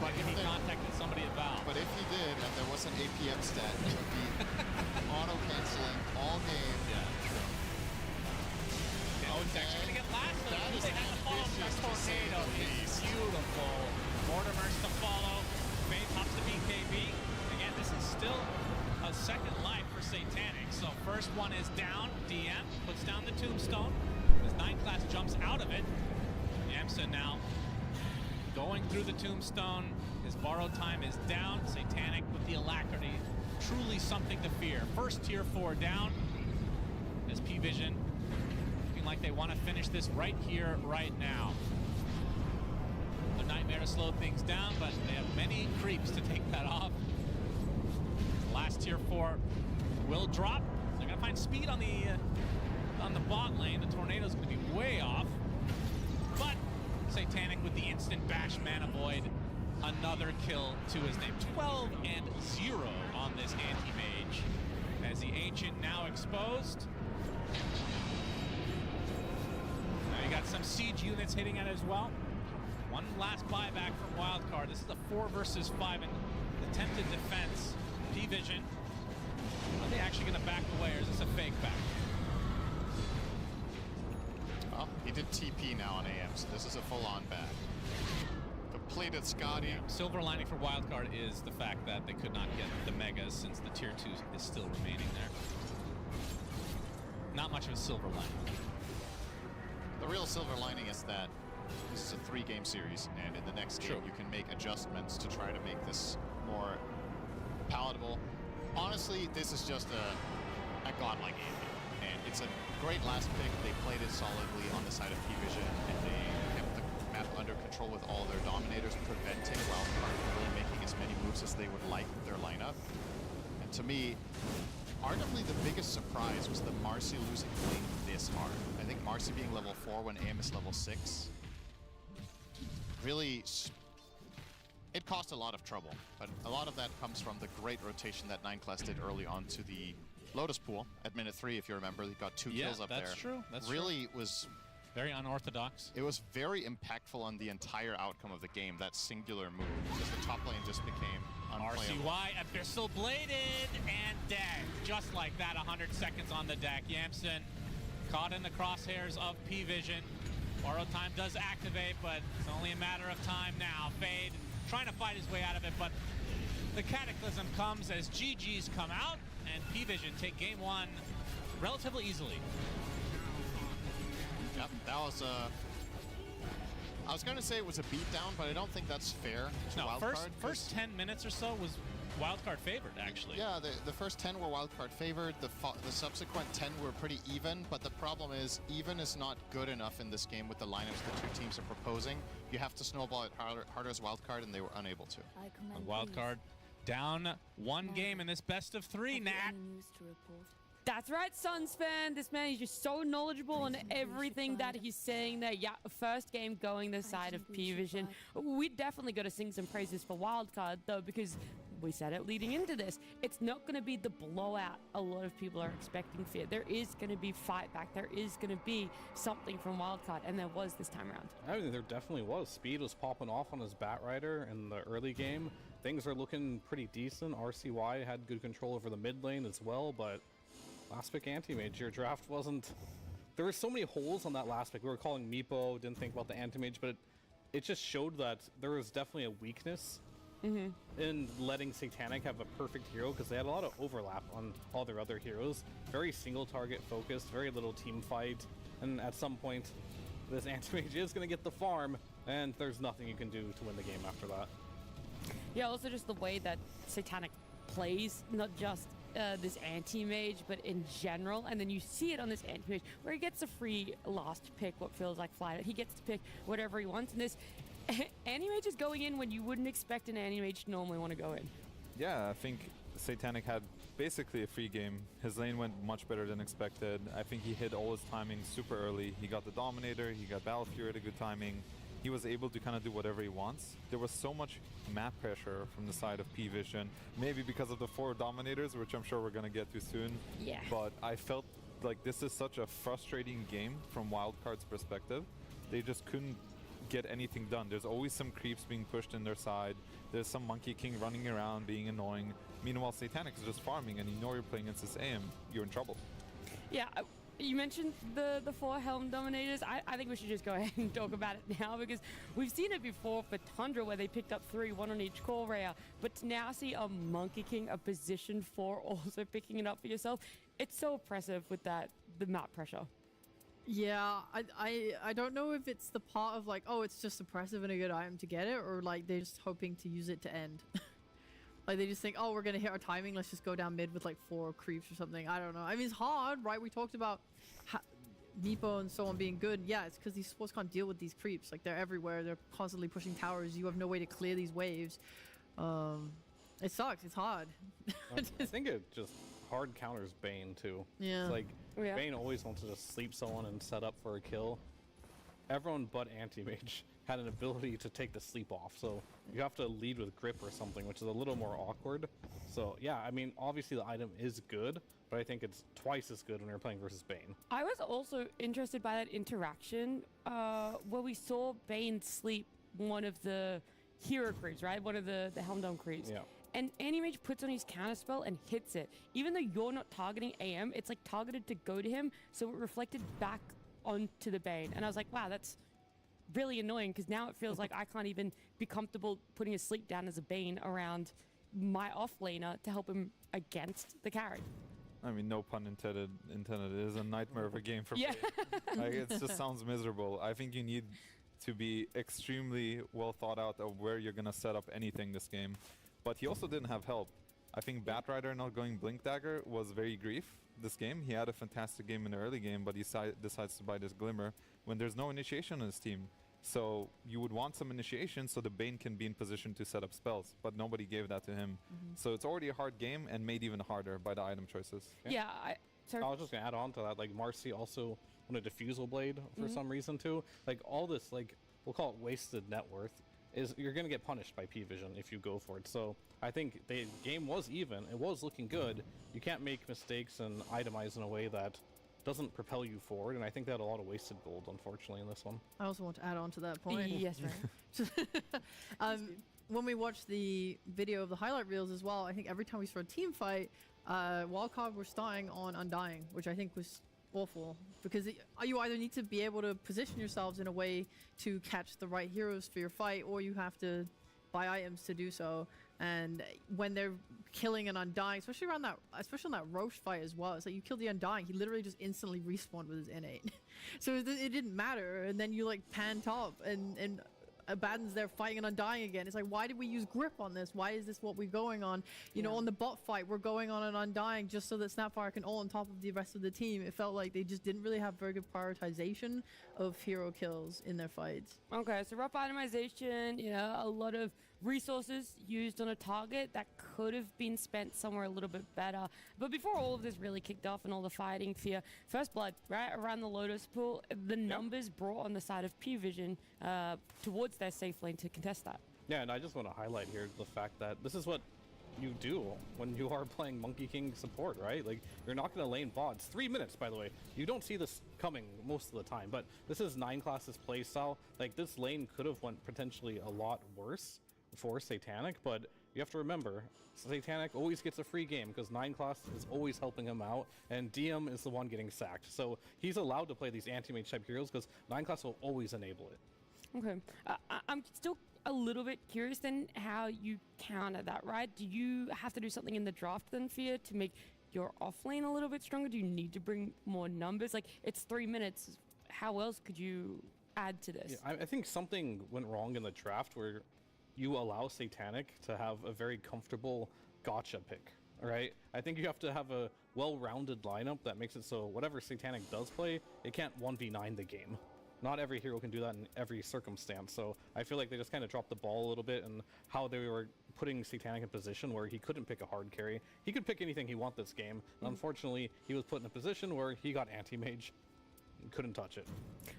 But if he contacted somebody at Valve. But if he did, and there was an APM stat, he would be auto-canceling all game. Yeah, true. Oh, it's actually going to get last. That is they have to follow that tornado. It's beautiful. Mortimer's to follow. Fade hops to BKB. Again, this is still a second life for Satanic. So first one is down. DM puts down the tombstone. As 9 class jumps out of it. Yamsa now going through the tombstone. His borrowed time is down. Satanic with the alacrity. Truly something to fear. First tier 4 down. As P-Vision looking like they want to finish this right here, right now. A nightmare to slow things down, but they have many creeps to take that off. Last tier 4 will drop. They're going to find speed on the bot lane. The Tornado's going to be way off. But Satanic with the instant bash mana void. Another kill to his name. 12-0 on this anti-mage. As the Ancient now exposed. Now you got some siege units hitting it as well. One last buyback from Wildcard. This is a 4 versus 5 in attempted defense. P-Vision. Are they actually going to back away, or is this a fake back? Well, he did TP now on AM, so this is a full-on back. Completed Scotty. Yeah. Silver lining for Wildcard is the fact that they could not get the Megas since the tier 2 is still remaining there. Not much of a silver lining. The real silver lining is that this is a 3-game series, and in the next game you can make adjustments to try to make this more palatable. Honestly, this is just a godlike game, and it's a great last pick. They played it solidly on the side of P-Vision, and they kept the map under control with all their dominators, preventing Wildcard from really making as many moves as they would like with their lineup. And to me, arguably the biggest surprise was the Marcy losing lane this hard. I think Marcy being level 4 when AM is level 6 really, it caused a lot of trouble, but a lot of that comes from the great rotation that 9 class did early on to the Lotus Pool at minute 3, if you remember. He got 2 kills up there. That's true. That's really true. Was very unorthodox. It was very impactful on the entire outcome of the game, that singular move, because the top lane just became unplayable. RCY, Abyssal Bladed, and dead. Just like that, 100 seconds on the deck. Yamsen caught in the crosshairs of P-Vision. Borrow time does activate, but it's only a matter of time now. Fade trying to fight his way out of it, but the Cataclysm comes as GG's come out, and P-Vision take game 1 relatively easily. Yep, that was I was going to say it was a beatdown, but I don't think that's fair to No, Wildcard. first 10 minutes or so was Wildcard favored, actually. Yeah, the first 10 were Wildcard favored. The subsequent 10 were pretty even, but the problem is even is not good enough in this game with the lineups the two teams are proposing. You have to snowball it harder as Wildcard, and they were unable to. And Wildcard down 1 game in this best of 3, Nat. That's right, Suns fan. This man is just so knowledgeable on everything that he's saying there. Yeah, first game going the side of P-Vision. We definitely got to sing some praises for Wildcard, though, because we said it leading into this. It's not going to be the blowout a lot of people are expecting for. There is going to be fight back. There is going to be something from Wildcard, and there was this time around. I mean, there definitely was. Speed was popping off on his Batrider in the early game. Things are looking pretty decent. RCY had good control over the mid lane as well, but last pick anti-mage, your draft wasn't... There were so many holes on that last pick. We were calling Meepo, didn't think about the anti-mage, but it just showed that there was definitely a weakness in letting Satanic have a perfect hero because they had a lot of overlap on all their other heroes. Very single target focused, very little team fight, and at some point, this anti-mage is going to get the farm, and there's nothing you can do to win the game after that. Yeah, also just the way that Satanic plays, not just this anti-mage, but in general. And then you see it on this anti-mage where he gets a free last pick, what feels like fly. He gets to pick whatever he wants. And this anti-mage is going in when you wouldn't expect an anti-mage to normally want to go in. Yeah, I think Satanic had basically a free game. His lane went much better than expected. I think he hit all his timing super early. He got the Dominator, he got Battle Fury at a good timing. He was able to kind of do whatever he wants. There was so much map pressure from the side of P-Vision, maybe because of the 4 Dominators, which I'm sure we're going to get to soon. Yeah. But I felt like this is such a frustrating game from Wildcard's perspective. They just couldn't get anything done. There's always some creeps being pushed in their side. There's some Monkey King running around being annoying. Meanwhile, Satanic is just farming, and you know you're playing against this AM, you're in trouble. Yeah, you mentioned the 4 Helm Dominators. I think we should just go ahead and talk about it now because we've seen it before for Tundra where they picked up 3, 1 on each core rare. But to now see a Monkey King, a position 4, also picking it up for yourself, it's so oppressive with the map pressure. Yeah, I don't know if it's the part of like, oh, it's just oppressive and a good item to get it, or like they're just hoping to use it to end. Like they just think, oh, we're gonna hit our timing, let's just go down mid with like 4 creeps or something. I don't know. I mean, it's hard, right? We talked about Meepo and so on being good. Yeah, it's because these supports can't deal with these creeps. Like they're everywhere. They're constantly pushing towers. You have no way to clear these waves. It sucks. It's hard. I think it just hard counters Bane too. Yeah. It's like Bane always wants to just sleep someone and set up for a kill. Everyone but Anti-Mage had an ability to take the sleep off, so you have to lead with grip or something, which is a little more awkward. So yeah, I mean, obviously the item is good, but I think it's twice as good when you're playing versus Bane. I was also interested by that interaction where we saw Bane sleep one of the hero creeps, right? One of the Helmdome creeps. Yeah. And Anti-Mage puts on his counterspell and hits it. Even though you're not targeting AM, it's like targeted to go to him, so it reflected back onto the Bane. And I was like, wow, that's really annoying because now it feels like I can't even be comfortable putting a sleep down as a Bane around my offlaner to help him against the carry. I mean, no pun intended. It is a nightmare of a game for me. Like, it just sounds miserable. I think you need to be extremely well thought out of where you're going to set up anything this game. But he also didn't have help. I think Batrider not going Blink Dagger was very grief this game. He had a fantastic game in the early game, but he decides to buy this Glimmer when there's no initiation on his team. So you would want some initiation so the Bane can be in position to set up spells, but nobody gave that to him. So it's already a hard game and made even harder by the item choices. Yeah, I was just gonna add on to that, like Marcy also wanted Diffusal Blade for some reason too. Like all this, like we'll call it wasted net worth, is you're gonna get punished by P-Vision if you go for it. So I think the game was even, it was looking good. You can't make mistakes and itemize in a way that doesn't propel you forward, and I think they had a lot of wasted gold, unfortunately, in this one. I also want to add on to that point. Yes, right. When we watched the video of the highlight reels as well, I think every time we saw a team fight, Wildcard were starting on Undying, which I think was awful, because you either need to be able to position yourselves in a way to catch the right heroes for your fight, or you have to buy items to do so. And when they're killing an Undying, especially on that Roche fight as well, it's like you kill the Undying, he literally just instantly respawned with his innate. So it didn't matter, and then you like pan top and Abaddon's there fighting an Undying again. It's like, why did we use grip on this? Why is this what we're going on? You know, on the bot fight, we're going on an Undying just so that Snapfire can ult on top of the rest of the team. It felt like they just didn't really have very good prioritization of hero kills in their fights. Okay, so rough itemization, you know, a lot of resources used on a target that could have been spent somewhere a little bit better. But before all of this really kicked off and all the fighting for First Blood, right, around the Lotus Pool, the numbers brought on the side of P-Vision towards their safe lane to contest that. Yeah, and I just want to highlight here the fact that this is what you do when you are playing Monkey King support, right? Like, you're not going to lane bots. 3 minutes, by the way. You don't see this coming most of the time, but this is 9 classes playstyle. Like, this lane could have went potentially a lot worse for Satanic, but you have to remember, Satanic always gets a free game because 9 class is always helping him out, and DM is the one getting sacked. So he's allowed to play these anti-mage type heroes because 9 class will always enable it. Okay. I'm still a little bit curious then how you counter that, right? Do you have to do something in the draft then, Fear, to make your offlane a little bit stronger? Do you need to bring more numbers? Like, it's 3 minutes. How else could you add to this? Yeah, I think something went wrong in the draft where you allow Satanic to have a very comfortable gotcha pick, right? I think you have to have a well-rounded lineup that makes it so whatever Satanic does play, it can't 1v9 the game. Not every hero can do that in every circumstance, so I feel like they just kind of dropped the ball a little bit in how they were putting Satanic in position where he couldn't pick a hard carry. He could pick anything he want this game, and unfortunately, he was put in a position where he got anti-mage. Couldn't touch it.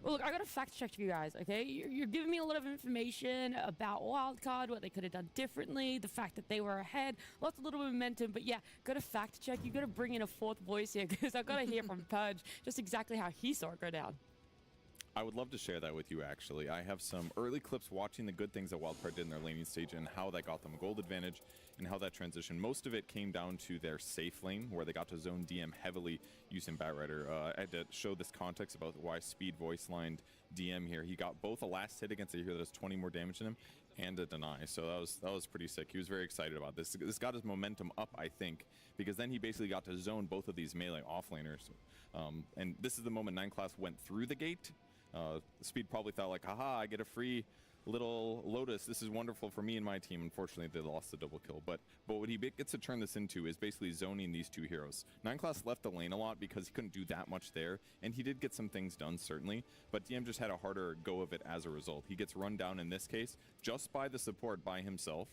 Well, look, I got a fact check you guys, okay? You're giving me a lot of information about Wildcard, what they could have done differently, the fact that they were ahead, lots of little momentum, but yeah, got to fact check. You got to bring in a fourth voice here because I got to hear from Purge just exactly how he saw it go down. I would love to share that with you, actually. I have some early clips watching the good things that Wildcard did in their laning stage and how that got them a gold advantage and how that transition. Most of it came down to their safe lane, where they got to zone DM heavily using Batrider. I had to show this context about why Speed voice-lined DM here. He got both a last hit against a hero that has 20 more damage than him and a deny, so that was pretty sick. He was very excited about this. This got his momentum up, I think, because then he basically got to zone both of these melee offlaners. And this is the moment 9 class went through the gate. Speed probably thought like, haha, I get a free little Lotus. This is wonderful for me and my team. Unfortunately, they lost the double kill. But what he gets to turn this into is basically zoning these two heroes. 9 class left the lane a lot because he couldn't do that much there, and he did get some things done, certainly, but DM just had a harder go of it as a result. He gets run down in this case just by the support by himself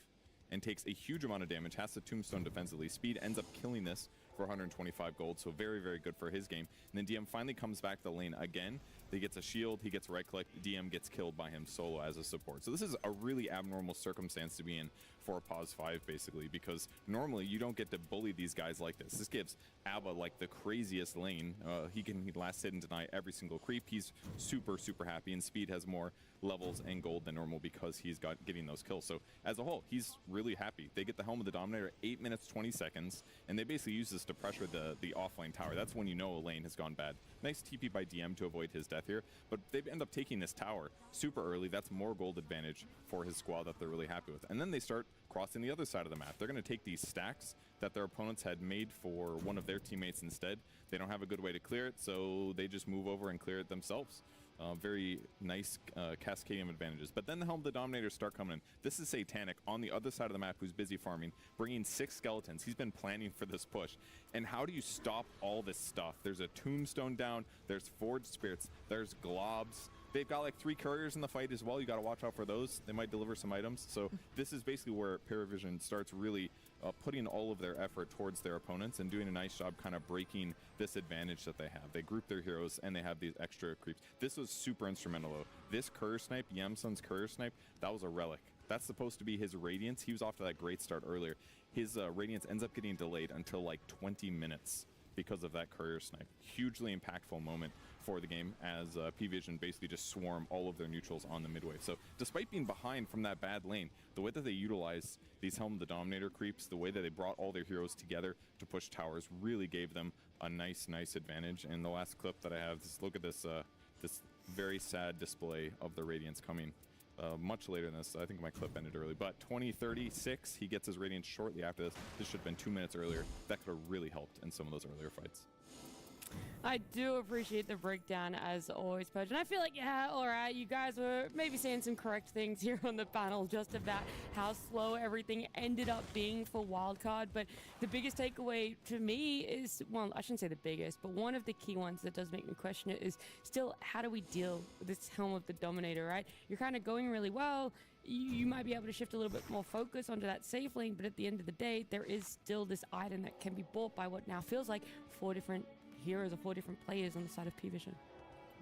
and takes a huge amount of damage, has the tombstone defensively. Speed ends up killing this for 125 gold, so very, very good for his game. And then DM finally comes back to the lane again. He gets a shield, he gets right click, DM gets killed by him solo as a support. So this is a really abnormal circumstance to be in for a pause 5, basically, because normally you don't get to bully these guys like this. This gives Abba like the craziest lane. He can last hit and deny every single creep. He's super, super happy, and Speed has more levels and gold than normal because he's getting those kills. So as a whole, he's really happy. They get the Helm of the Dominator 8 minutes 20 seconds, and they basically use this to pressure the offlane tower. That's when you know a lane has gone bad. Nice TP by DM to avoid his death here, but they end up taking this tower super early. That's more gold advantage for his squad that they're really happy with. And then they start crossing the other side of the map. They're going to take these stacks that their opponents had made for one of their teammates instead. They don't have a good way to clear it, so they just move over and clear it themselves. Very nice cascading advantages. But then the Helm of the Dominators start coming in. This is Satanic on the other side of the map who's busy farming, bringing 6 skeletons. He's been planning for this push. And how do you stop all this stuff? There's a tombstone down, there's forged spirits, there's globs. They've got like 3 couriers in the fight as well. You got to watch out for those. They might deliver some items. So this is basically where Paravision starts really putting all of their effort towards their opponents and doing a nice job kind of breaking this advantage that they have. They group their heroes and they have these extra creeps. This was super instrumental though. This courier snipe, Yamsun's courier snipe, that was a relic. That's supposed to be his Radiance. He was off to that great start earlier. His Radiance ends up getting delayed until like 20 minutes because of that courier snipe. Hugely impactful moment for the game as P-Vision basically just swarm all of their neutrals on the mid wave. So despite being behind from that bad lane, the way that they utilize these Helm of the Dominator creeps, the way that they brought all their heroes together to push towers really gave them a nice advantage. And the last clip that I have, just look at this this very sad display of the Radiance coming much later than this. I think my clip ended early, but 2036, he gets his Radiance shortly after this. This should have been 2 minutes earlier. That could have really helped in some of those earlier fights. I do appreciate the breakdown as always, Pudge. And I feel like, yeah, all right, you guys were maybe saying some correct things here on the panel just about how slow everything ended up being for Wildcard. But the biggest takeaway to me is, well, I shouldn't say the biggest, but one of the key ones that does make me question it is still, how do we deal with this Helm of the Dominator, right? You're kind of going really well. You might be able to shift a little bit more focus onto that safe lane, but at the end of the day, there is still this item that can be bought by what now feels like 4 different heroes or 4 different players on the side of P-Vision.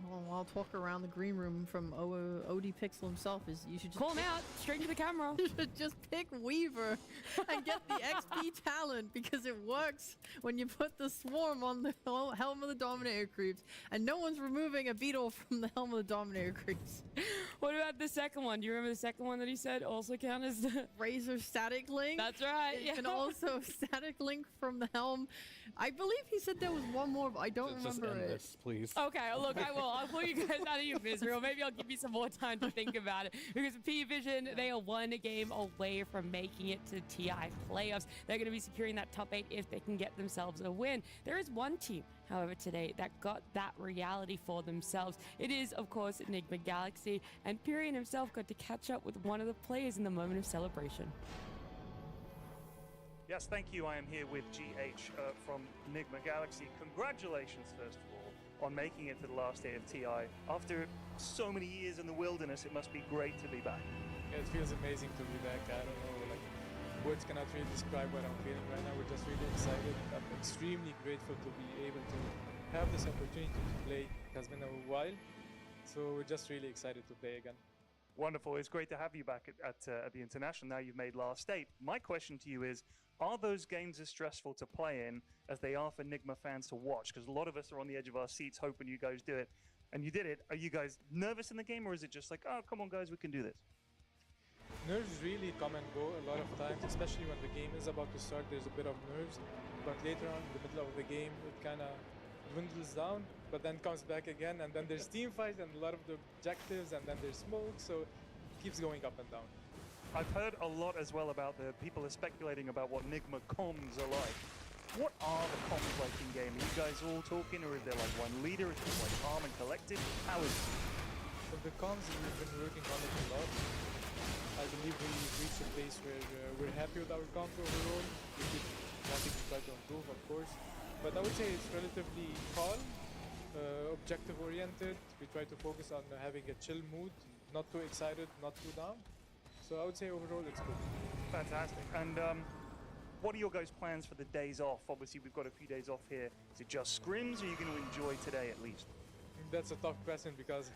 Well, I'll talk around the green room from OD Pixel himself. Is you should just call him out straight to the camera. You should just pick Weaver and get the XP talent because it works when you put the swarm on the Helm of the Dominator creeps, and no one's removing a beetle from the Helm of the Dominator creeps. What about the second one? Do you remember the second one that he said also count as the Razor Static Link? That's right. You can also Static Link from the Helm. I believe he said there was one more, but I don't remember just end it. this, please. Okay, look, I will. well, I'll pull you guys out of your misery, or maybe I'll give you some more time to think about it. Because P-Vision, they are one game away from making it to TI playoffs. They're going to be securing that top 8 if they can get themselves a win. There is one team, however, today that got that reality for themselves. It is, of course, Enigma Galaxy, and Pyrian himself got to catch up with one of the players in the moment of celebration. Yes, thank you. I am here with GH from Enigma Galaxy. Congratulations, first of all, on making it to the last day of TI. After so many years in the wilderness, it must be great to be back. Yeah, it feels amazing to be back. I don't know, like, words cannot really describe what I'm feeling right now. We're just really excited. I'm extremely grateful to be able to have this opportunity to play. It has been a while, so we're just really excited to play again. Wonderful. It's great to have you back at the International. Now you've made last state. My question to you is, are those games as stressful to play in as they are for Enigma fans to watch? Because a lot of us are on the edge of our seats hoping you guys do it. And you did it. Are you guys nervous in the game, or is it just like, oh, come on, guys, we can do this? Nerves really come and go a lot of times, especially when the game is about to start. There's a bit of nerves, but later on in the middle of the game, it kind of dwindles down, but then comes back again, and then there's team fights and a lot of the objectives, and then there's smoke, so it keeps going up and down. I've heard a lot as well about the people are speculating about what Enigma comms are like. What are the comms like in game? Are you guys all talking, or is there like one leader? Is it like calm and collected? How is it? So the comms, we've been working on it a lot. I believe we've reached a place where we're happy with our comms overall. We keep wanting to try to improve, of course. But I would say it's relatively calm, objective-oriented. We try to focus on having a chill mood, not too excited, not too down. So I would say overall it's good. Fantastic. And what are your guys' plans for the days off? Obviously, we've got a few days off here. Is it just scrims, or are you going to enjoy today at least? That's a tough question because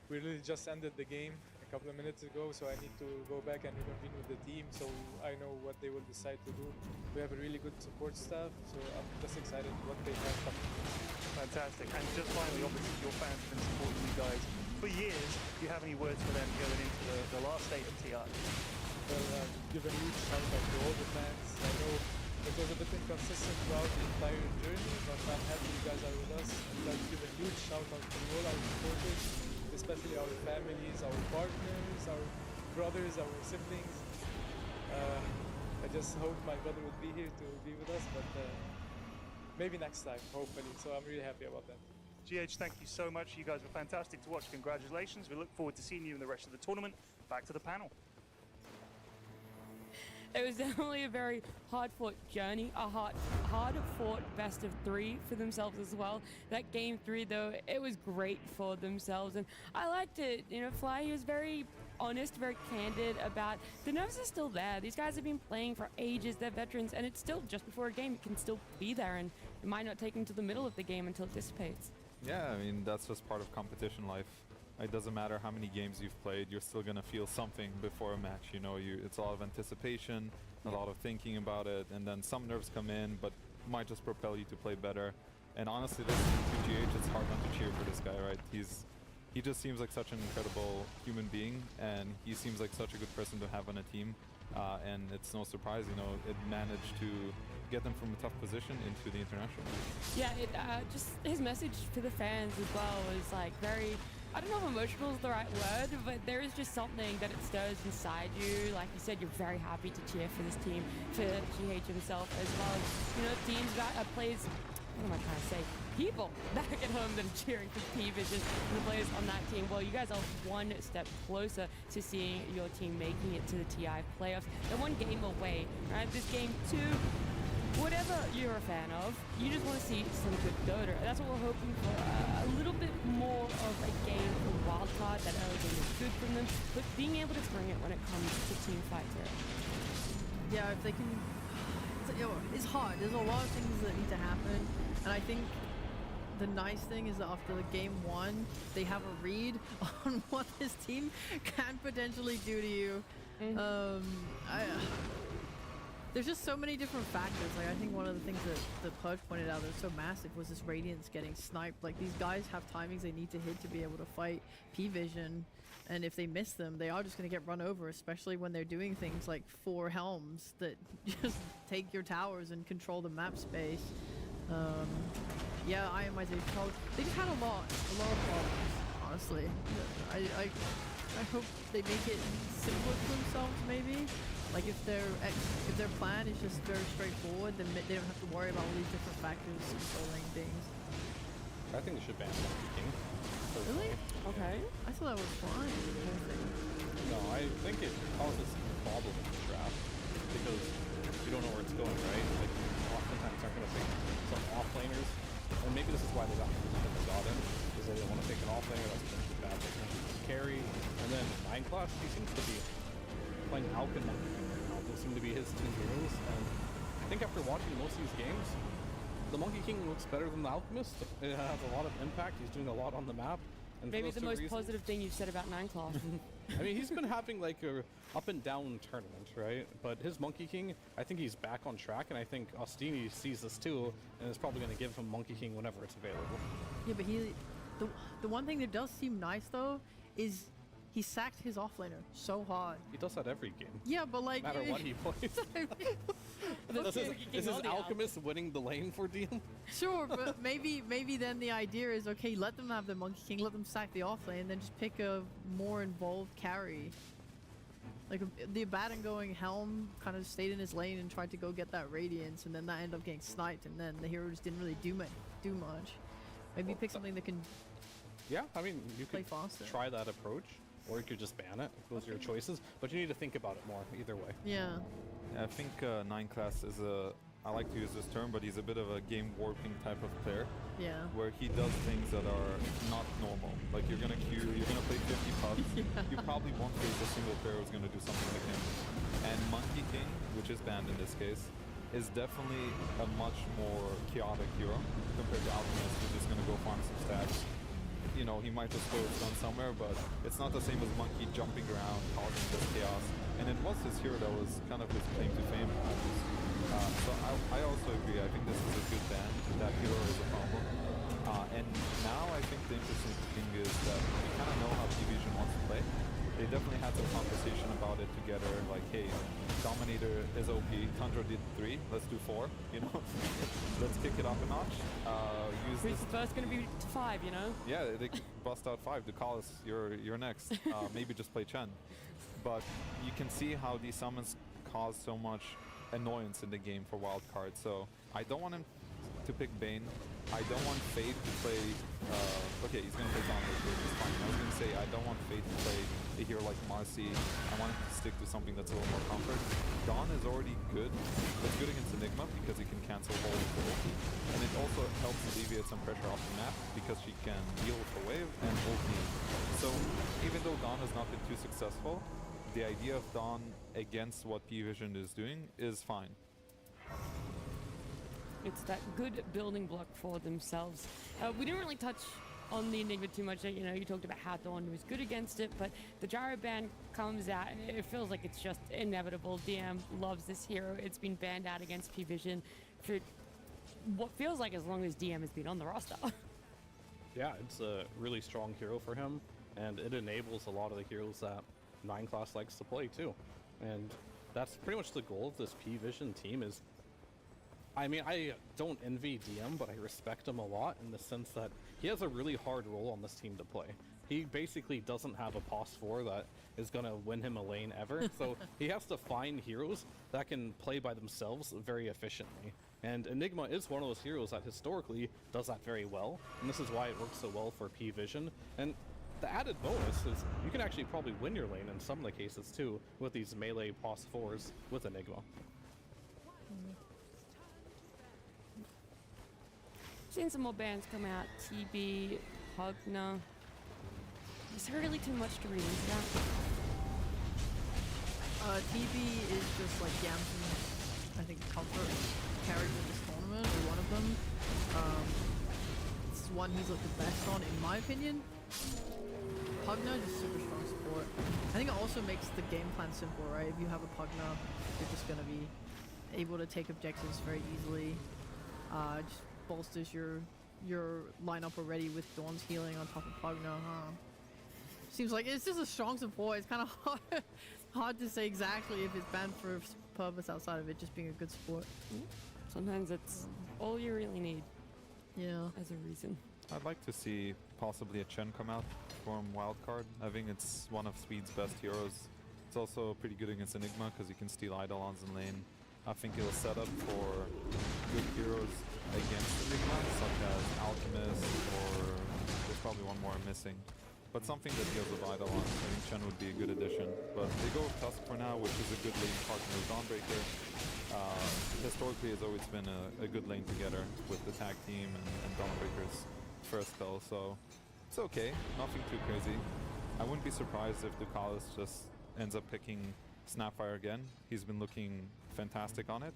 we really just ended the game a couple of minutes ago, so I need to go back and reconvene with the team so I know what they will decide to do. We have a really good support staff, so I'm just excited what they have coming. Fantastic. And just finally, obviously, your fans have been supporting you guys for years. Do you have any words for them going into the last state of TI? Well, give a huge shout out to all the fans. I know it was a bit inconsistent throughout the entire journey, but I'm happy you guys are with us. I'd like to give a huge shout out to all our supporters, especially our families, our partners, our brothers, our siblings. I just hope my brother would be here to be with us, but maybe next time, hopefully. So I'm really happy about that. GH, thank you so much. You guys were fantastic to watch. Congratulations. We look forward to seeing you in the rest of the tournament. Back to the panel. It was definitely a very hard-fought journey, a hard-fought best of 3 for themselves as well. That game 3, though, it was great for themselves, and I liked it. You know, Fly, he was very honest, very candid about the nerves are still there. These guys have been playing for ages, they're veterans, and it's still just before a game. It can still be there, and it might not take them to the middle of the game until it dissipates. Yeah, I mean, that's just part of competition life. It doesn't matter how many games you've played, you're still going to feel something before a match. You know, it's a lot of anticipation, a lot of thinking about it, and then some nerves come in, but might just propel you to play better. And honestly, this GH, it's hard not to cheer for this guy, right? He just seems like such an incredible human being, and he seems like such a good person to have on a team. And it's no surprise, you know, it managed to get them from a tough position into the international. Yeah, just his message to the fans as well was like very, I don't know if emotional is the right word, but there is just something that it stirs inside you. Like you said, you're very happy to cheer for this team, for GH himself as well. You know, teams that plays, what am I trying to say? People back at home that are cheering for P-Vision and the players on that team. Well, you guys are one step closer to seeing your team making it to the TI playoffs. They're one game away, right? This game 2, whatever you're a fan of, you just want to see some good Dota. That's what we're hoping for. A little bit more of a game from Wildcard that Elden is good from them, but being able to bring it when it comes to team fights here. Yeah, if they can... It's hard. There's a lot of things that need to happen, and I think the nice thing is that after the game 1, they have a read on what this team can potentially do to you. There's just so many different factors. Like, I think one of the things that Pudge pointed out that's so massive was this Radiance getting sniped. Like, these guys have timings they need to hit to be able to fight P-Vision, and if they miss them, they are just going to get run over, especially when they're doing things like 4 helms that just take your towers and control the map space. Yeah, itemization problems. They just had a lot of problems, honestly. I hope they make it simpler for themselves, maybe. Like if their plan is just very straightforward, then they don't have to worry about all these different factors controlling things. I think they should ban Monkey King. Really? Okay. I thought that was fine. No, I think it causes a problem in the draft because you don't know where it's going, right? Like, oftentimes aren't going to pick some offlaners, and maybe this is why they got him, because they didn't want to pick an offlaner that's potentially bad. They can carry, and then 9 class, he seems to be playing Alchemy right now. Those seem to be his two heroes, and I think after watching most of these games, the Monkey King looks better than the Alchemist. It has a lot of impact. He's doing a lot on the map. And Maybe the most positive thing you've said about 9 class. I mean, he's been having like a up and down tournament, right? But his Monkey King, I think he's back on track, and I think Ostini sees this too, and is probably going to give him Monkey King whenever it's available. Yeah, but the one thing that does seem nice though is he sacked his offlaner so hard. He does that every game. Yeah, but like, no matter what he plays. Is his Alchemist winning the lane for DM? Sure, but maybe then the idea is, okay, let them have the Monkey King, let them sack the offlane, and then just pick a more involved carry. Like the Abaddon going Helm kind of stayed in his lane and tried to go get that Radiance, and then that ended up getting sniped, and then the hero just didn't really do much. Maybe pick something that can. Yeah, I mean, you could faster. Try that approach, or you could just ban it. Those are your choices, but you need to think about it more either way. Yeah. I think 9 class is I like to use this term, but he's a bit of a game warping type of player. Yeah. Where he does things that are not normal. Like you're gonna queue, you're gonna play 50 pubs. Yeah. You probably won't face a single player who's gonna do something like him. And Monkey King, which is banned in this case, is definitely a much more chaotic hero compared to Alchemist, who's just gonna go farm some stats. You know, he might just throw his gun somewhere, but it's not the same as Monkey jumping around, causing this chaos. And it was his hero that was kind of his claim to fame. So I also agree. I think this is a good ban. That hero is a problem. And now I think the interesting thing is that we kind of know how P-Vision wants to play. They definitely had some conversation about it together, like, hey, Dominator is OP, Tundra did 3, let's do 4, you know? Let's kick it up a notch. Who's the first going to be to 5, you know? Yeah, they bust out 5. Ducalis, you're next. Maybe just play Chen. But you can see how these summons cause so much annoyance in the game for Wildcard. So I don't want him to pick Bane. I don't want Fade to play. Okay, he's gonna play Dominator, which is fine. I was gonna say I don't want Fade to play a hero like Marcy. I want him to stick to something that's a little more comfort. Dawn is already good. It's good against Enigma because he can cancel all of the ulti, and it also helps alleviate some pressure off the map because she can deal with the wave and ulti. So even though Dawn has not been too successful, the idea of Dawn against what P-Vision is doing is fine. It's that good building block for themselves. We didn't really touch on the Enigma too much. You know, you talked about how Dawn was good against it, but the gyro ban comes out, and it feels like it's just inevitable. DM loves this hero. It's been banned out against P-Vision for what feels like as long as DM has been on the roster. Yeah, it's a really strong hero for him, and it enables a lot of the heroes that 9 class likes to play too. And that's pretty much the goal of this P-Vision team is, I mean, I don't envy DM, but I respect him a lot in the sense that he has a really hard role on this team to play. He basically doesn't have a pos 4 that is going to win him a lane ever, so he has to find heroes that can play by themselves very efficiently. And Enigma is one of those heroes that historically does that very well, and this is why it works so well for P-Vision. And the added bonus is you can actually probably win your lane in some of the cases too with these melee pos 4s with Enigma. Seen some more bands come out. TB, Hugna. Is there really too much to read into that? TB is just like Yamson's, I think, comfort carry with this tournament, or one of them. It's one he's looked the best on, in my opinion. Pugna is super strong support. I think it also makes the game plan simple, right? If you have a Pugna, you're just going to be able to take objectives very easily. Just bolsters your lineup already with Dawn's healing on top of Pugna, huh? Seems like it's just a strong support. It's kind of hard to say exactly if it's banned for a purpose outside of it just being a good support. Sometimes it's all you really need. Yeah. As a reason. I'd like to see possibly a Chen come out from Wildcard. I think it's one of Speed's best heroes. It's also pretty good against Enigma because you can steal Eidolons in lane. I think it'll set up for good heroes against Enigma, such as Alchemist, or there's probably one more I'm missing. But something that deals with Eidolons, I think Chen would be a good addition. But they go with Tusk for now, which is a good lane partner with Dawnbreaker. Historically, it's always been a good lane together with the tag team and Dawnbreaker's first spell, so it's okay. Nothing too crazy. I wouldn't be surprised if Ducalis just ends up picking Snapfire again. He's been looking fantastic on it.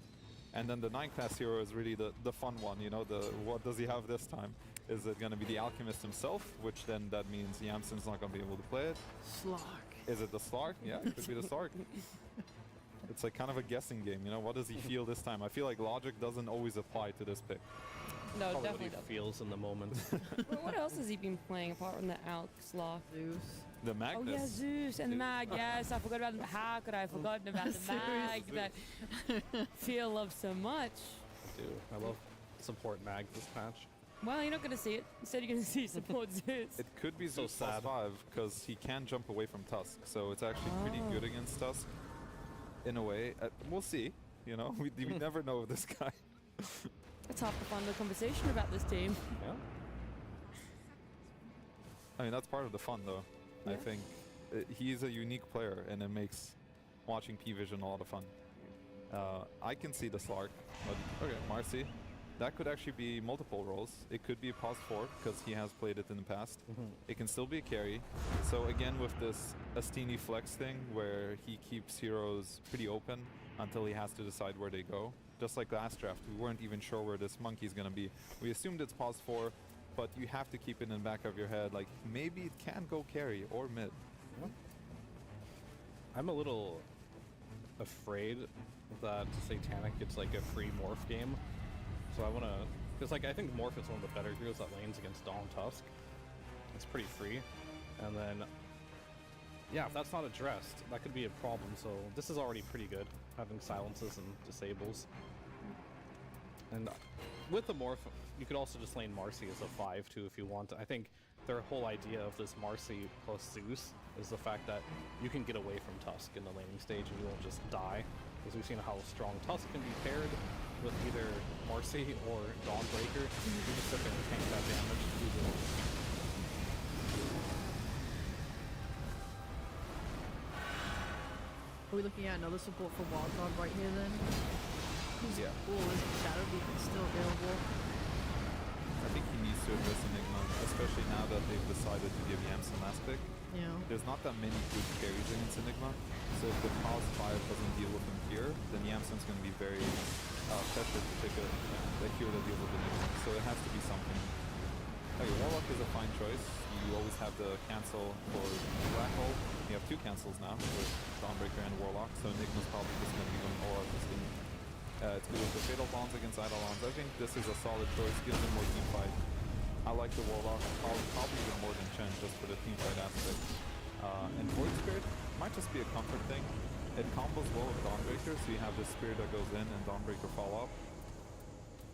And then the 9-class hero is really the fun one, you know, what does he have this time? Is it going to be the Alchemist himself, which then that means Yamsen's not going to be able to play it? Slark. Is it the Slark? Yeah, it could be the Slark. It's like kind of a guessing game, you know, what does he feel this time? I feel like logic doesn't always apply to this pick. No, Probably definitely what he feels in the moment. What else has he been playing apart from the Alk Sloth? Zeus. The Magnus. Oh yeah, Zeus and the Mag. Yes, I forgot about the. How could I have forgotten about the Mag that Phil loves so much? I do. I love support Mag this patch. Well, you're not going to see it. Instead, you're going to see support Zeus. It could be Zeus plus 5 because he can jump away from Tusk, so it's actually pretty good against Tusk in a way. We'll see. You know, we never know with this guy. It's half the fun of the conversation about this team. Yeah. I mean, that's part of the fun, though. Yeah. I think he's a unique player, and it makes watching P-Vision a lot of fun. I can see the Slark, but okay, Marcy. That could actually be multiple roles. It could be a pause 4 because he has played it in the past. It can still be a carry. So again, with this Astini flex thing where he keeps heroes pretty open until he has to decide where they go. Just like last draft, we weren't even sure where this monkey's gonna be. We assumed it's pause 4, but you have to keep it in the back of your head, like maybe it can go carry or mid. Yeah. I'm a little afraid that Satanic gets like a free morph game. So I want to, because like I think Morph is one of the better heroes that lanes against Dawn Tusk. It's pretty free, and then yeah, if that's not addressed, that could be a problem. So this is already pretty good, having silences and disables. And with the Morph, you could also just lane Marcy as a 5 too if you want. I think their whole idea of this Marcy plus Zeus is the fact that you can get away from Tusk in the laning stage and you won't just die. Because we've seen how strong Tusk can be paired with either Marcy or Dawnbreaker. You just sit there and tank that damage easily. Are we looking at another support for Wildcard right here then? Yeah. Cool, is Shadow Beacon still available? I think he needs to address Enigma, especially now that they've decided to give Yamsen last pick. Yeah. There's not that many good carries against Enigma, so if the pause 5 doesn't deal with him here, then Yamsen's going to be very pressured to pick a hero that deals with Enigma, so it has to be something. Okay, Warlock is a fine choice. You always have the cancel for Black Hole. You have 2 cancels now with Dawnbreaker and Warlock, so Enigma's probably just going to be going all out this game. It's good with the Fatal Bonds against Eidolons. I think this is a solid choice, gives them more team fight. I like the Warlock, probably even more than Chen, just for the team fight aspect. And Void Spirit might just be a comfort thing. It combos well with Dawnbreaker, so you have this Spirit that goes in and Dawnbreaker fall off.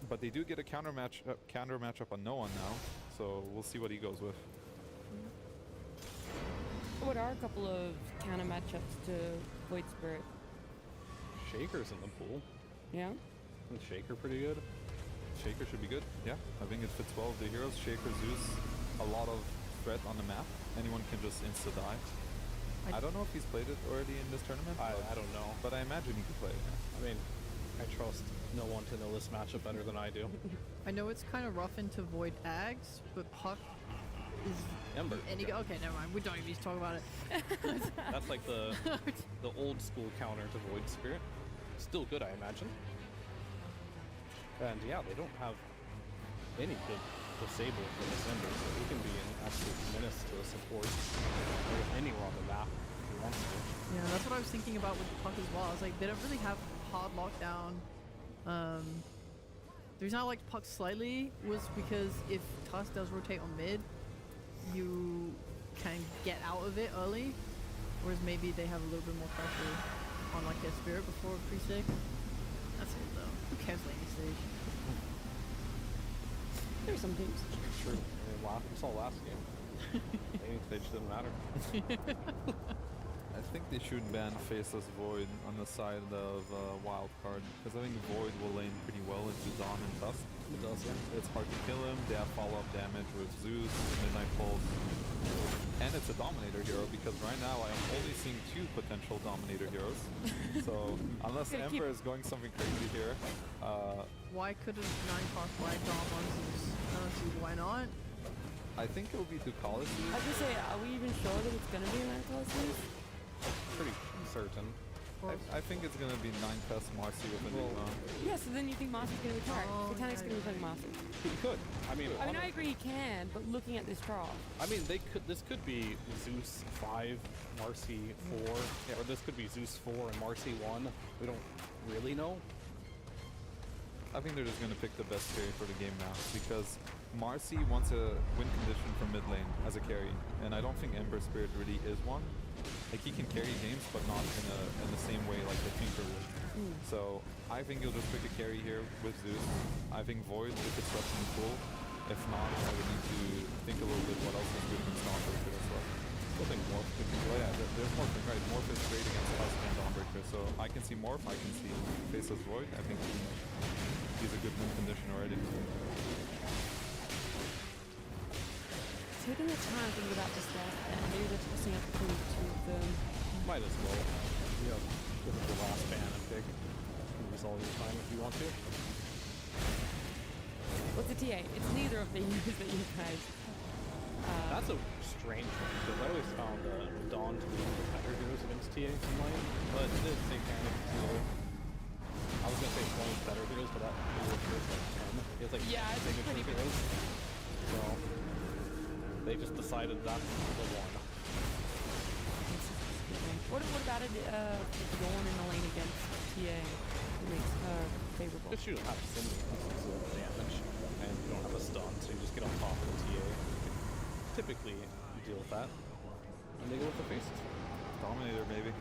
But they do get a counter matchup on no one now, so we'll see what he goes with. What are a couple of counter matchups to Void Spirit? Shaker's in the pool. Yeah? I think Shaker pretty good. Shaker should be good, yeah. I think it fits well with the heroes. Shaker, Zeus, a lot of threat on the map. Anyone can just insta-die. I don't know if he's played it already in this tournament. I don't know. But I imagine he could play it. I mean, I trust no one to know this matchup better than I do. I know it's kind of rough into Void Ags, but Puck is... Ember. Okay, never mind. We don't even need to talk about it. That's like the old school counter to Void Spirit. Still good, I imagine. And yeah, they don't have any good disable for this Ember, so he can be an absolute menace to the support anywhere on the map if he wants to. Yeah, that's what I was thinking about with the Puck as well. I was like, they don't really have hard lockdown. The reason I liked Puck slightly was because if Tusk does rotate on mid, you can get out of it early, whereas maybe they have a little bit more pressure on like their Spirit before pre-sig. That's it though. Who cares laning stage? through some teams. True. We saw last game. Laning stage didn't matter. I think they should ban Faceless Void on the side of Wildcard, because I think Void will lane pretty well into Dawn and Tusk. It does, yeah. It's hard to kill him. They have follow-up damage with Zeus, Midnight Pulse, and it's a Dominator hero, because right now I am only seeing 2 potential Dominator heroes. So unless Ember is going something crazy here, why couldn't 9-cost Black Dom on Zeus? I don't see why not. I think it will be Ducalis. I was gonna say, are we even sure that it's gonna be a 9-cost Zeus? Pretty certain. I think it's gonna be 9-cost Marcy with Enigma. Yeah, so then you think Marcy's gonna be carried. Botanic's gonna be playing Marcy. He could. I mean, I agree he can, but looking at this draw. I mean, this could be Zeus 5, Marcy 4, or this could be Zeus 4 and Marcy 1. We don't really know. I think they're just going to pick the best carry for the game now, because Marcy wants a win condition from mid lane as a carry, and I don't think Ember Spirit really is one. Like, he can carry games, but not in the same way like the Tinker would. So I think you'll just pick a carry here with Zeus. I think Void, if it's left in the pool. If not, I would need to think a little bit what else is good against Dawnbreaker as well. I think Morph could be well, yeah, there's Morph, right? Morph is great against Tusk and Dawnbreaker, so I can see Morph, I can see Faceless Void. I think he's a good win condition already. Taking the time to think about this stuff, and maybe they're tossing up between the two of them. Might as well. Yeah, this is the last ban and pick. You can use all your time if you want to. What's the TA? It's neither of these that you guys. That's a strange one, because I always found Dawn to be one of the better heroes against TA in lane, but it did take kind of I was gonna say one of the better heroes, but that hero feels like 10. He has like it's pretty good. heroes. So they just decided that's the one. What about Dawn in the lane against TA? It makes her favorable. Just you don't have similar damage, and you don't have a stun, so you just get on top of the TA. Typically, you deal with that, and they go with the faces. Dominator, maybe.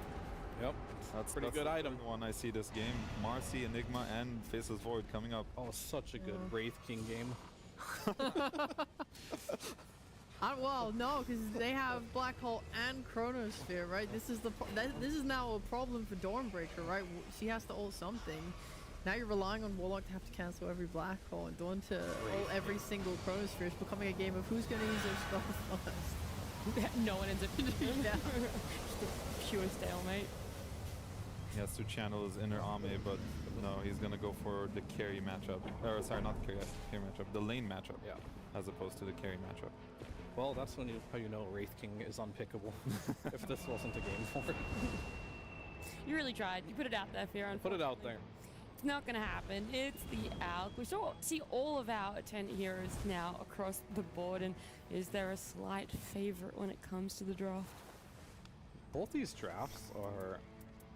Yep, that's pretty good item. One I see this game: Marcy, Enigma, and Faceless Void coming up. Oh, such a good Wraith King game. Well, no, because they have Black Hole and Chronosphere, right? This is now a problem for Dawnbreaker, right? She has to ult something. Now you're relying on Warlock to have to cancel every Black Hole, and Dawn to ult every single Chronosphere is becoming a game of who's going to use their spell first. No one ends up doing that. Pure stalemate. He has to channel his inner Ame, but no, he's gonna go for the carry matchup. Or sorry, not the carry matchup, the lane matchup. Yeah. As opposed to the carry matchup. Well, that's how you know Wraith King is unpickable. If this wasn't a game for it. You really tried. You put it out there, Fear. Put it out there. It's not going to happen. It's the Alk. We see all of our 10 heroes now across the board, and is there a slight favorite when it comes to the draft? Both these drafts are...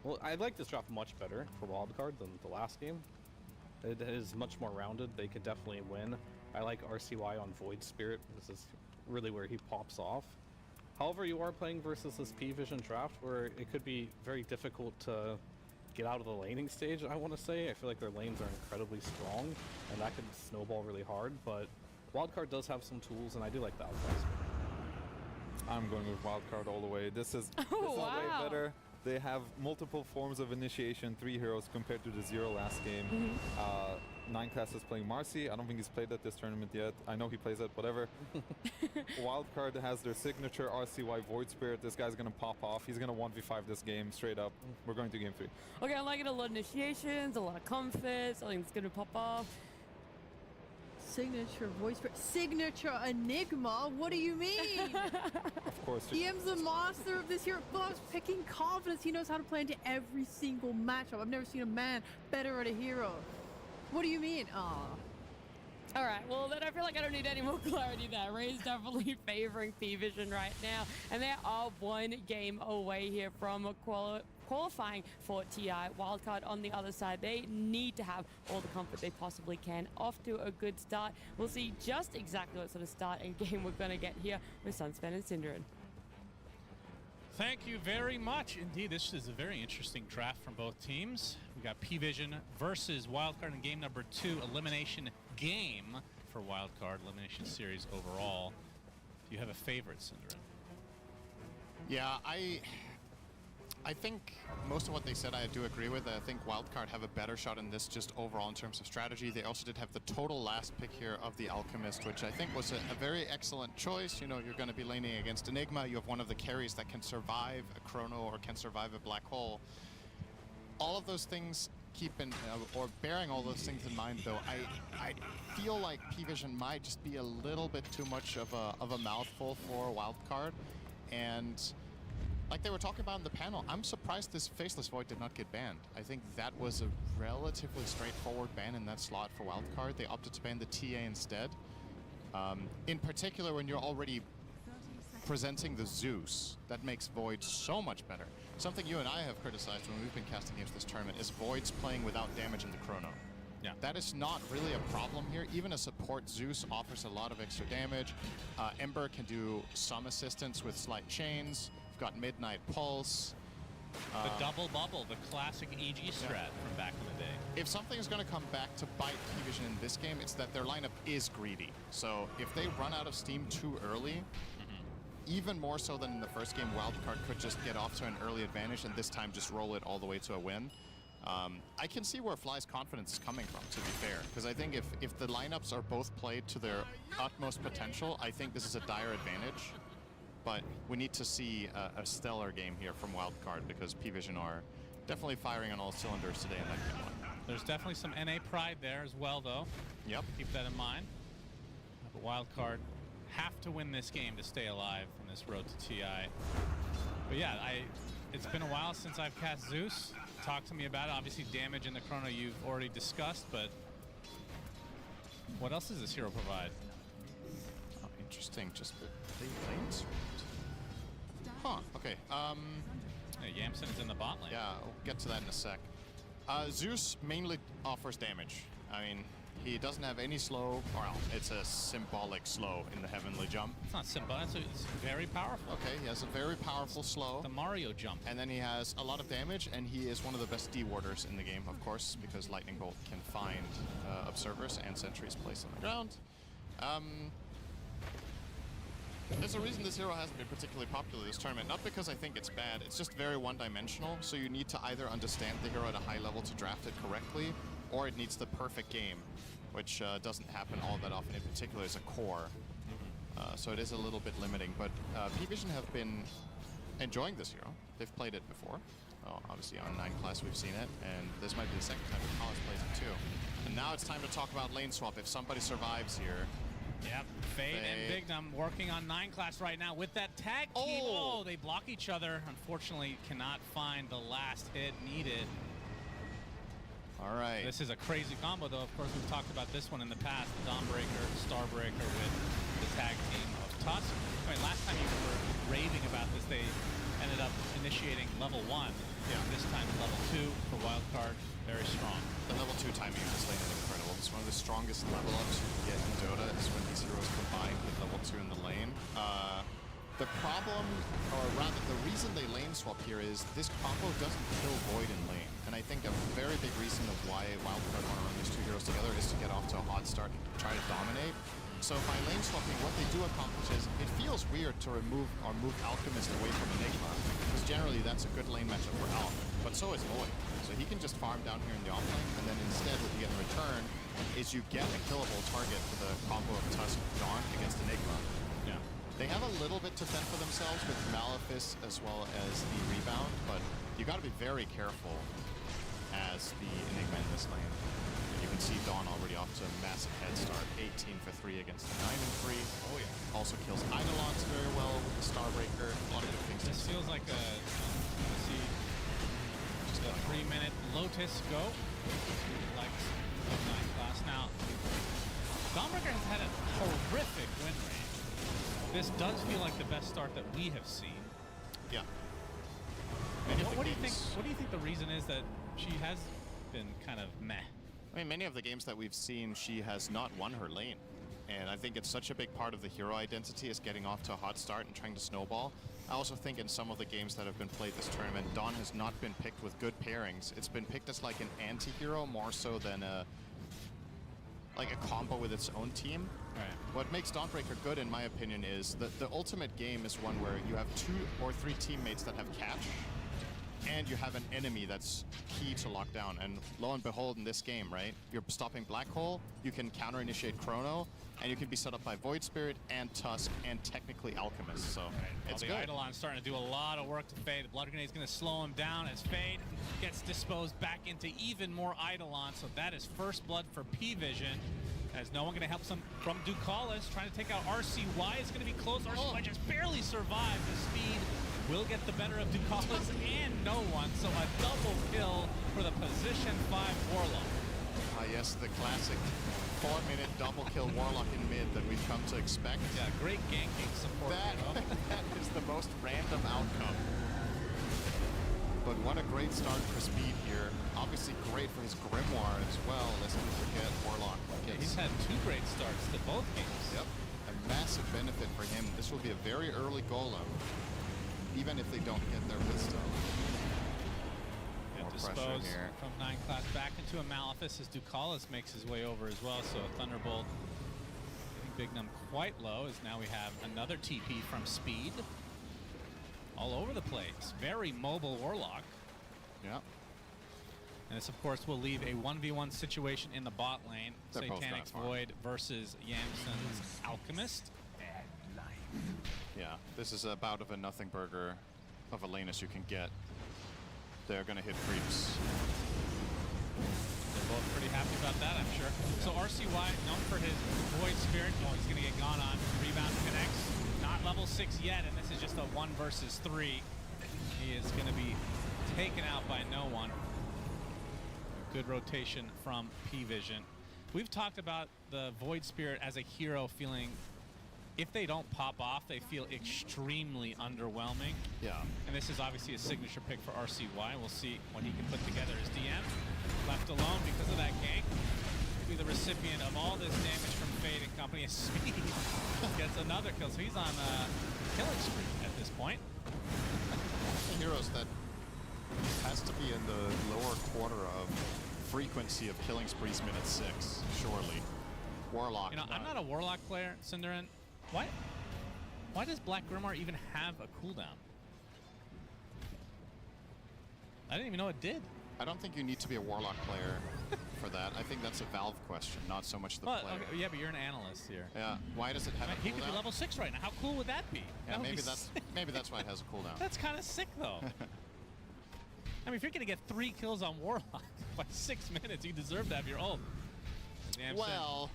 Well, I like this draft much better for Wildcard than the last game. It is much more rounded. They could definitely win. I like RCY on Void Spirit. This is really where he pops off. However, you are playing versus this P-Vision draft where it could be very difficult to get out of the laning stage, I want to say. I feel like their lanes are incredibly strong, and that could snowball really hard, but Wildcard does have some tools, and I do like that one. I'm going with Wildcard all the way. This is way better. They have multiple forms of initiation, 3 heroes compared to the 0 last game. 9 classes playing Marcy. I don't think he's played at this tournament yet. I know he plays it, whatever. Wildcard has their signature RCY Void Spirit. This guy's going to pop off. He's going to 1v5 this game straight up. We're going to game 3. Okay, I'm liking a lot of initiations, a lot of comfort, something that's going to pop off. Signature Void Spirit. Signature Enigma? What do you mean? Of course. DM's the master of this hero. Bob's picking confidence. He knows how to play into every single matchup. I've never seen a man better at a hero. What do you mean? All right, well, then I feel like I don't need any more clarity there. Ray's definitely favoring P-Vision right now, and they are one game away here from qualifying for TI. Wildcard on the other side, they need to have all the comfort they possibly can. Off to a good start. We'll see just exactly what sort of start and game we're going to get here with Sunspan and Synderen. Thank you very much. Indeed, this is a very interesting draft from both teams. We got P-Vision versus Wildcard in game number 2, elimination game for Wildcard Elimination Series overall. Do you have a favorite, Syndra? Yeah, I think most of what they said I do agree with. I think Wildcard have a better shot in this just overall in terms of strategy. They also did have the total last pick here of the Alchemist, which I think was a very excellent choice. You know, you're going to be laning against Enigma. You have one of the carries that can survive a Chrono or can survive a Black Hole. All of those things or bearing all those things in mind, though, I feel like P-Vision might just be a little bit too much of a mouthful for Wildcard. And like they were talking about in the panel, I'm surprised this Faceless Void did not get banned. I think that was a relatively straightforward ban in that slot for Wildcard. They opted to ban the TA instead. In particular, when you're already presenting the Zeus, that makes Void so much better. Something you and I have criticized when we've been casting games this tournament is Voids playing without damage in the Chrono. Yeah. That is not really a problem here. Even a support Zeus offers a lot of extra damage. Ember can do some assistance with slight chains. We've got Midnight Pulse. The double bubble, the classic EG strat from back in the day. If something is going to come back to bite P-Vision in this game, it's that their lineup is greedy. So if they run out of steam too early, even more so than in the first game, Wildcard could just get off to an early advantage and this time just roll it all the way to a win. I can see where Fly's confidence is coming from, to be fair, because I think if the lineups are both played to their utmost potential, I think this is a dire advantage. But we need to see a stellar game here from Wildcard because P-Vision are definitely firing on all cylinders today in that game one. There's definitely some NA pride there as well, though. Yep. Keep that in mind. But Wildcard have to win this game to stay alive on this road to TI. But yeah, it's been a while since I've cast Zeus. Talk to me about it. Obviously, damage in the Chrono you've already discussed, but what else does this hero provide? Oh, interesting. Just the lanes. Huh, okay. Yeah, Yamson is in the bot lane. Yeah, we'll get to that in a sec. Zeus mainly offers damage. I mean, he doesn't have any slow, well, it's a symbolic slow in the Heavenly Jump. It's not symbolic, it's very powerful. Okay, he has a very powerful slow. The Mario jump. And then he has a lot of damage, and he is one of the best D-warders in the game, of course, because Lightning Bolt can find observers and sentries placed on the ground. There's a reason this hero hasn't been particularly popular this tournament. Not because I think it's bad, it's just very one-dimensional, so you need to either understand the hero at a high level to draft it correctly, or it needs the perfect game, which doesn't happen all that often, in particular as a core. So it is a little bit limiting, but P-Vision have been enjoying this hero. They've played it before. Well, obviously on 9 class we've seen it, and this might be the second time that Hollis plays it too. And now it's time to talk about lane swap. If somebody survives here. Yep, Fade and Bignum working on 9 class right now with that tag team. Oh, they block each other. Unfortunately, cannot find the last hit needed. All right. This is a crazy combo, though. Of course, we've talked about this one in the past. The Dawnbreaker, Starbreaker with the tag team of Tusk. I mean, last time you were raving about this, they ended up initiating level 1. Yeah. This time level 2 for Wildcard. Very strong. The level 2 timing of this lane is incredible. It's one of the strongest level ups you can get in Dota is when these heroes combine with level 2 in the lane. The problem, or rather the reason they lane swap here is this combo doesn't kill Void in lane. And I think a very big reason of why Wildcard want to run these two heroes together is to get off to a hot start and try to dominate. So by lane swapping, what they do accomplish is, it feels weird to move Alchemist away from Enigma, because generally that's a good lane matchup for Alch, but so is Void. So he can just farm down here in the off lane, and then instead what you get in return is you get a killable target for the combo of Tusk Dawn against Enigma. Yeah. They have a little bit to fend for themselves with Malefice as well as the rebound, but you got to be very careful as the Enigma in this lane. And you can see Dawn already off to a massive head start, 18 for 3 against the 9 and 3. Oh yeah. Also kills Eidolons very well with the Starbreaker. A lot of good things. This feels like a, let's see, just a 3-minute Lotus go. Like 9 class now. Dawnbreaker has had a horrific win rate. This does feel like the best start that we have seen. Yeah. What do you think? What do you think the reason is that she has been kind of meh? I mean, many of the games that we've seen, she has not won her lane. And I think it's such a big part of the hero identity is getting off to a hot start and trying to snowball. I also think in some of the games that have been played this tournament, Dawn has not been picked with good pairings. It's been picked as like an anti-hero more so than a like a combo with its own team. Right. What makes Dawnbreaker good, in my opinion, is that the ultimate game is one where you have 2 or 3 teammates that have catch, and you have an enemy that's key to lock down. And lo and behold, in this game, right, you're stopping Black Hole, you can counter-initiate Chrono, and you can be set up by Void Spirit and Tusk and technically Alchemist. So it's the good. Eidolon's starting to do a lot of work to Fade. The Blood Grenade's going to slow him down as Fade gets disposed back into even more Eidolon. So that is first blood for P-Vision. As no one going to help some from Ducalis, trying to take out RCY. It's going to be close. RCY just barely survived. The speed will get the better of Ducalis and no one. So a double kill for the position 5 Warlock. Yes, the classic 4-minute double kill Warlock in mid that we've come to expect. Yeah, great ganking support. That is the most random outcome. But what a great start for Speed here. Obviously great for his Grimoire as well, lest we forget Warlock. Yeah, he's had 2 great starts to both games. Yep, a massive benefit for him. This will be a very early Golem, even if they don't get their Wisdom. Dispose from 9 class back into a Malefice as Ducalis makes his way over as well. So a Thunderbolt hitting Bignum quite low, as now we have another TP from Speed. All over the place. Very mobile Warlock. Yeah. And this, of course, will leave a 1v1 situation in the bot lane. They're Satanic's Void versus Yamson's Alchemist. Yeah, this is about of a nothing burger of a lane as you can get. They're going to hit creeps. They're both pretty happy about that, I'm sure. So RCY, known for his Void Spirit. Oh, he's going to get gone on. Rebound connects. Not level 6 yet, and this is just a 1 versus 3. He is going to be taken out by no one. Good rotation from P-Vision. We've talked about the Void Spirit as a hero feeling, if they don't pop off, they feel extremely underwhelming. Yeah. And this is obviously a signature pick for RCY. We'll see what he can put together as DM. Left alone because of that gank. Be the recipient of all this damage from Fade and company. Speed gets another kill, so he's on a killing spree at this point. Heroes that has to be in the lower quarter of frequency of killing sprees minute 6, surely. Warlock. You know, I'm not a Warlock player, Cinderin. Why does Black Grimoire even have a cooldown? I didn't even know it did. I don't think you need to be a Warlock player for that. I think that's a Valve question, not so much the player. Okay, yeah, but you're an analyst here. Yeah. Why does it have a cooldown? He could be level 6 right now. How cool would that be? Yeah, that maybe that's why it has a cooldown. That's kind of sick, though. I mean, if you're going to get 3 kills on Warlock by 6 minutes, you deserve to have your ult. Damn, well,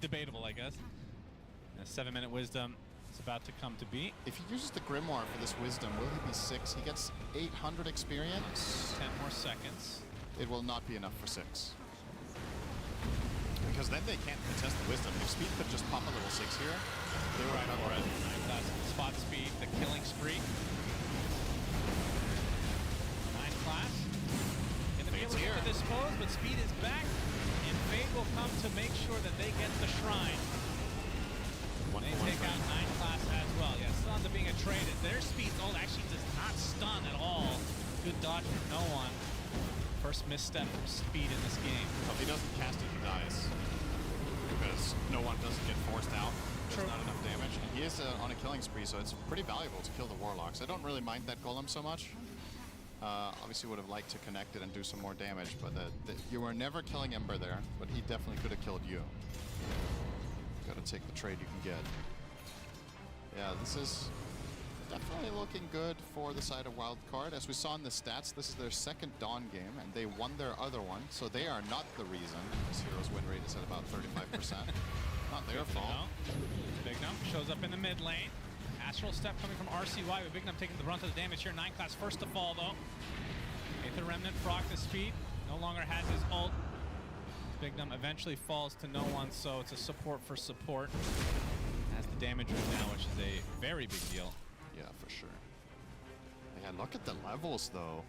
debatable, I guess. A 7-minute Wisdom is about to come to be. If he uses the Grimoire for this Wisdom, will he be 6? He gets 800 experience. 10 more seconds. It will not be enough for 6. Because then they can't contest the Wisdom. If Speed could just pop a level 6 here, they were right for it. Spot Speed, the killing spree. 9 class. In the field here to dispose, but Speed is back, and Fade will come to make sure that they get the shrine. They take out 9 class as well. Yeah, still ends up being a trade. Their Speed's ult actually does not stun at all. Good dodge from no one. First misstep from Speed in this game. If he doesn't cast it, he dies. Because no one doesn't get forced out. There's not enough damage. And he is on a killing spree, so it's pretty valuable to kill the Warlocks. I don't really mind that Golem so much. Obviously would have liked to connect it and do some more damage, but you were never killing Ember there, but he definitely could have killed you. Gotta take the trade you can get. Yeah, this is definitely looking good for the side of Wildcard. As we saw in the stats, this is their second Dawn game, and they won their other one, so they are not the reason this hero's win rate is at about 35%. Not their fault. Bignum shows up in the mid lane. Astral Step coming from RCY, with Bignum taking the brunt of the damage here. 9 class first to fall, though. Aether Remnant, Frog to Speed. No longer has his ult. Bignum eventually falls to no one, so it's a support for support. Has the damage right now, which is a very big deal. Yeah, for sure. Yeah, look at the levels, though.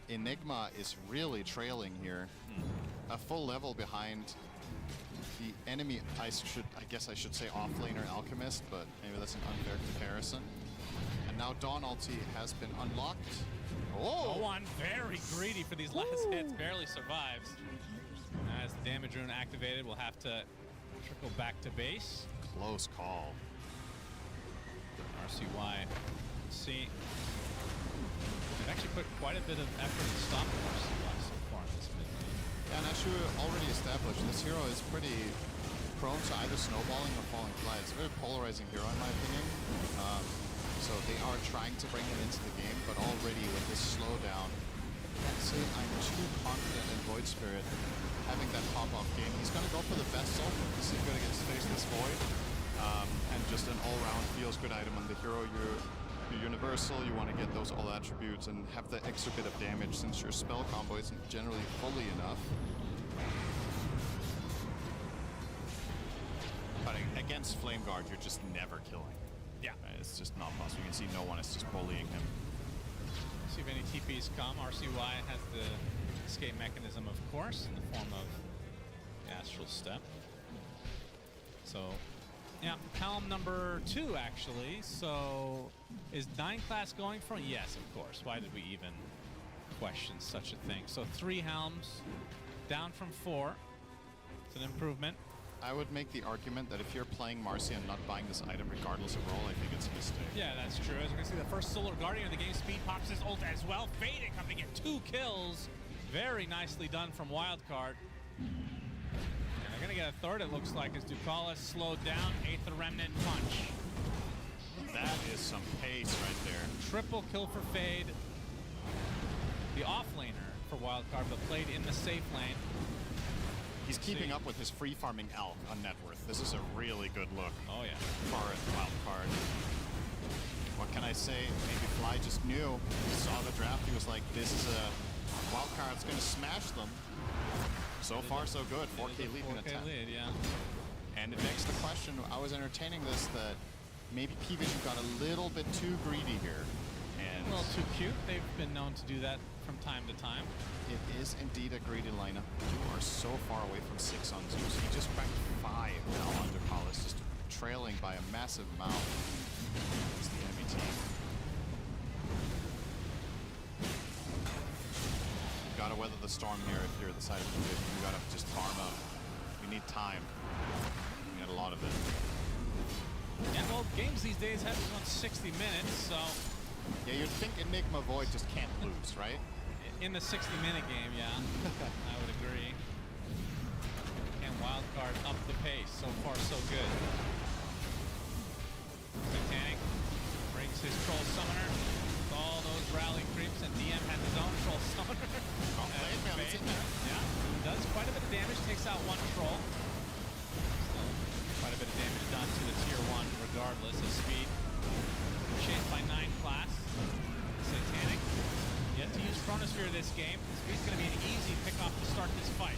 Enigma is really trailing here. A full level behind the enemy. I guess I should say offlaner Alchemist, but maybe that's an unfair comparison. And now Dawn ulti has been unlocked. Oh! No one very greedy for these last hits, barely survives. As the damage rune activated. We'll have to trickle back to base. Close call. RCY. Let's see. They've actually put quite a bit of effort in stopping RCY so far in this mid lane. And as you already established, this hero is pretty prone to either snowballing or falling flat. It's a very polarizing hero in my opinion. So they are trying to bring him into the game, but already with this slowdown, I can't say I'm too confident in Void Spirit having that pop-off game. He's going to go for the best soul. He's going to get Faceless Void, and just an all-round feels good item on the hero. You're universal, you want to get those all attributes and have the extra bit of damage since your spell combo isn't generally fully enough. But against Flame Guard, you're just never killing. Yeah. Right? It's just not possible. You can see no one is just bullying him. See if any TPs come. RCY has the escape mechanism, of course, in the form of the Astral Step. So, yeah, Helm number 2, actually. So, is 9 class going for? Yes, of course. Why did we even question such a thing? So, 3 Helms, down from 4. It's an improvement. I would make the argument that if you're playing Marcy and not buying this item regardless of role, I think it's a mistake. Yeah, that's true. As you can see, the first Solar Guardian of the game, Speed pops his ult as well. Fading coming to get 2 kills. Very nicely done from Wildcard. And they're going to get a third, it looks like, as Ducalis slowed down. 8th Remnant punch. That is some pace right there. Triple kill for Fade. The offlaner for Wildcard, but played in the safe lane. He's keeping up with his free farming Elk on net worth. This is a really good look. Oh yeah. For Wildcard. What can I say? Maybe Fly just knew. He saw the draft. He was like, this is a Wildcard's going to smash them. So far, so good. 4K lead in a 10. Lead, yeah. And it begs the question, I was entertaining this, that maybe P-Vision got a little bit too greedy here. And a little too cute. They've been known to do that from time to time. It is indeed a greedy lineup. You are so far away from 6 on Zeus. He just cracked 5 now under Collis, just trailing by a massive amount. It's the enemy team. You gotta weather the storm here if you're the side of the division. You gotta just farm up. You need time. You need a lot of it. Yeah, well, games these days have to run 60 minutes, so... Yeah, you'd think Enigma Void just can't lose, right? In the 60-minute game, yeah. I would agree. And Wildcard up the pace. So far, so good. Titanic brings his Troll Summoner with all those rally creeps, and DM has his own Troll Summoner. Yeah, does quite a bit of damage, takes out 1 Troll. Still quite a bit of damage done to the tier 1 regardless of speed. Chased by 9 class. Satanic. Yet to use Chronosphere this game. Speed's going to be an easy pick-off to start this fight.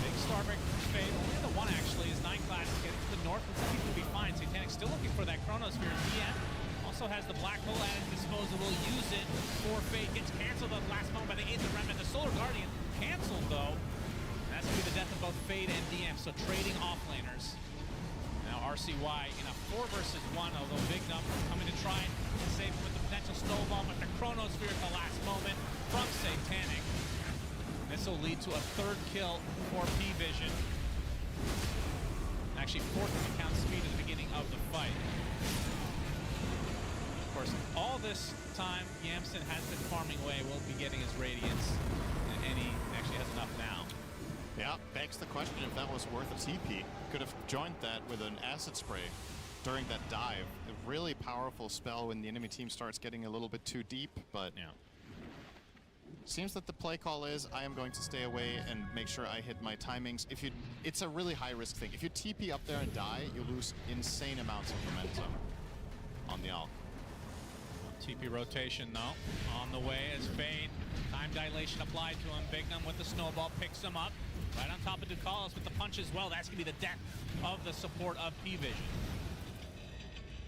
Big Starbreak from Fade. Only the one, actually, is 9 class getting to the north, and some people will be fine. Satanic still looking for that Chronosphere. DM also has the Black Hole at his disposal. Will use it for Fade. Gets canceled at the last moment by the 8th Remnant. The Solar Guardian canceled, though. And that's going to be the death of both Fade and DM, so trading offlaners. Now RCY in a 4 versus 1, although Big Number coming to try and save him with the potential snowball, but the Chronosphere at the last moment from Satanic. This will lead to a 3rd kill for P-Vision. Actually, 4th if you count speed at the beginning of the fight. Of course, all this time, Yamsen has been farming away, will be getting his Radiance, and he actually has enough now. Yeah, begs the question if that was worth a TP. Could have joined that with an acid spray during that dive. A really powerful spell when the enemy team starts getting a little bit too deep, but yeah. Seems that the play call is I am going to stay away and make sure I hit my timings. It's a really high risk thing. If you TP up there and die, you lose insane amounts of momentum on the Alk. TP rotation though, on the way as Fade. Time dilation applied to him. Bignum with the snowball picks him up. Right on top of Ducalis with the punch as well. That's going to be the death of the support of P-Vision.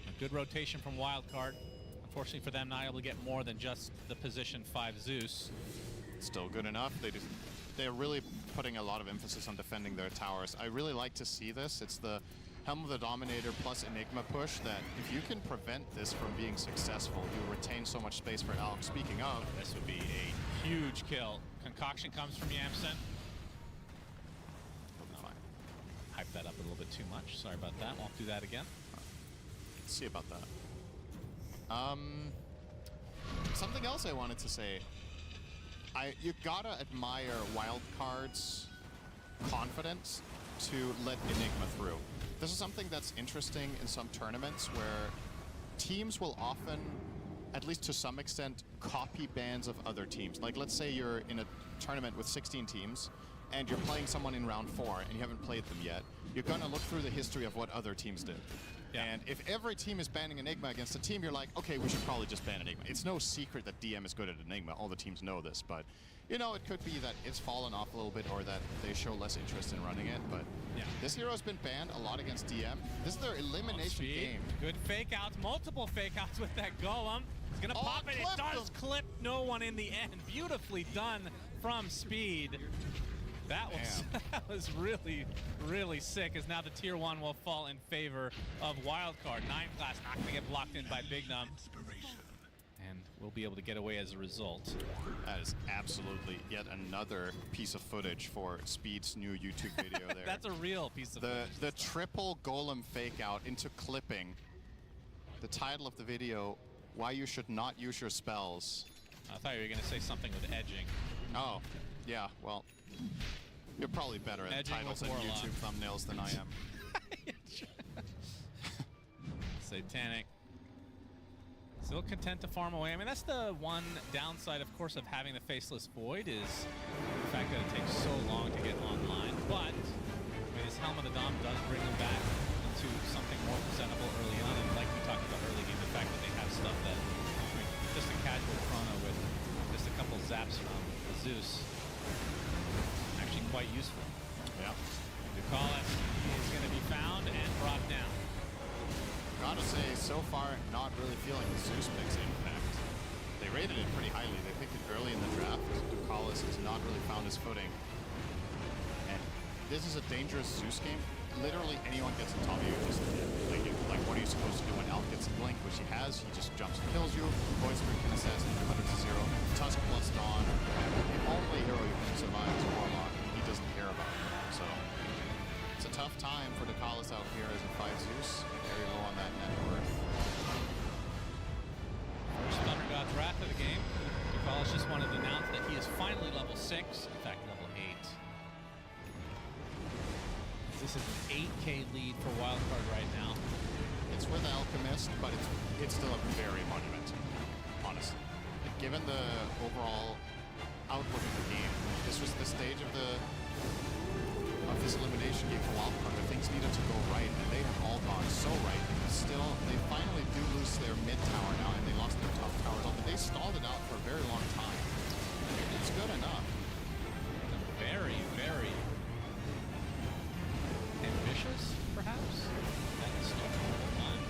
A good rotation from Wildcard. Unfortunately for them, not able to get more than just the position 5 Zeus. Still good enough. They're really putting a lot of emphasis on defending their towers. I really like to see this. It's the Helm of the Dominator plus Enigma push that if you can prevent this from being successful, you retain so much space for Alk. Speaking of, this would be a huge kill. Concoction comes from Yamsen. picked that up a little bit too much. Sorry about that. Won't do that again. Let's see about that. Something else I wanted to say. You gotta admire Wildcard's confidence to let Enigma through. This is something that's interesting in some tournaments where teams will often, at least to some extent, copy bans of other teams. Like, let's say you're in a tournament with 16 teams and you're playing someone in round 4 and you haven't played them yet. You're gonna look through the history of what other teams did. Yeah. And if every team is banning Enigma against a team, you're like, okay, we should probably just ban Enigma. It's no secret that DM is good at Enigma. All the teams know this, but you know, it could be that it's fallen off a little bit or that they show less interest in running it. But yeah, this hero's been banned a lot against DM. This is their elimination game. Good fake outs, multiple fake outs with that Golem. He's gonna pop it. It does clip no one in the end. Beautifully done from Speed. That was really, really sick, as now the tier 1 will fall in favor of Wildcard. 9 class not going to get blocked in by Big Num. And we'll be able to get away as a result. That is absolutely yet another piece of footage for Speed's new YouTube video there. That's a real piece of footage. The triple Golem fake out into clipping. The title of the video, Why You Should Not Use Your Spells. I thought you were going to say something with edging. Oh, yeah, well... You're probably better at titles and YouTube thumbnails than I am. Satanic. Still content to farm away. I mean, that's the one downside, of course, of having the Faceless Void is the fact that it takes so long to get online. But I mean, his Helm of the Dom does bring him back into something more presentable early on. And like we talked about early game, the fact that they have stuff that, I mean, just a casual chrono with just a couple zaps from the Zeus. Quite useful. Yeah. Ducalis is going to be found and brought down. Gotta say, so far, not really feeling the Zeus picks impact. They rated it pretty highly. They picked it early in the draft. Ducalis has not really found his footing. And this is a dangerous Zeus game. Literally anyone gets on top of you, just like what are you supposed to do when Alf gets a blink, which he has? He just jumps and kills you. Void Spirit can assassinate 100 to 0. Tusk plus Dawn. The only hero you can survive is Warlock. Doesn't care about it. So it's a tough time for Ducalis out here as a 5 Zeus. Very low on that net worth. First Thunder God's Wrath of the game. Ducalis just wanted to announce that he is finally level 6. In fact, level 8. This is an 8k lead for Wildcard right now. It's with Alchemist, but it's still a very monumental, honestly. Given the overall outlook of the game, this was the stage of this elimination game for Wildcard where things needed to go right, and they have all gone so right. Still, they finally do lose their mid tower now, and they lost their top towers. But they stalled it out for a very long time. It's good enough. Very, very ambitious, perhaps. That is still a whole time.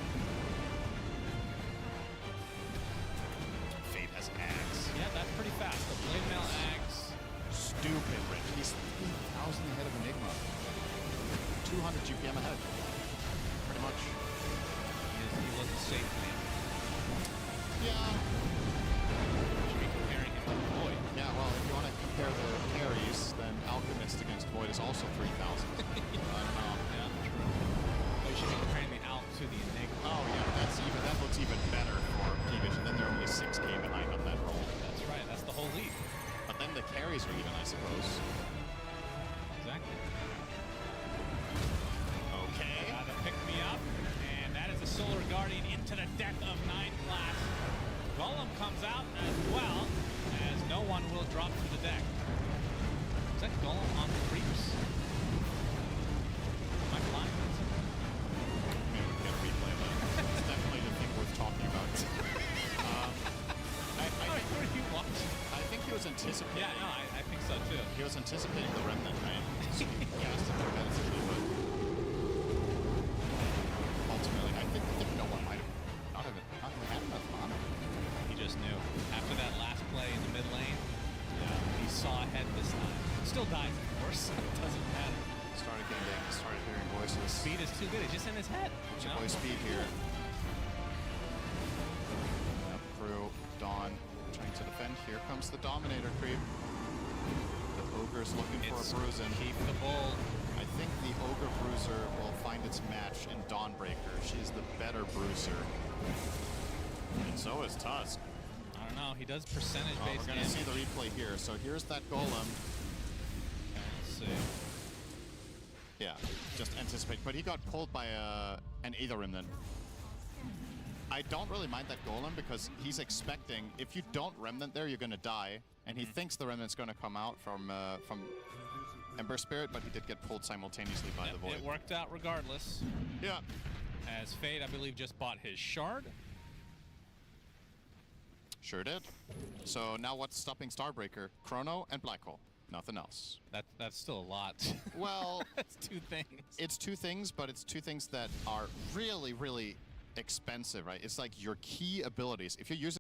Fate has Axe. Yeah, that's pretty fast. The Blade Mail Axe. Stupid rich. He's 3,000 ahead of Enigma. 200 GPM ahead. Pretty much. He was a safe man. Yeah. Should be comparing him to Void. Yeah, well, if you want to compare the carries, then Alchemist against Void is also 3,000. I don't know. Yeah, true. But you should be comparing the Alch to the Enigma. Oh, yeah, that looks even better for P-Vision. Then they're only 6k behind on that roll. That's right, that's the whole lead. But then the carries are even, I suppose. Exactly. Okay. Gotta pick me up. And that is a Solar Guardian into the death of 9 class. Golem comes out as well, as no one will drop to the deck. Is that Golem on the creeps? Am I blind? Maybe we can get a replay of that. It's definitely the thing worth talking about. What are you watching? I think he was anticipating. Yeah, no, I think so too. He was anticipating the remnant, right? So he cast it preventatively, but ultimately, I think no one might have not even had enough mana. He just knew. After that last play in the mid lane, he saw ahead this time. Still dies, of course. It doesn't matter. Started hearing voices. Speed is too good. It's just in his head. It's your boy Speed here. Crew, Dawn, trying to defend. Here comes the Dominator creep. The Ogre's looking for a bruising. Keep the bull. I think the Ogre Bruiser will find its match in Dawnbreaker. She is the better bruiser. And so is Tusk. I don't know. He does percentage-based We're going to see the replay here. So here's that Golem. Okay, let's see. Yeah, just anticipate. But he got pulled by an Aether Remnant. I don't really mind that Golem because he's expecting if you don't Remnant there, you're going to die. And he thinks the Remnant's going to come out from Ember Spirit, but he did get pulled simultaneously by the Void. It worked out regardless. Yeah. As Fade, I believe, just bought his shard. Sure did. So now what's stopping Starbreaker? Chrono and Black Hole. Nothing else. That's still a lot. Well, it's two things. It's two things, but it's two things that are really, really expensive, right? It's like your key abilities. If you're using